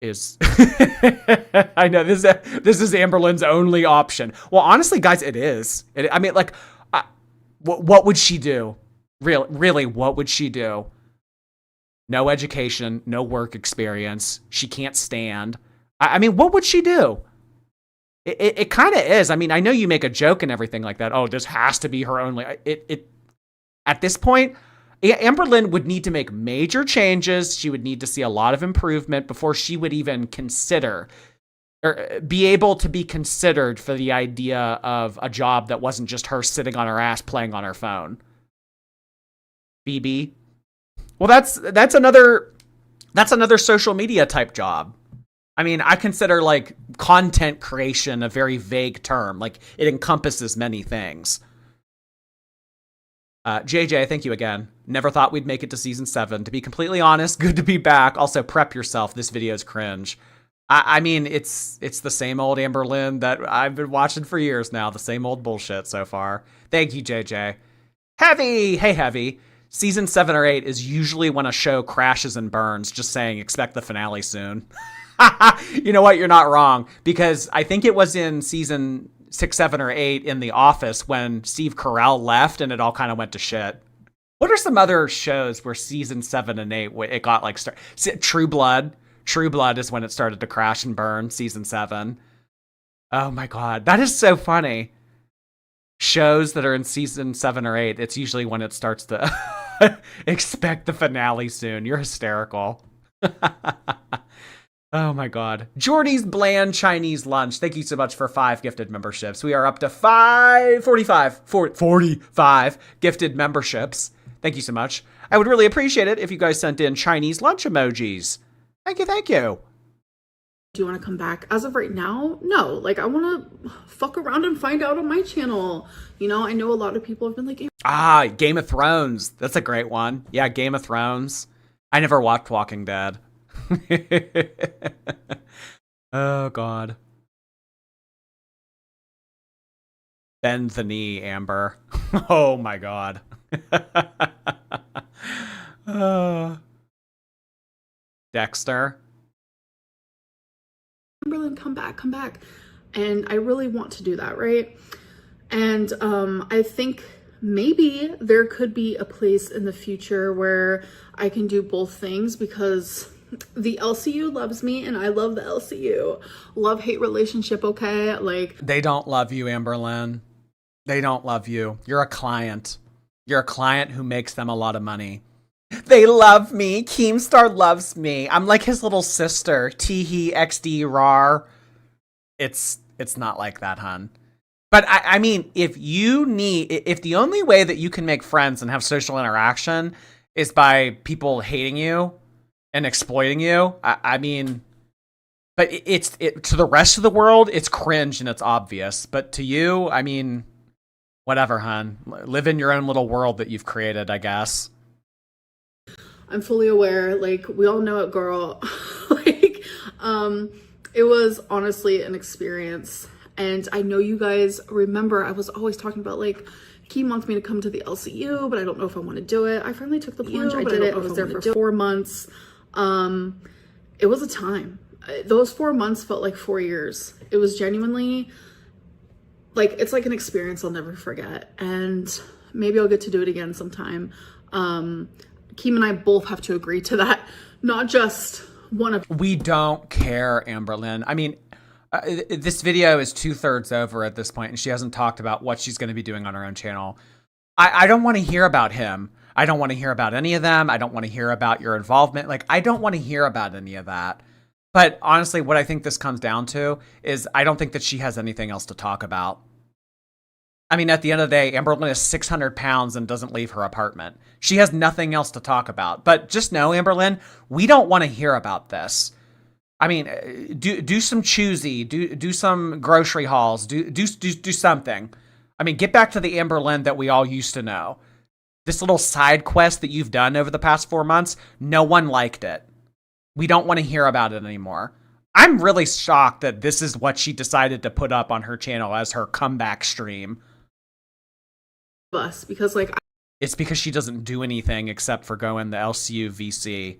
is I know this is Amberlynn's only option. Well, honestly, guys, it is. I mean, like, what would she do? Really, what would she do? No education, no work experience. She can't stand. I mean, what would she do? It kind of is. I mean, I know you make a joke and everything like that. Oh, this has to be her only. At this point, Amberlynn would need to make major changes. She would need to see a lot of improvement before she would even consider or be able to be considered for the idea of a job that wasn't just her sitting on her ass playing on her phone. BB. Well, that's another social media type job. I mean, I consider like content creation a very vague term. Like, it encompasses many things. JJ, thank you again. Never thought we'd make it to season 7. To be completely honest, good to be back. Also, prep yourself. This video is cringe. I mean, it's the same old Amberlynn that I've been watching for years now. The same old bullshit so far. Thank you, JJ. Heavy! Hey, Heavy. Season 7 or 8 is usually when a show crashes and burns. Just saying, expect the finale soon. You know what? You're not wrong. Because I think it was in season 6, 7, or 8 in The Office when Steve Carell left and it all kind of went to shit. What are some other shows where season 7 and 8, it got like True Blood. True Blood is when it started to crash and burn, season 7. Oh my God. That is so funny. Shows that are in season 7 or 8, it's usually when it starts to expect the finale soon. You're hysterical. Oh my God. Jordy's Bland Chinese Lunch. Thank you so much for 5 gifted memberships. We are up to 45 gifted memberships. Thank you so much. I would really appreciate it if you guys sent in Chinese lunch emojis. Thank you, thank you. Do you want to come back? As of right now, no. Like, I want to fuck around and find out on my channel. You know, I know a lot of people have been like, Game of Thrones. That's a great one. Yeah, Game of Thrones. I never watched Walking Dead. Oh, God. Bend the knee, Amber. Oh, my God. Dexter. Amberlynn, come back, come back. And I really want to do that, right? And I think maybe there could be a place in the future where I can do both things, because the LCU loves me and I love the LCU. Love-hate relationship, okay? Like, they don't love you, Amberlynn. They don't love you. You're a client. You're a client who makes them a lot of money. They love me. Keemstar loves me. I'm like his little sister. Teehee XD rar. It's not like that, hun. But I mean, if the only way that you can make friends and have social interaction is by people hating you and exploiting you, I mean, but it's to the rest of the world, it's cringe and it's obvious. But to you, I mean, whatever, hun. Live in your own little world that you've created, I guess. I'm fully aware, like, we all know it, girl. Like, it was honestly an experience. And I know you guys remember I was always talking about, like, Keem wants me to come to the LCU, but I don't know if I want to do it. I finally took the plunge. I did it. I was there for 4 months. It was a time. Those 4 months felt like 4 years. It was genuinely, like, it's like an experience I'll never forget. And maybe I'll get to do it again sometime. Keem and I both have to agree to that. Not just one of... We don't care, Amberlynn. I mean, this video is 2/3 over at this point, and she hasn't talked about what she's going to be doing on her own channel. I don't want to hear about him. I don't want to hear about any of them. I don't want to hear about your involvement. Like, I don't want to hear about any of that. But honestly, what I think this comes down to is I don't think that she has anything else to talk about. I mean, at the end of the day, Amberlynn is 600 pounds and doesn't leave her apartment. She has nothing else to talk about. But just know, Amberlynn, we don't want to hear about this. I mean, do some choosy, do some grocery hauls, do something. I mean, get back to the Amberlynn that we all used to know. This little side quest that you've done over the past 4 months, no one liked it. We don't want to hear about it anymore. I'm really shocked that this is what she decided to put up on her channel as her comeback stream. Us, because, like, it's because she doesn't do anything except for go in the LCU VC.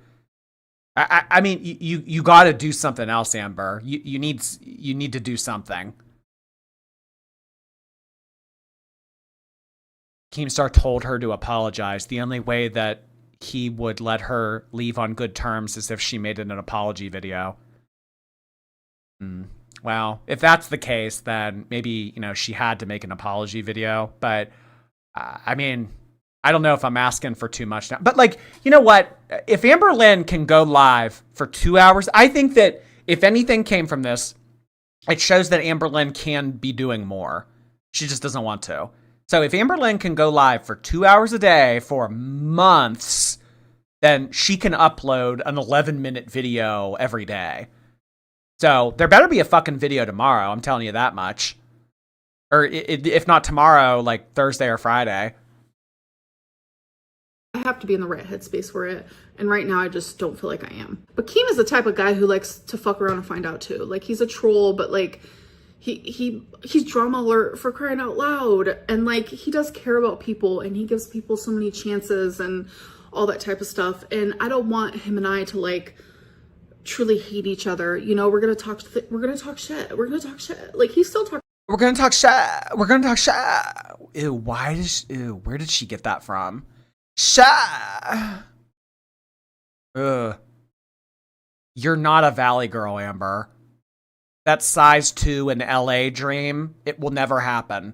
I mean, you got to do something else, Amber. You need to do something. Keemstar told her to apologize. The only way that he would let her leave on good terms is if she made it an apology video. Well, if that's the case, then maybe, she had to make an apology video. But, I mean, I don't know if I'm asking for too much now. But, like, you know what? If Amberlynn can go live for 2 hours, I think that if anything came from this, it shows that Amberlynn can be doing more. She just doesn't want to. So if Amberlynn can go live for 2 hours a day for months, then she can upload an 11-minute video every day. So there better be a fucking video tomorrow. I'm telling you that much. Or if not tomorrow, like Thursday or Friday. I have to be in the right headspace for it. And right now I just don't feel like I am. But Keem is the type of guy who likes to fuck around and find out too. Like, he's a troll, but, like, he's drama alert, for crying out loud. And, like, he does care about people, and he gives people so many chances and all that type of stuff. And I don't want him and I to, like, truly hate each other. We're gonna talk shit. Like, he's still talking. We're gonna talk shit. Ew, where did she get that from? Shit. Ugh. You're not a Valley girl, Amber. That size 2 in LA dream, it will never happen.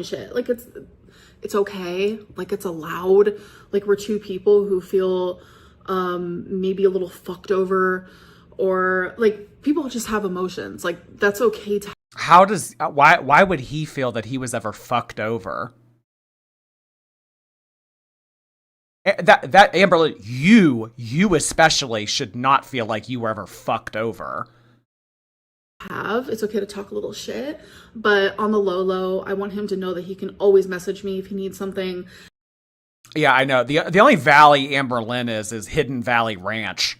Shit. Like, it's okay. Like, it's allowed. Like, we're two people who feel maybe a little fucked over, or like people just have emotions. Like that's okay to How does why would he feel that he was ever fucked over? That Amberlynn, you especially should not feel like you were ever fucked over. have. It's okay to talk a little shit, but on the low, I want him to know that he can always message me if he needs something. Yeah, I know. The only valley Amberlynn is Hidden Valley Ranch.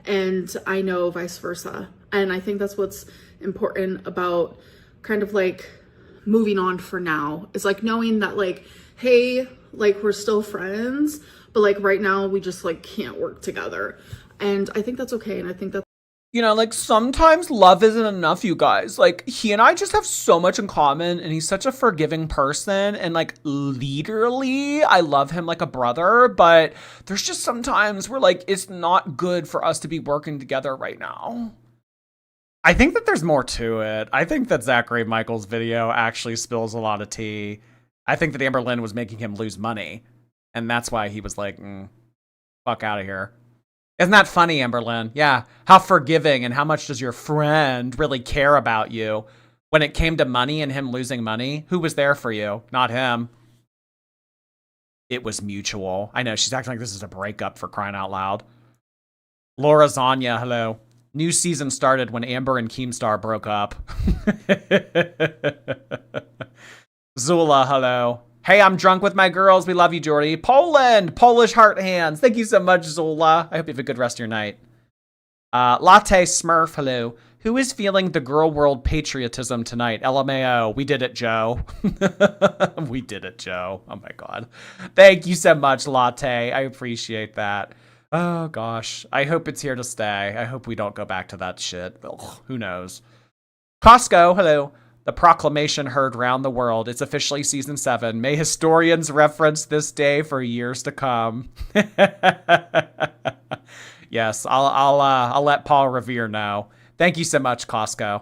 And I know vice versa. And I think that's what's important about kind of like moving on for now. It's like knowing that like, hey, like we're still friends, but like right now we just like can't work together. And I think that's okay. And I think that's You know, like sometimes love isn't enough, you guys. Like he and I just have so much in common, and he's such a forgiving person, and like literally I love him like a brother, but there's just some times where like it's not good for us to be working together right now. I think that there's more to it. I think that Zachary Michael's video actually spills a lot of tea. I think that Amberlynn was making him lose money, and that's why he was like, fuck out of here. Isn't that funny, Amberlynn? Yeah. How forgiving, and how much does your friend really care about you? When it came to money and him losing money, who was there for you? Not him. It was mutual. I know, she's acting like this is a breakup, for crying out loud. Laura Zanya, hello. New season started when Amber and Keemstar broke up. Zula, hello. Hey, I'm drunk with my girls. We love you, Jordy. Poland, Polish heart hands. Thank you so much, Zola. I hope you have a good rest of your night. Latte Smurf, hello. Who is feeling the girl world patriotism tonight? LMAO. We did it, Joe. We did it, Joe. Oh my God. Thank you so much, Latte. I appreciate that. Oh gosh. I hope it's here to stay. I hope we don't go back to that shit. Ugh, who knows? Costco, hello. The proclamation heard round the world. It's officially season 7. May historians reference this day for years to come. Yes, I'll let Paul Revere know. Thank you so much, Costco.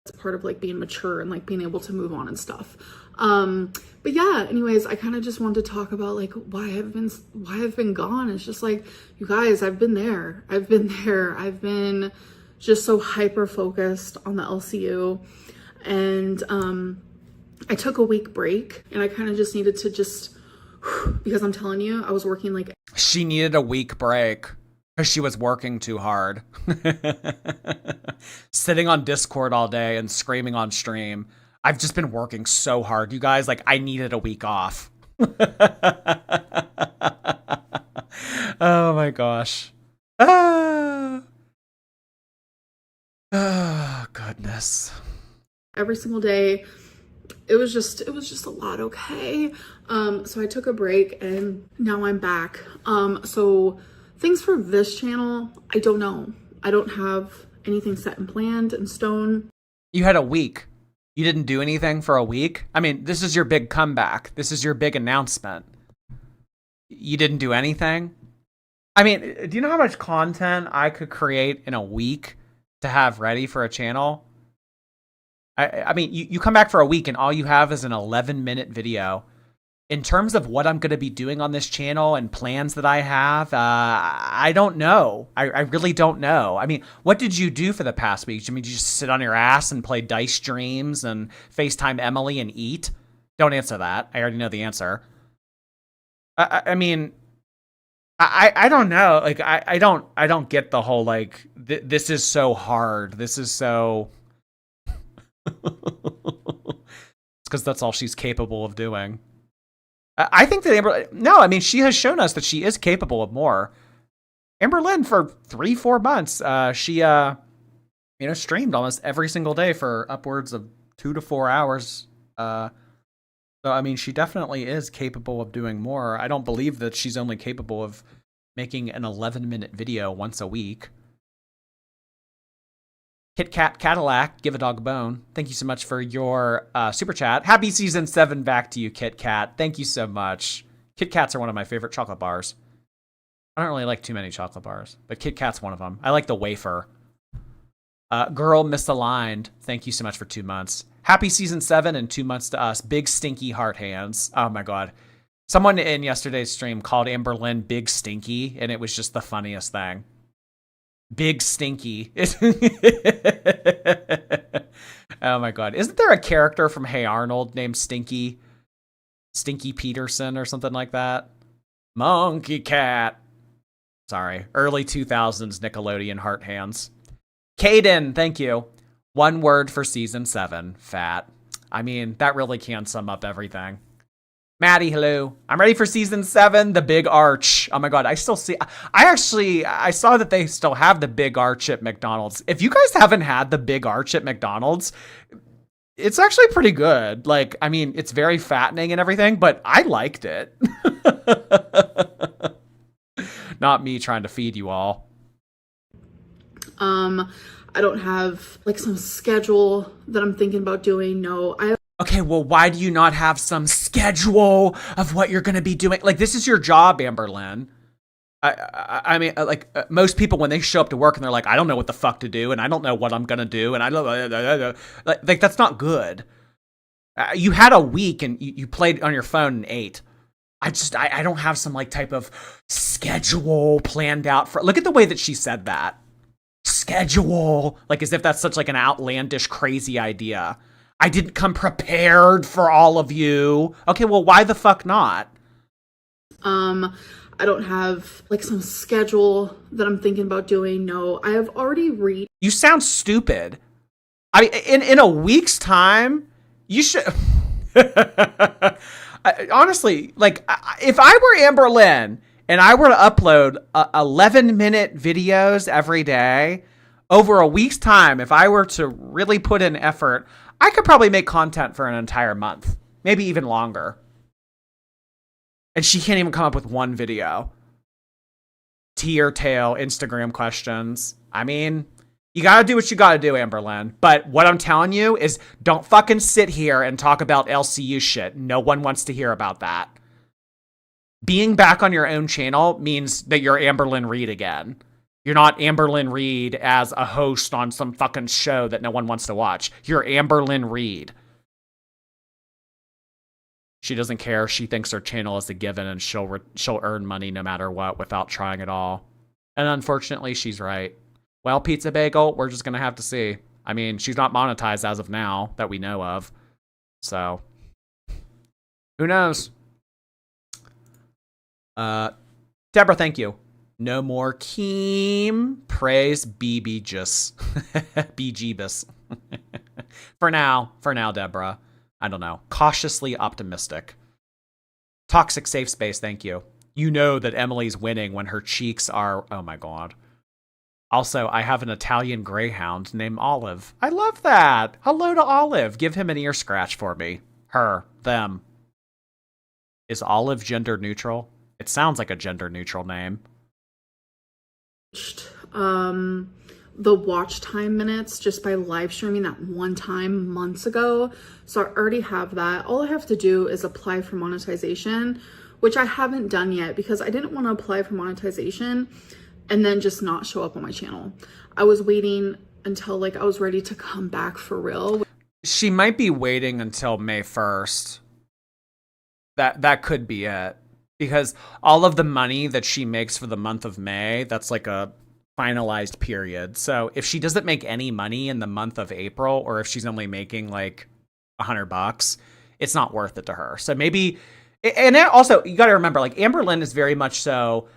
It's part of like being mature and like being able to move on and stuff. But yeah, anyways, I kind of just wanted to talk about like why I've been gone. It's just like, you guys, I've been there. I've been just so hyper focused on the LCU. And I took a week break, and I kind of just needed to because I'm telling you, I was working like... She needed a week break because she was working too hard. Sitting on Discord all day and screaming on stream. I've just been working so hard, you guys. Like, I needed a week off. Oh my gosh. Oh, goodness. Every single day, it was just a lot. Okay. So I took a break, and now I'm back. So things for this channel, I don't know. I don't have anything set and planned in stone. You had a week. You didn't do anything for a week? I mean, this is your big comeback. This is your big announcement. You didn't do anything? I mean, do you know how much content I could create in a week to have ready for a channel? I mean, you come back for a week and all you have is an 11-minute video. In terms of what I'm going to be doing on this channel and plans that I have, I don't know. I really don't know. I mean, what did you do for the past week? I mean, did you just sit on your ass and play Dice Dreams and FaceTime Emily and eat? Don't answer that. I already know the answer. I mean, I don't know. Like, I don't get the whole, like, this is so hard. This is so... It's because that's all she's capable of doing. I think that I mean, she has shown us that she is capable of more. Amberlynn, for 3-4 months, she, streamed almost every single day for upwards of 2 to 4 hours. So, I mean, she definitely is capable of doing more. I don't believe that she's only capable of making an 11-minute video once a week. Kit Kat Cadillac, give a dog a bone. Thank you so much for your super chat. Happy season 7 back to you, Kit Kat. Thank you so much. Kit Kats are one of my favorite chocolate bars. I don't really like too many chocolate bars, but Kit Kat's one of them. I like the wafer. Girl Misaligned, thank you so much for 2 months. Happy season 7 and 2 months to us. Big stinky heart hands. Oh my God. Someone in yesterday's stream called Amberlynn Big Stinky, and it was just the funniest thing. Big Stinky. Oh my god. Isn't there a character from Hey Arnold named Stinky? Stinky Peterson or something like that? Monkey Cat. Sorry. Early 2000s Nickelodeon heart hands. Caden, thank you. One word for season 7. Fat. I mean, that really can sum up everything. Maddie, hello. I'm ready for season 7, the Big Arch. Oh my god, I still see. I saw that they still have the Big Arch at McDonald's. If you guys haven't had the Big Arch at McDonald's, it's actually pretty good. Like, I mean, it's very fattening and everything, but I liked it. Not me trying to feed you all. I don't have like some schedule that I'm thinking about doing. No, Okay, well, why do you not have some schedule of what you're going to be doing? Like, this is your job, Amberlynn. I mean, like, most people, when they show up to work and they're like, I don't know what the fuck to do, and I don't know what I'm going to do, and I don't, like, that's not good. You had a week, and you played on your phone and ate. I don't have some, like, type of schedule planned out for, look at the way that she said that. Schedule. Like, as if that's such, like, an outlandish, crazy idea. I didn't come prepared for all of you. Okay, well, why the fuck not? I don't have like some schedule that I'm thinking about doing. No, I have already read. You sound stupid. I mean, in a week's time, you should. Honestly, like, if I were Amberlynn and I were to upload 11-minute videos every day over a week's time, if I were to really put in effort, I could probably make content for an entire month, maybe even longer. And she can't even come up with one video. Tea or tail, Instagram questions. I mean, you gotta do what you gotta do, Amberlynn. But what I'm telling you is don't fucking sit here and talk about LCU shit. No one wants to hear about that. Being back on your own channel means that you're Amberlynn Reed again. You're not Amberlynn Reed as a host on some fucking show that no one wants to watch. You're Amberlynn Reed. She doesn't care. She thinks her channel is a given and she'll earn money no matter what without trying at all. And unfortunately, she's right. Well, Pizza Bagel, we're just going to have to see. I mean, she's not monetized as of now that we know of. So, who knows? Deborah, thank you. No more Keem. Praise BB-jus. BGBus. For now, Deborah. I don't know. Cautiously optimistic. Toxic safe space, thank you. You know that Emily's winning when her cheeks are... Oh my god. Also, I have an Italian greyhound named Olive. I love that. Hello to Olive. Give him an ear scratch for me. Her. Them. Is Olive gender neutral? It sounds like a gender neutral name. The watch time minutes just by live streaming that one time months ago. So I already have that. All I have to do is apply for monetization, which I haven't done yet because I didn't want to apply for monetization and then just not show up on my channel. I was waiting until like I was ready to come back for real. She might be waiting until May 1st. That could be it. Because all of the money that she makes for the month of May, that's like a finalized period. So if she doesn't make any money in the month of April, or if she's only making like $100, it's not worth it to her. So maybe, and also you got to remember, like Amberlynn is very much so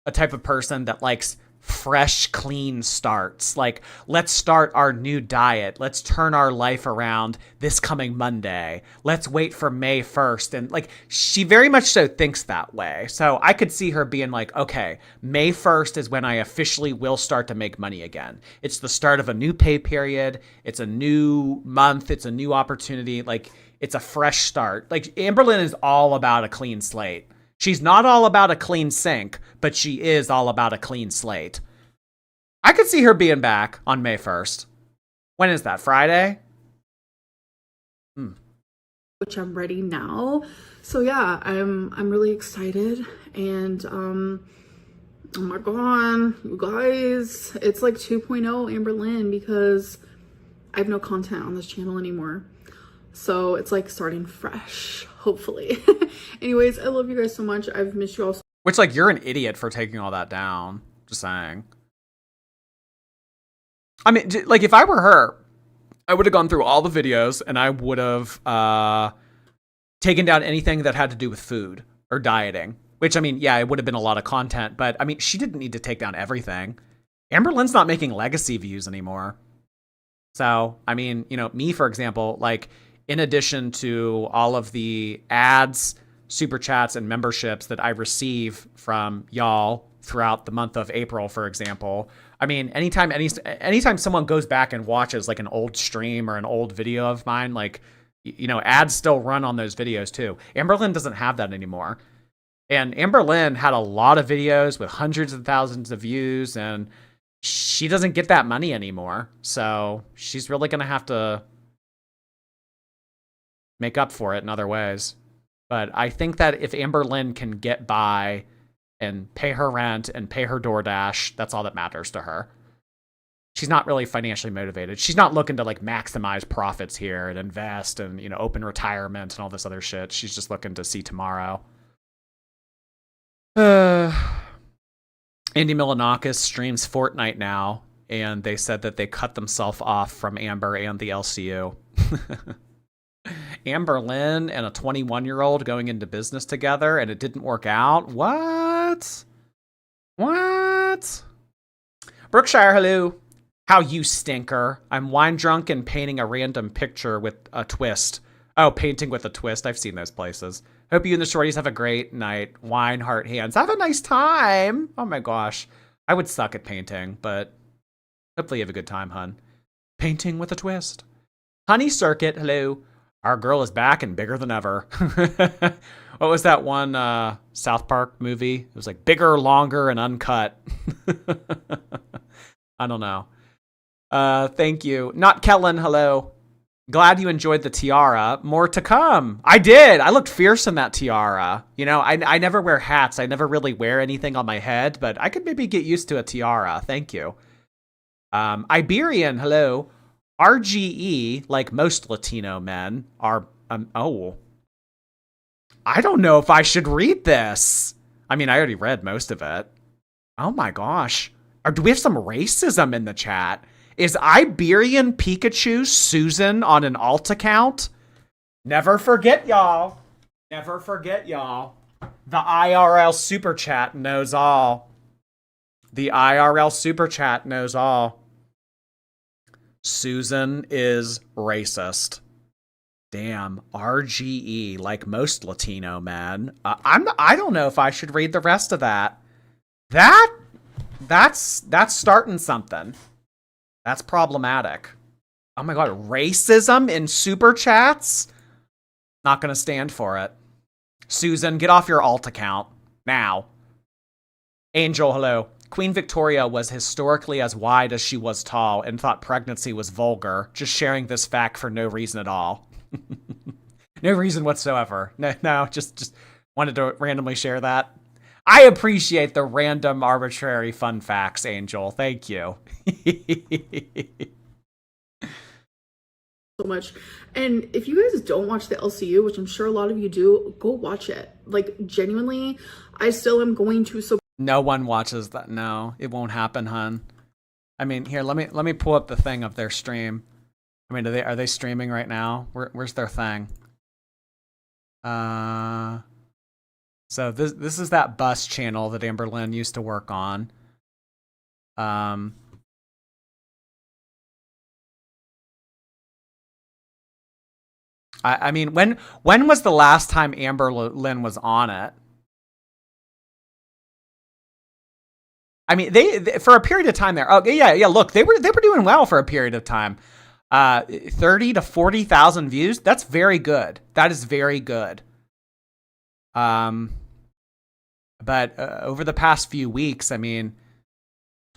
a type of person that likes fresh, clean starts. Like, let's start our new diet. Let's turn our life around this coming Monday. Let's wait for May 1st. And like, she very much so thinks that way. So I could see her being like, okay, May 1st is when I officially will start to make money again. It's the start of a new pay period. It's a new month. It's a new opportunity. Like, it's a fresh start. Like, Amberlynn is all about a clean slate. She's not all about a clean sink, but she is all about a clean slate. I could see her being back on May 1st. When is that? Friday? Which I'm ready now. So yeah, I'm really excited. And oh my god, you guys, it's like 2.0 Amberlynn because I have no content on this channel anymore. So it's like starting fresh. hopefully. Anyways, I love you guys so much. I've missed you all so Which, like, you're an idiot for taking all that down. Just saying. I mean, like, if I were her, I would have gone through all the videos and I would have taken down anything that had to do with food or dieting. Which, I mean, yeah, it would have been a lot of content, but I mean, she didn't need to take down everything. Amberlynn's not making legacy views anymore. So, I mean, you know, me, for example, like, in addition to all of the ads, super chats, and memberships that I receive from y'all throughout the month of April, for example, I mean, anytime someone goes back and watches like an old stream or an old video of mine, like, you know, ads still run on those videos too. Amberlynn doesn't have that anymore. And Amberlynn had a lot of videos with hundreds of thousands of views, and she doesn't get that money anymore. So she's really going to have to make up for it in other ways. But I think that if Amberlynn can get by and pay her rent and pay her DoorDash, that's all that matters to her. She's not really financially motivated. She's not looking to like maximize profits here and invest and, you know, open retirement and all this other shit. She's just looking to see tomorrow. Andy Milanakis streams Fortnite now, and they said that they cut themselves off from Amber and the LCU. Amberlynn and a 21-year-old going into business together, and it didn't work out? What? Brookshire, hello. How you stinker. I'm wine drunk and painting a random picture with a twist. Oh, painting with a twist. I've seen those places. Hope you and the shorties have a great night. Wine, heart, hands. Have a nice time. Oh my gosh. I would suck at painting, but hopefully you have a good time, hun. Painting with a twist. Honey Circuit, hello. Our girl is back and bigger than ever. What was that one South Park movie? It was like bigger, longer, and uncut. I don't know. Thank you. Not Kellen, hello. Glad you enjoyed the tiara. More to come. I did. I looked fierce in that tiara. You know, I never wear hats. I never really wear anything on my head, but I could maybe get used to a tiara. Thank you. Iberian, hello. RGE, like most Latino men, are... oh. I don't know if I should read this. I mean, I already read most of it. Oh my gosh. Do we have some racism in the chat? Is Iberian Pikachu Susan on an alt account? Never forget, y'all. Never forget, y'all. The IRL Super Chat knows all. The IRL Super Chat knows all. Susan is racist. Damn, RGE, like most Latino men. I don't know if I should read the rest of that. That's starting something. That's problematic. Oh my god, racism in super chats? Not gonna stand for it. Susan, get off your alt account. Now. Angel, hello. Queen Victoria was historically as wide as she was tall and thought pregnancy was vulgar. Just sharing this fact for no reason at all. No reason whatsoever. No, just wanted to randomly share that. I appreciate the random, arbitrary fun facts, Angel. Thank you. much. And if you guys don't watch the LCU, which I'm sure a lot of you do, go watch it. Like, genuinely, I still am going to support. No one watches that. No, it won't happen, hun. I mean, here, let me pull up the thing of their stream. I mean, are they streaming right now? Where's their thing? So this is that bus channel that Amberlynn used to work on. I mean, when was the last time Amberlynn was on it? I mean, they for a period of time there. Oh yeah. Look, they were doing well for a period of time. 30 to 40,000 views. That's very good. That is very good. But over the past few weeks, I mean,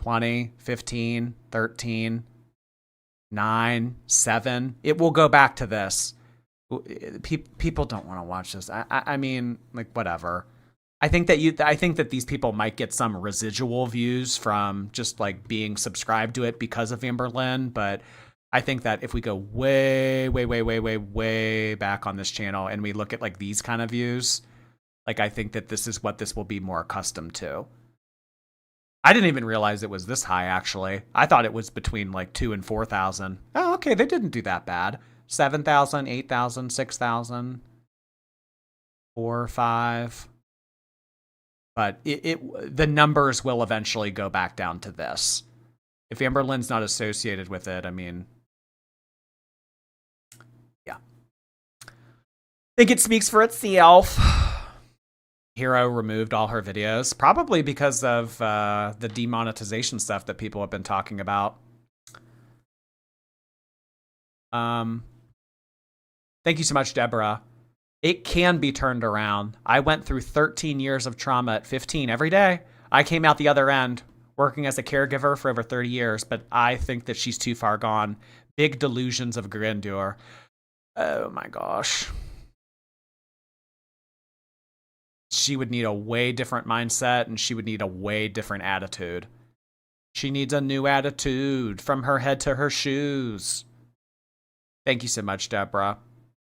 20, 15, 13, 9, 7. It will go back to this. People don't want to watch this. I mean, like, whatever. I think that these people might get some residual views from just like being subscribed to it because of Amberlynn, but I think that if we go way, way, way, way, way, way back on this channel and we look at like these kind of views, like I think that this is what this will be more accustomed to. I didn't even realize it was this high, actually. I thought it was between like 2,000 and 4,000. Oh, okay, they didn't do that bad. 7,000, 8,000, 6,000, 4, 5. But the numbers will eventually go back down to this. If Amberlynn's not associated with it, I mean, yeah. I think it speaks for itself. Hero removed all her videos, probably because of the demonetization stuff that people have been talking about. Thank you so much, Deborah. It can be turned around. I went through 13 years of trauma at 15 every day. I came out the other end working as a caregiver for over 30 years, but I think that she's too far gone. Big delusions of grandeur. Oh my gosh. She would need a way different mindset, and she would need a way different attitude. She needs a new attitude from her head to her shoes. Thank you so much, Deborah.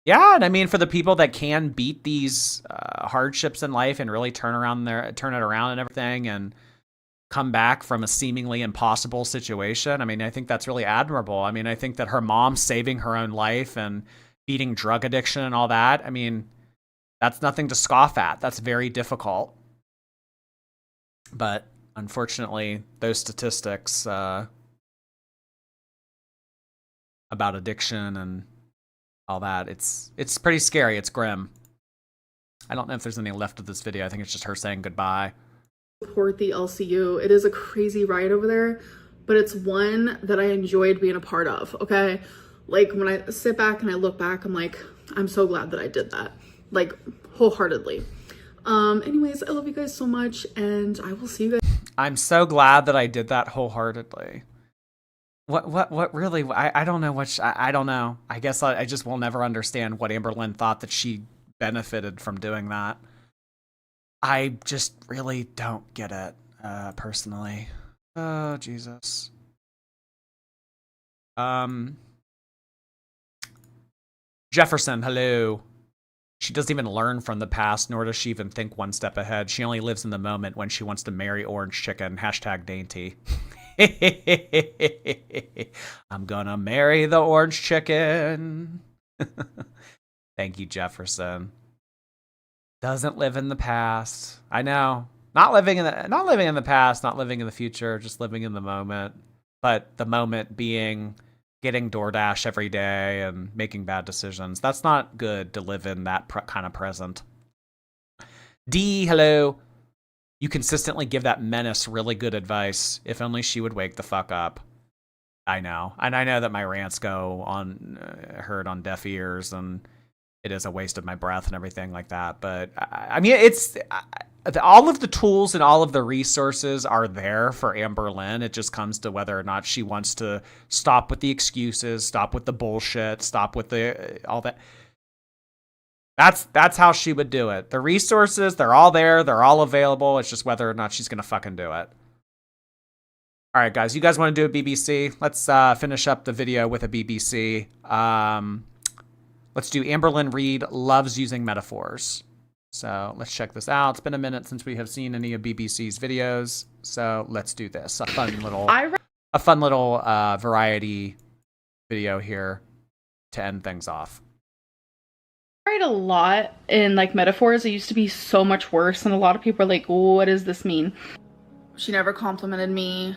Yeah, and I mean, for the people that can beat these hardships in life and really turn it around and everything, and come back from a seemingly impossible situation, I mean, I think that's really admirable. I mean, I think that her mom saving her own life and beating drug addiction and all that, I mean, that's nothing to scoff at. That's very difficult. But unfortunately, those statistics about addiction and all that, it's pretty scary. It's grim. I don't know if there's any left of this video. I think it's just her saying goodbye. Support the LCU. It is a crazy ride over there, but it's one that I enjoyed being a part of, okay? Like, when I sit back and I look back, I'm like, I'm so glad that I did that. Like, wholeheartedly. Anyways, I love you guys so much, and I will see you guys. I'm so glad that I did that wholeheartedly. What really? I don't know what. I don't know. I guess I just will never understand what Amberlynn thought that she benefited from doing that. I just really don't get it, personally. Oh, Jesus. Jefferson, hello. She doesn't even learn from the past, nor does she even think one step ahead. She only lives in the moment when she wants to marry orange chicken. # dainty. I'm gonna marry the orange chicken. Thank you, Jefferson. Doesn't live in the past. I know. Not living in the past, not living in the future, just living in the moment. But the moment being getting DoorDash every day and making bad decisions. That's not good to live in that kind of present. D, hello. You consistently give that menace really good advice. If only she would wake the fuck up. I know. And I know that my rants go on, heard on deaf ears, and it is a waste of my breath and everything like that. But I mean, it's all of the tools and all of the resources are there for Amberlynn. It just comes to whether or not she wants to stop with the excuses, stop with the bullshit, stop with the all that. That's how she would do it. The resources, they're all there. They're all available. It's just whether or not she's going to fucking do it. All right, guys, you guys want to do a BBC? Let's finish up the video with a BBC. Let's do Amberlynn Reid loves using metaphors. So let's check this out. It's been a minute since we have seen any of BBC's videos. So let's do this. A fun little variety video here to end things off. I write a lot in like metaphors. It used to be so much worse, and a lot of people are like, what does this mean? She never complimented me.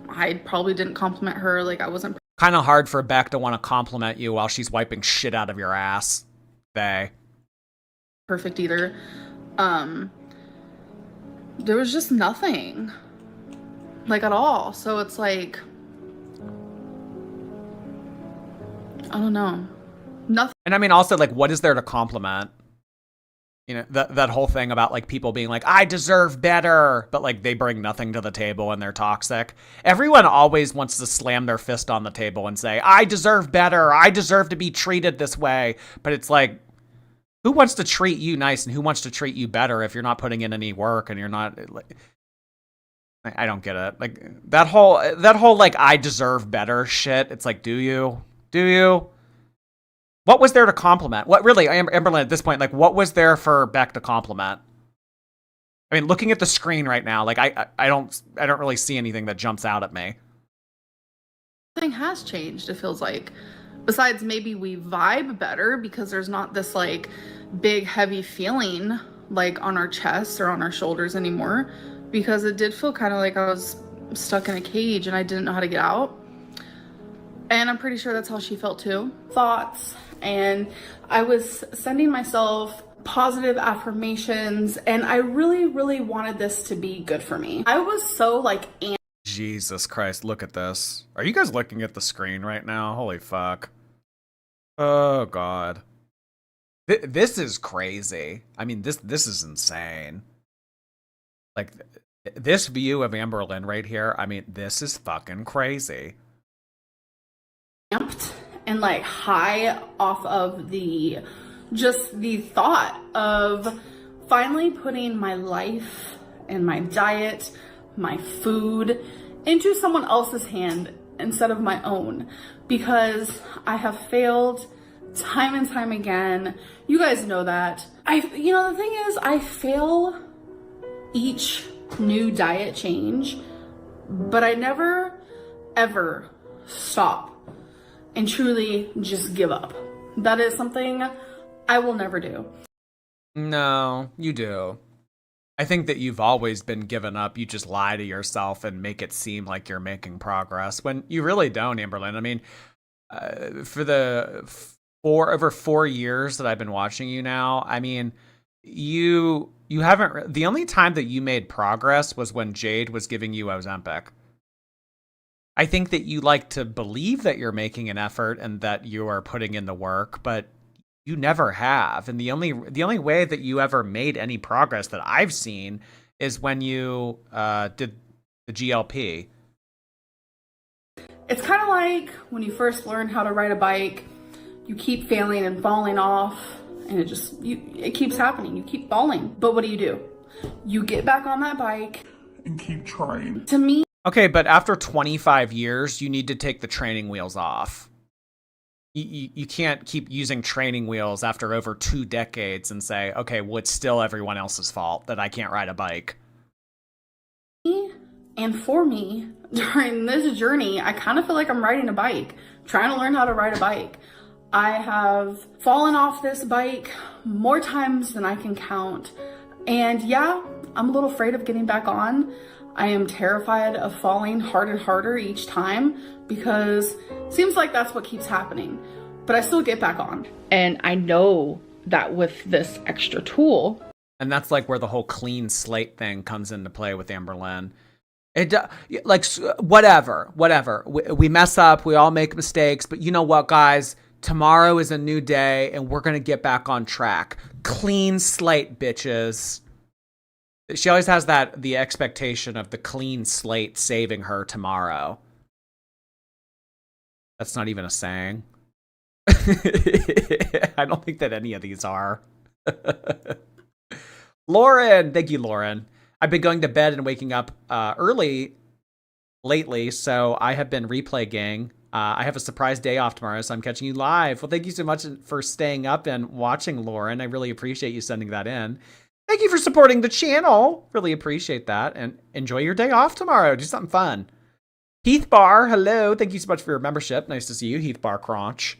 I probably didn't compliment her. Like, I wasn't kind of hard for Beck to want to compliment you while she's wiping shit out of your ass. Perfect either. There was just nothing, like, at all. So it's like, I don't know. Nothing. And I mean, also, like, what is there to compliment? You know, that whole thing about, like, people being like, I deserve better, but, like, they bring nothing to the table and they're toxic. Everyone always wants to slam their fist on the table and say, I deserve better. I deserve to be treated this way. But it's like, who wants to treat you nice and who wants to treat you better if you're not putting in any work and you're not, like, I don't get it. Like that whole like I deserve better shit. It's like, do you? Do you? What was there to compliment? What really, Amberlynn, at this point, like what was there for Beck to compliment? I mean, looking at the screen right now, like I don't really see anything that jumps out at me. Nothing has changed, it feels like. Besides maybe we vibe better because there's not this like big heavy feeling like on our chests or on our shoulders anymore, because it did feel kind of like I was stuck in a cage and I didn't know how to get out. And I'm pretty sure that's how she felt too. Thoughts, and I was sending myself positive affirmations, and I really, really wanted this to be good for me. I was so like Jesus Christ, look at this. Are you guys looking at the screen right now? Holy fuck. Oh God. This is crazy. I mean, this is insane. Like, this view of Amberlynn right here, I mean, this is fucking crazy. amped and like high off of the thought of finally putting my life and my diet, my food into someone else's hand instead of my own, because I have failed time and time again. You guys know that. The thing is, I fail each new diet change, but I never ever stop and truly just give up. That is something I will never do. No, you do. I think that you've always been given up. You just lie to yourself and make it seem like you're making progress when you really don't, Amberlynn. I mean, for the over 4 years that I've been watching you now, I mean, you haven't. The only time that you made progress was when Jade was giving you Ozempic. I think that you like to believe that you're making an effort and that you are putting in the work, but you never have. And the only way that you ever made any progress that I've seen is when you did the GLP. It's kind of like when you first learn how to ride a bike, you keep failing and falling off, and it keeps happening. You keep falling. But what do? You get back on that bike and keep trying. To me, okay, but after 25 years, you need to take the training wheels off. You can't keep using training wheels after over 2 decades and say, okay, well, it's still everyone else's fault that I can't ride a bike. And for me, during this journey, I kind of feel like I'm riding a bike, trying to learn how to ride a bike. I have fallen off this bike more times than I can count. And yeah, I'm a little afraid of getting back on. I am terrified of falling hard and harder each time, because it seems like that's what keeps happening. But I still get back on. And I know that with this extra tool. And that's like where the whole clean slate thing comes into play with Amberlynn. It like whatever. We mess up. We all make mistakes. But you know what, guys? Tomorrow is a new day, and we're gonna get back on track. Clean slate, bitches. She always has the expectation of the clean slate saving her tomorrow. That's not even a saying. I don't think that any of these are. Lauren, thank you, Lauren. I've been going to bed and waking up early lately, so I have been replay gang. I have a surprise day off tomorrow, so I'm catching you live. Well, thank you so much for staying up and watching, Lauren. I really appreciate you sending that in. Thank you for supporting the channel. Really appreciate that. And enjoy your day off tomorrow. Do something fun. Heath Bar, hello. Thank you so much for your membership. Nice to see you, Heath Bar Crunch.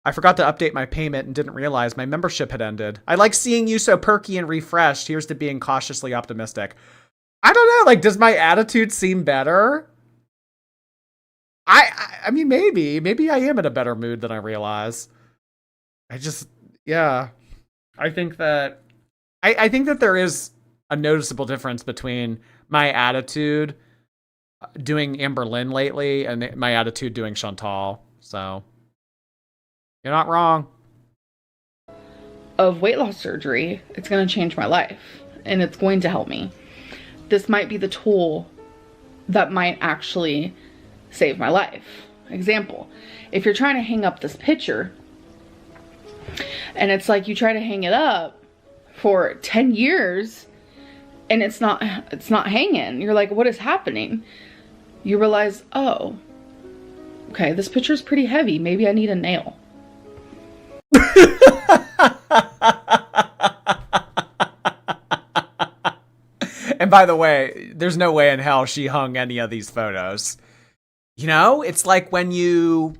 I forgot to update my payment and didn't realize my membership had ended. I like seeing you so perky and refreshed. Here's to being cautiously optimistic. I don't know. Like, does my attitude seem better? I mean, maybe I am in a better mood than I realize. Yeah. I think that there is a noticeable difference between my attitude doing Amberlynn lately and my attitude doing Chantal. So you're not wrong. Of weight loss surgery, it's going to change my life and it's going to help me. This might be the tool that might actually save my life. Example, if you're trying to hang up this picture and it's like you try to hang it up for 10 years and it's not hanging. You're like, what is happening? You realize, oh, okay, this picture's pretty heavy. Maybe I need a nail. And by the way, there's no way in hell she hung any of these photos. You know, it's like when you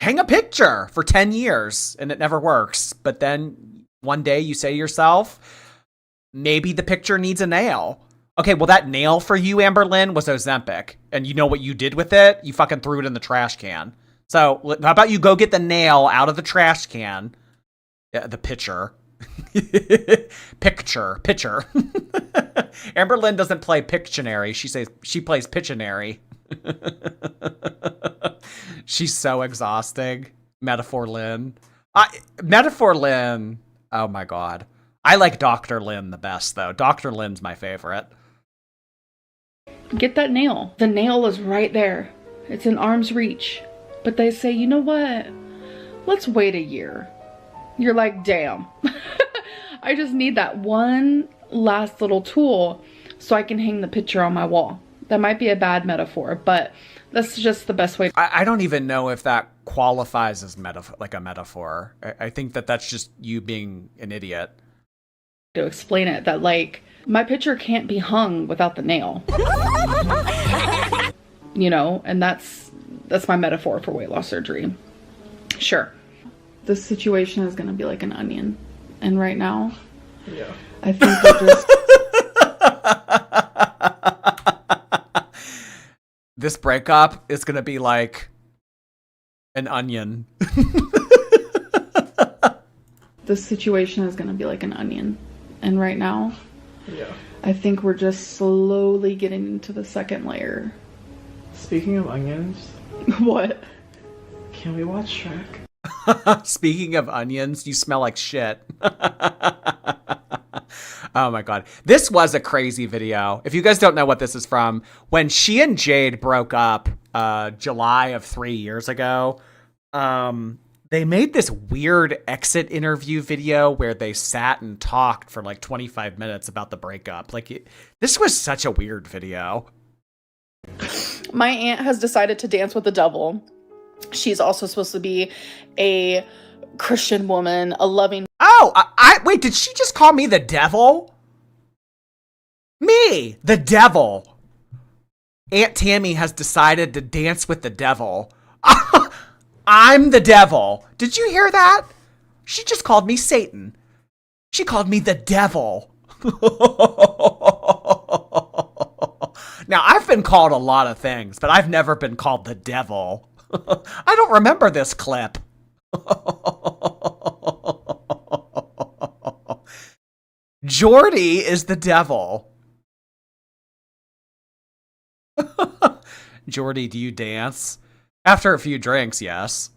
hang a picture for 10 years and it never works. But then one day you say to yourself, maybe the picture needs a nail. Okay, well, that nail for you, Amberlynn, was Ozempic. And you know what you did with it? You fucking threw it in the trash can. So how about you go get the nail out of the trash can? Yeah, the picture. Picture. Amberlynn doesn't play Pictionary. She plays Pictionary. She's so exhausting. Metaphor Lynn. Metaphor Lynn. Oh my God. I like Dr. Lynn the best though. Dr. Lynn's my favorite. Get that nail. The nail is right there. It's in arm's reach. But they say, you know what? Let's wait a year. You're like, damn. I just need that one last little tool so I can hang the picture on my wall. That might be a bad metaphor, but that's just the best way. I don't even know if that qualifies as like a metaphor. I think that's just you being an idiot. To explain it, that like, my picture can't be hung without the nail. You know, and that's my metaphor for weight loss surgery. Sure. This situation is going to be like an onion. And right now, yeah, I think we're just... This breakup is going to be like an onion. This situation is going to be like an onion. And right now, yeah, I think we're just slowly getting into the second layer. Speaking of onions. What? Can we watch Shrek? Speaking of onions, you smell like shit. Oh my God. This was a crazy video. If you guys don't know what this is from, when she and Jade broke up July of 3 years ago, they made this weird exit interview video where they sat and talked for like 25 minutes about the breakup. This was such a weird video. My aunt has decided to dance with the devil. She's also supposed to be a Christian woman, a loving... Oh, wait, did she just call me the devil? Me, the devil. Aunt Tammy has decided to dance with the devil. I'm the devil. Did you hear that? She just called me Satan. She called me the devil. Now, I've been called a lot of things, but I've never been called the devil. I don't remember this clip. Jordy is the devil. Jordy, do you dance? After a few drinks, yes.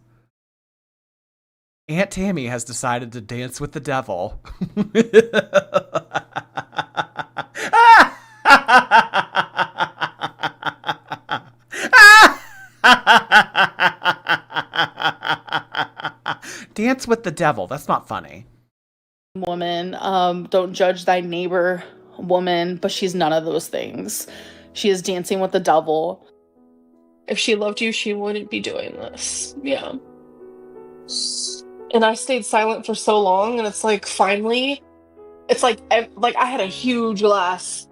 Aunt Tammy has decided to dance with the devil. Dance with the devil. That's not funny. Woman, don't judge thy neighbor woman, but she's none of those things. She is dancing with the devil. If she loved you, she wouldn't be doing this. Yeah. And I stayed silent for so long, and it's like, finally, it's like I had a huge glass,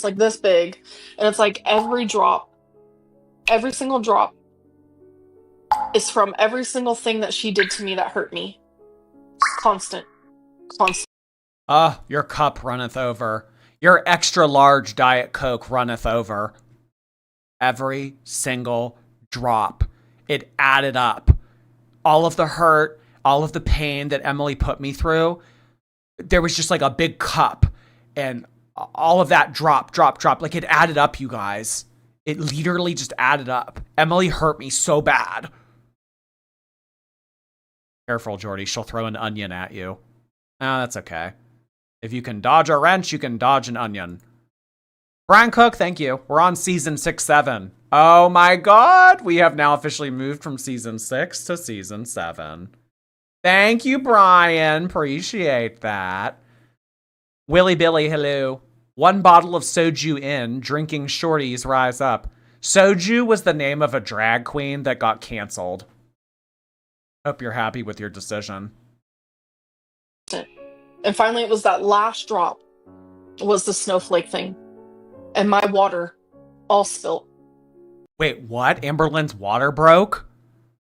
like this big, and it's like every single drop is from every single thing that she did to me that hurt me. Constant. Your cup runneth over. Your extra large Diet Coke runneth over. Every single drop. It added up. All of the hurt, all of the pain that Emily put me through, there was just like a big cup, and all of that drop. Like, it added up, you guys. It literally just added up. Emily hurt me so bad. Careful, Jordy. She'll throw an onion at you. Oh, that's okay. If you can dodge a wrench, you can dodge an onion. Brian Cook, thank you. We're on season 6-7. Oh my God. We have now officially moved from season 6 to season 7. Thank you, Brian. Appreciate that. Willy Billy, hello. One bottle of soju in, drinking shorties rise up. Soju was the name of a drag queen that got canceled. Hope you're happy with your decision. And finally, it was that last drop was the snowflake thing. And my water all spilt. Wait, what? Amberlynn's water broke?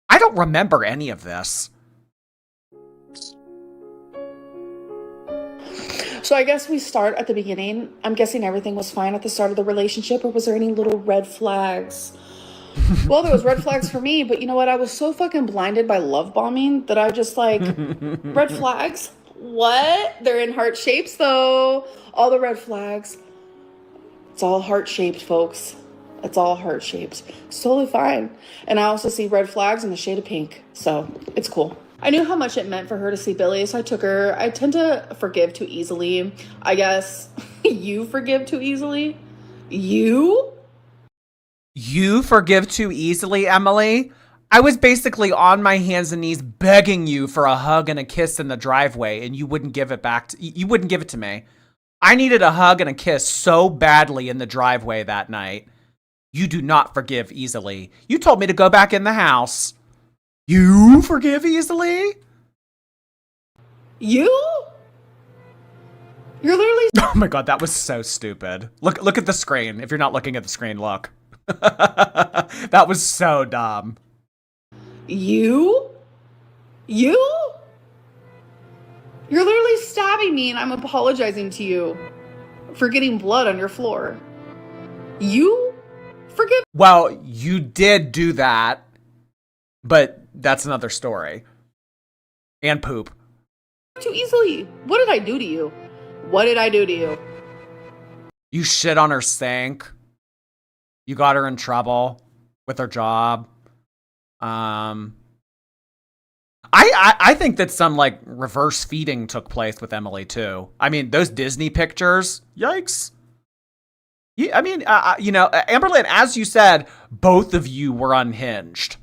I don't remember any of this. So I guess we start at the beginning. I'm guessing everything was fine at the start of the relationship, or was there any little red flags? Well, there was red flags for me, but you know what? I was so fucking blinded by love bombing that I just like, red flags? What? They're in heart shapes though. All the red flags. It's all heart shaped, folks. It's all heart shaped. It's totally fine. And I also see red flags in the shade of pink. So it's cool. I knew how much it meant for her to see Billy, so I took her. I tend to forgive too easily. I guess you forgive too easily? You? You forgive too easily, Emily? I was basically on my hands and knees begging you for a hug and a kiss in the driveway, and you wouldn't give it back. You wouldn't give it to me. I needed a hug and a kiss so badly in the driveway that night. You do not forgive easily. You told me to go back in the house. You forgive easily? You? You're literally... Oh my god, that was so stupid. Look at the screen. If you're not looking at the screen, look. That was so dumb. You? You? You're literally stabbing me and I'm apologizing to you for getting blood on your floor. You? Forgive... Well, you did do that, but that's another story. And poop. Too easily. What did I do to you? What did I do to you? You shit on her sink. You got her in trouble with her job. I think that some like reverse feeding took place with Emily too. I mean, those Disney pictures, yikes. Yeah, I mean, you know, Amberlynn, as you said, both of you were unhinged.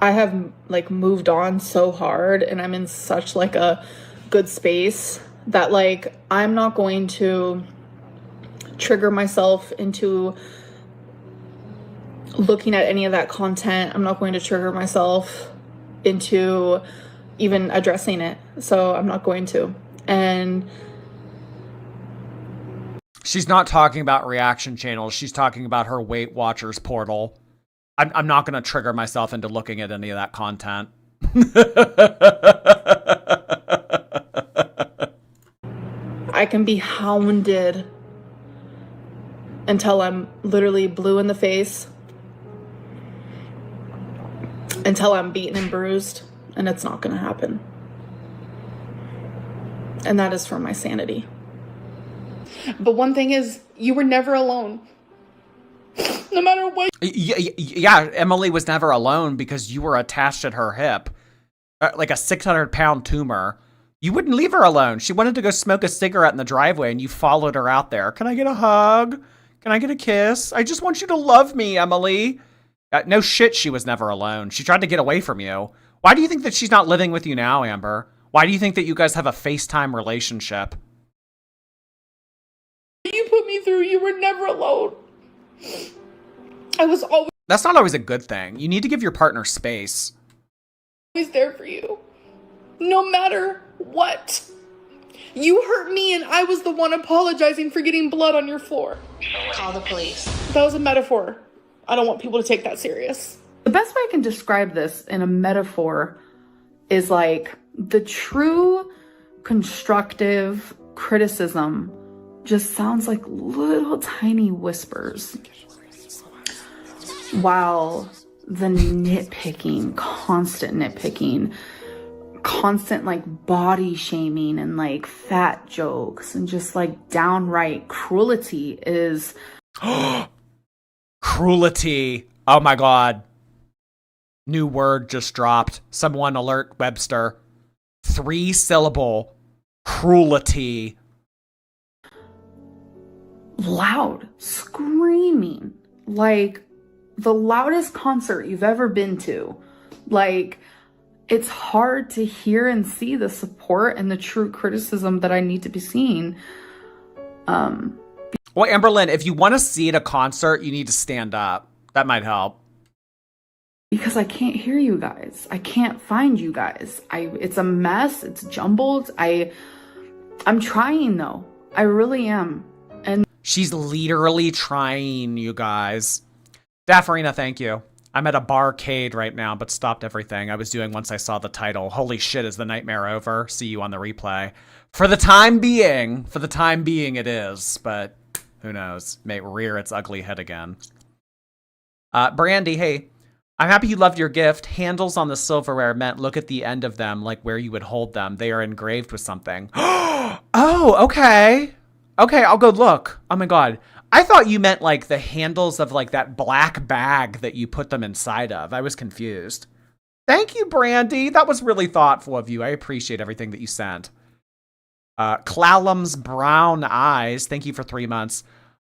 I have like moved on so hard and I'm in such like a good space that like I'm not going to trigger myself into looking at any of that content. I'm not going to trigger myself into even addressing it. So I'm not going to. And she's not talking about reaction channels. She's talking about her Weight Watchers portal. I'm not going to trigger myself into looking at any of that content. I can be hounded until I'm literally blue in the face, until I'm beaten and bruised, and it's not going to happen. And that is for my sanity. But one thing is, you were never alone. No matter what. Yeah, Emily was never alone because you were attached at her hip. Like a 600-pound tumor. You wouldn't leave her alone. She wanted to go smoke a cigarette in the driveway and you followed her out there. Can I get a hug? Can I get a kiss? I just want you to love me, Emily. No shit, she was never alone. She tried to get away from you. Why do you think that she's not living with you now, Amber? Why do you think that you guys have a FaceTime relationship? You put me through, you were never alone. I was always That's not always a good thing. You need to give your partner space. there for you. No matter what. You hurt me and I was the one apologizing for getting blood on your floor. Call the police. That was a metaphor. I don't want people to take that serious. The best way I can describe this in a metaphor is like the true constructive criticism just sounds like little tiny whispers, while the nitpicking, constant nitpicking, constant like body shaming and like fat jokes and just like downright cruelty is cruelty. Oh my god. New word just dropped. Someone alert Webster. 3-syllable cruelty. loud, screaming, like the loudest concert you've ever been to. Like, it's hard to hear and see the support and the true criticism that I need to be seeing. Well, Amberlynn, if you want to see at a concert, you need to stand up. That might help. Because I can't hear you guys. I can't find you guys. It's a mess. It's jumbled. I'm trying though. I really am. And she's literally trying, you guys. Daffarina, thank you. I'm at a barcade right now, but stopped everything I was doing once I saw the title. Holy shit, is the nightmare over? See you on the replay. For the time being it is, but who knows? May rear its ugly head again. Brandy, hey. I'm happy you loved your gift. Handles on the silverware meant look at the end of them, like where you would hold them. They are engraved with something. Oh, okay. Okay, I'll go look. Oh my god. I thought you meant like the handles of like that black bag that you put them inside of. I was confused. Thank you, Brandy. That was really thoughtful of you. I appreciate everything that you sent. Clallam's brown eyes. Thank you for 3 months.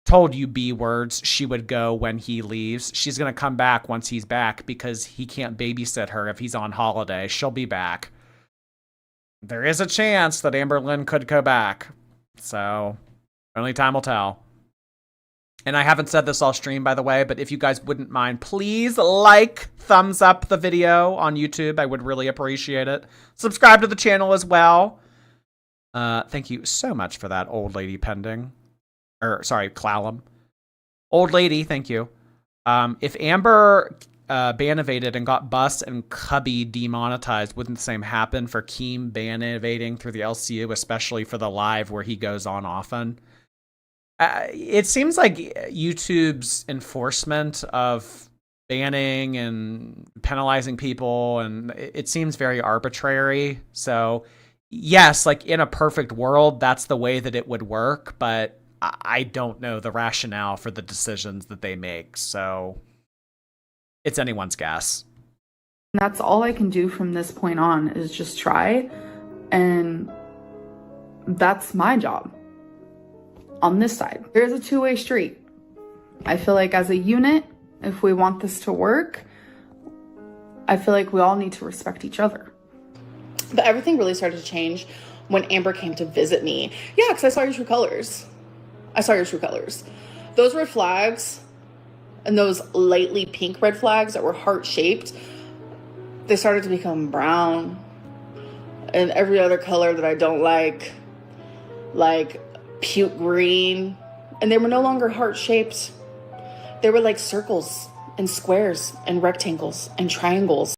Told you B words she would go when he leaves. She's going to come back once he's back because he can't babysit her if he's on holiday. She'll be back. There is a chance that Amberlynn could go back. So only time will tell. And I haven't said this all stream, by the way, but if you guys wouldn't mind, please thumbs up the video on YouTube. I would really appreciate it. Subscribe to the channel as well. Thank you so much for that, old lady pending. Sorry, Clallam. Old lady, thank you. If Amber ban evaded and got Bus and Cubby demonetized, wouldn't the same happen for Keem ban evading through the LCU, especially for the live where he goes on often? It seems like YouTube's enforcement of banning and penalizing people, and it seems very arbitrary. So, yes, like in a perfect world, that's the way that it would work, but I don't know the rationale for the decisions that they make. So, it's anyone's guess. that's all I can do from this point on is just try, and that's my job. On this side, there's a two-way street. I feel like as a unit, if we want this to work, I feel like we all need to respect each other. But everything really started to change when Amber came to visit me. Yeah, because I saw your true colors. Those red flags and those lightly pink red flags that were heart-shaped, they started to become brown and every other color that I don't like puke green, and they were no longer heart-shaped. They were like circles and squares and rectangles and triangles.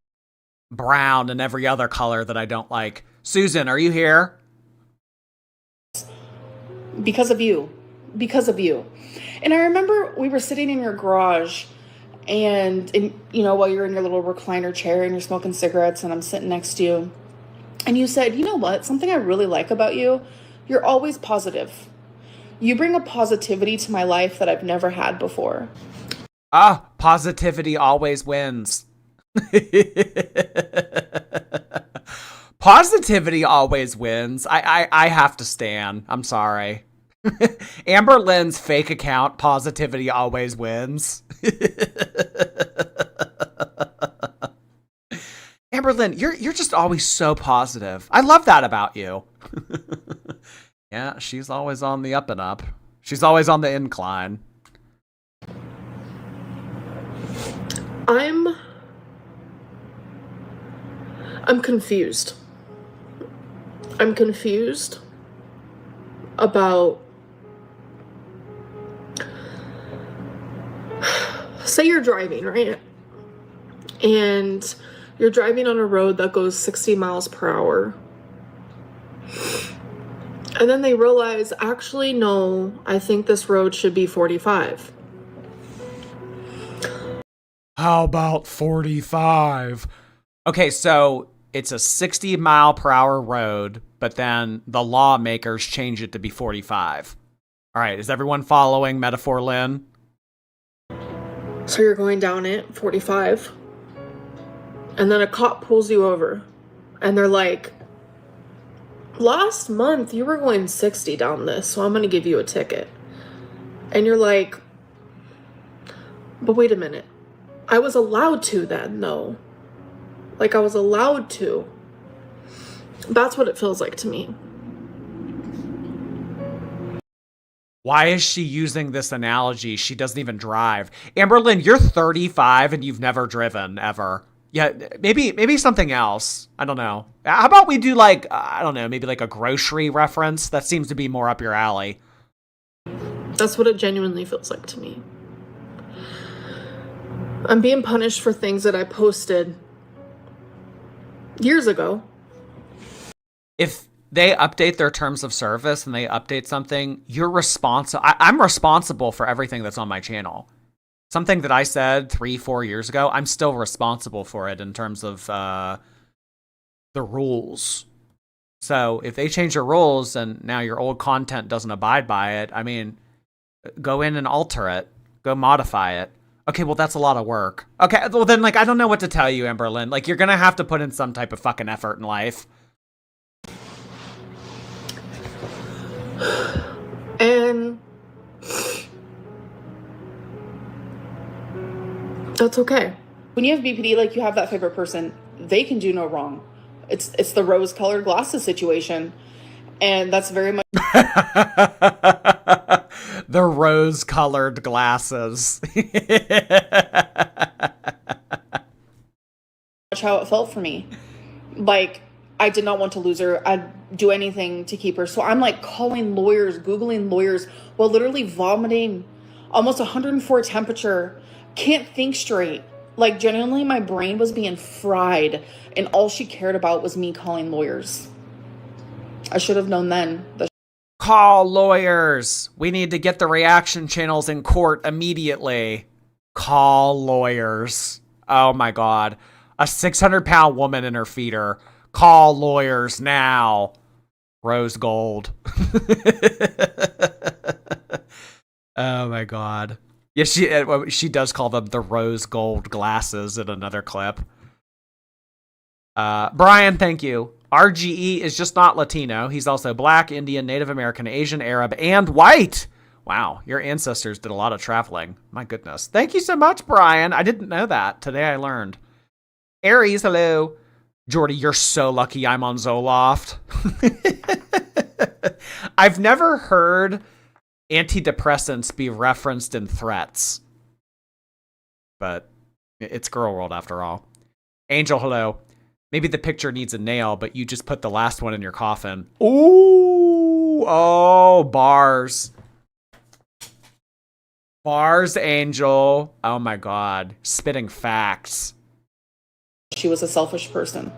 Brown and every other color that I don't like. Susan, are you here? Because of you. And I remember we were sitting in your garage and while you're in your little recliner chair and you're smoking cigarettes and I'm sitting next to you, and you said, you know what, something I really like about you, you're always positive. You bring a positivity to my life that I've never had before. Positivity always wins. Positivity always wins. I have to stand. I'm sorry. Amberlynn's fake account, positivity always wins. Amberlynn, you're just always so positive. I love that about you. Yeah, she's always on the up and up. She's always on the incline. I'm confused. I'm confused about, say you're driving, right? And you're driving on a road that goes 60 miles per hour. And then they realize, actually, no, I think this road should be 45. How about 45? Okay, so it's a 60 mile per hour road, but then the lawmakers change it to be 45. All right, is everyone following Metaphor Lynn? So you're going down it, 45. And then a cop pulls you over. And they're like, last month you were going 60 down this, so I'm going to give you a ticket. And you're like, but wait a minute. I was allowed to then, though. Like I was allowed to. That's what it feels like to me. Why is she using this analogy? She doesn't even drive. Amberlynn, you're 35 and you've never driven, ever. Yeah, maybe something else. I don't know. How about we do like, I don't know, maybe like a grocery reference? That seems to be more up your alley. That's what it genuinely feels like to me. I'm being punished for things that I posted years ago. If they update their terms of service and they update something, you're responsible. I'm responsible for everything that's on my channel. Something that I said 3-4 years ago, I'm still responsible for it in terms of the rules. So if they change your rules and now your old content doesn't abide by it, I mean, go in and alter it. Go modify it. Okay, well, that's a lot of work. Okay, well, then, like, I don't know what to tell you, Amberlynn. Like, you're going to have to put in some type of fucking effort in life. And that's okay. When you have BPD, like, you have that favorite person, they can do no wrong. It's the rose-colored glasses situation. And that's very much The rose-colored glasses. how it felt for me. Like, I did not want to lose her. I'd do anything to keep her. So I'm like calling lawyers, Googling lawyers, while literally vomiting, almost 104 temperature, can't think straight. Like, genuinely, my brain was being fried, and all she cared about was me calling lawyers. I should have known then. Call lawyers. We need to get the reaction channels in court immediately. Call lawyers. Oh my God. A 600-pound woman in her feeder. Call lawyers now. Rose gold. Oh my God. Yeah, she does call them the rose gold glasses in another clip. Brian, thank you. RGE is just not Latino. He's also Black, Indian, Native American, Asian, Arab, and white. Wow, your ancestors did a lot of traveling. My goodness. Thank you so much, Brian. I didn't know that. Today I learned. Aries, hello. Jordy, you're so lucky I'm on Zoloft. I've never heard antidepressants be referenced in threats. But it's girl world after all. Angel, hello. Maybe the picture needs a nail, but you just put the last one in your coffin. Ooh, oh, bars. Bars, Angel. Oh my God. Spitting facts. She was a selfish person.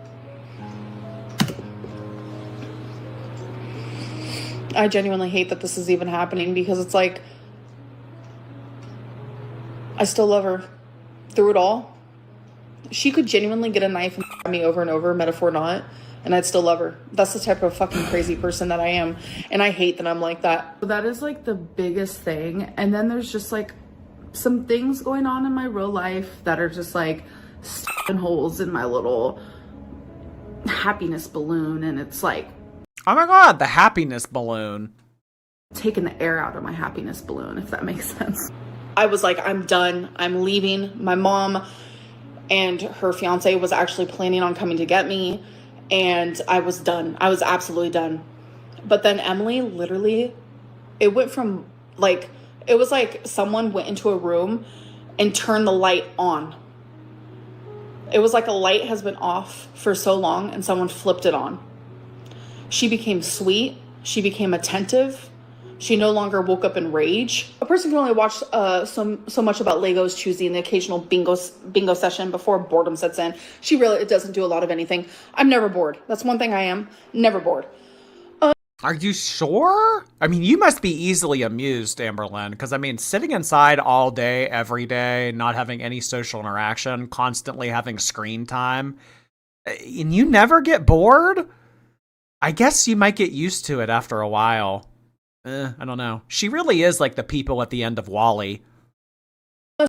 I genuinely hate that this is even happening, because it's like, I still love her through it all. She could genuinely get a knife and stab me over and over, metaphor not, and I'd still love her. That's the type of fucking crazy person that I am, and I hate that I'm like that. That is like the biggest thing. And then there's just like some things going on in my real life that are just like sticking holes in my little happiness balloon, and it's like, oh my God, the happiness balloon. Taking the air out of my happiness balloon, if that makes sense. I was like, I'm done. I'm leaving. My mom and her fiance was actually planning on coming to get me, and I was done. I was absolutely done. But then Emily, literally, it went from like, it was like someone went into a room and turned the light on. It was like a light has been off for so long and someone flipped it on. She became sweet. She became attentive. She no longer woke up in rage. A person can only watch so much about Legos choosing the occasional bingo session before boredom sets in. She really doesn't do a lot of anything. I'm never bored. That's one thing I am. Never bored. Are you sure? I mean, you must be easily amused, Amberlynn, because I mean, sitting inside all day, every day, not having any social interaction, constantly having screen time, and you never get bored? I guess you might get used to it after a while. I don't know. She really is like the people at the end of WALL-E.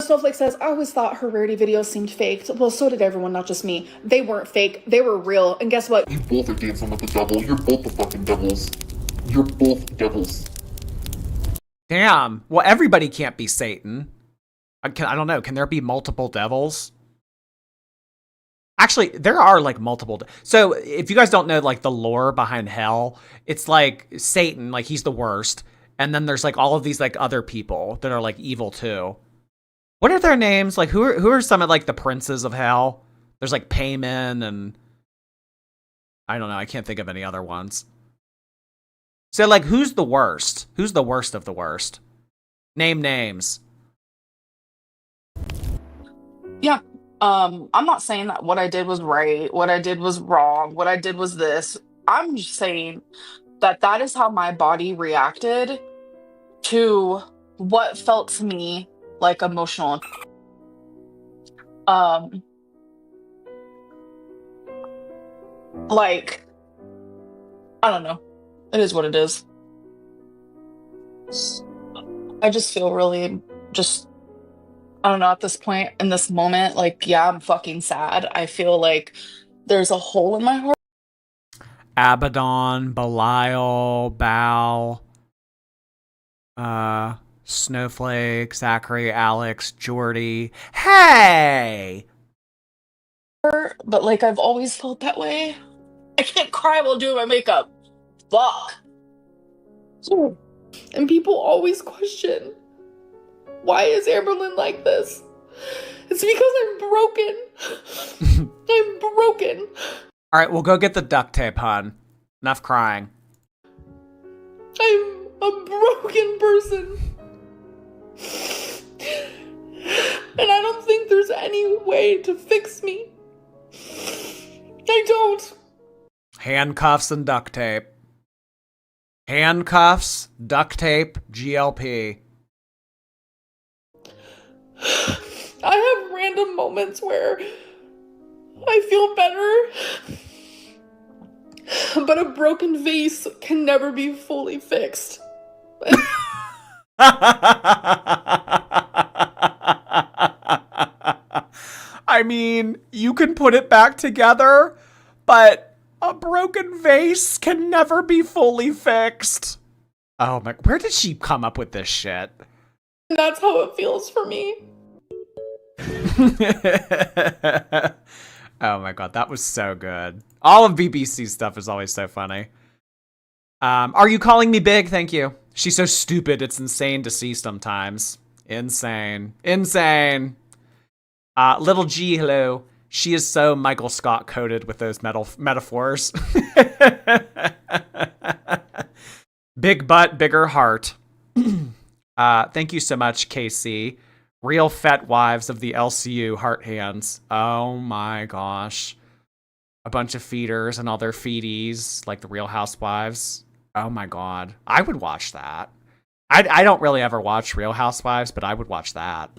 Snowflake says, I always thought her rarity videos seemed faked. Well, so did everyone, not just me. They weren't fake. They were real. And guess what? You both are dancing with the devil. You're both the fucking devils. You're both devils. Damn. Well, everybody can't be Satan. I don't know. Can there be multiple devils? Actually, there are like multiple. So if you guys don't know like the lore behind hell, it's like Satan, like he's the worst. And then there's like all of these like other people that are like evil too. What are their names? Like who are some of like the princes of hell? There's like Payman and I don't know. I can't think of any other ones. So like who's the worst? Who's the worst of the worst? Name names. Yeah. I'm not saying that what I did was right, what I did was wrong, what I did was this. I'm just saying that that is how my body reacted to what felt to me like emotional. Like, I don't know. It is what it is. I just feel really just, I don't know, at this point in this moment, like, yeah, I'm fucking sad. I feel like there's a hole in my heart. Abaddon, Belial, Baal, Snowflake, Zachary, Alex, Jordy. Hey! But like I've always felt that way. I can't cry while doing my makeup. Fuck. And people always question, why is Amberlynn like this? It's because I'm broken. I'm broken. All right, we'll go get the duct tape, hon. Enough crying. I'm a broken person. And I don't think there's any way to fix me. I don't. Handcuffs and duct tape. Handcuffs, duct tape, GLP. I have random moments where I feel better, but a broken vase can never be fully fixed. I mean, you can put it back together, but a broken vase can never be fully fixed. Oh my, where did she come up with this shit? And that's how it feels for me. Oh my god, that was so good. All of BBC stuff is always so funny. Are you calling me big? Thank you. She's so stupid, it's insane to see sometimes. Insane. Insane. Little G, hello. She is so Michael Scott coded with those metaphors. Big butt, bigger heart. Thank you so much, KC. Real fet wives of the LCU heart hands. Oh my gosh. A bunch of feeders and all their feedies, like the Real Housewives. Oh my god. I would watch that. I don't really ever watch Real Housewives, but I would watch that.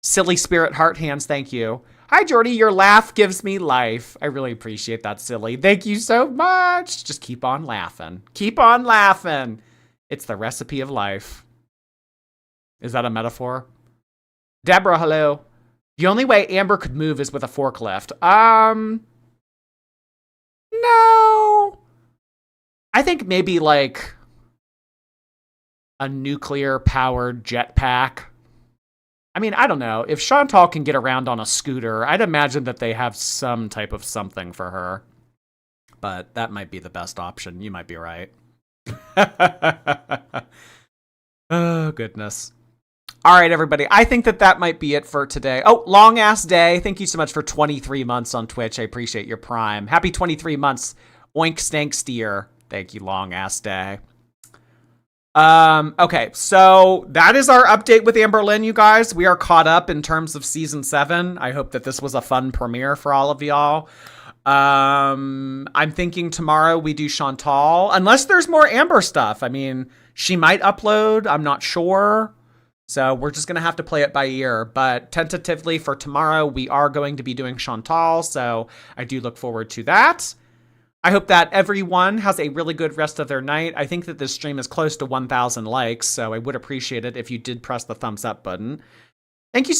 Silly Spirit heart hands, thank you. Hi, Jordy, your laugh gives me life. I really appreciate that, Silly. Thank you so much. Just keep on laughing. Keep on laughing. It's the recipe of life. Is that a metaphor? Deborah, hello. The only way Amber could move is with a forklift. No. I think maybe like a nuclear-powered jetpack. I mean, I don't know. If Chantal can get around on a scooter, I'd imagine that they have some type of something for her. But that might be the best option. You might be right. Oh, goodness. All right, everybody. I think that might be it for today. Oh, long ass day. Thank you so much for 23 months on Twitch. I appreciate your prime. Happy 23 months. Oink stank steer. Thank you, long ass day. Okay, so that is our update with Amberlynn, you guys. We are caught up in terms of season 7. I hope that this was a fun premiere for all of y'all. I'm thinking tomorrow we do Chantal, unless there's more Amber stuff. I mean, she might upload. I'm not sure. So we're just going to have to play it by ear. But tentatively for tomorrow, we are going to be doing Chantal. So I do look forward to that. I hope that everyone has a really good rest of their night. I think that this stream is close to 1,000 likes, so I would appreciate it if you did press the thumbs up button. Thank you so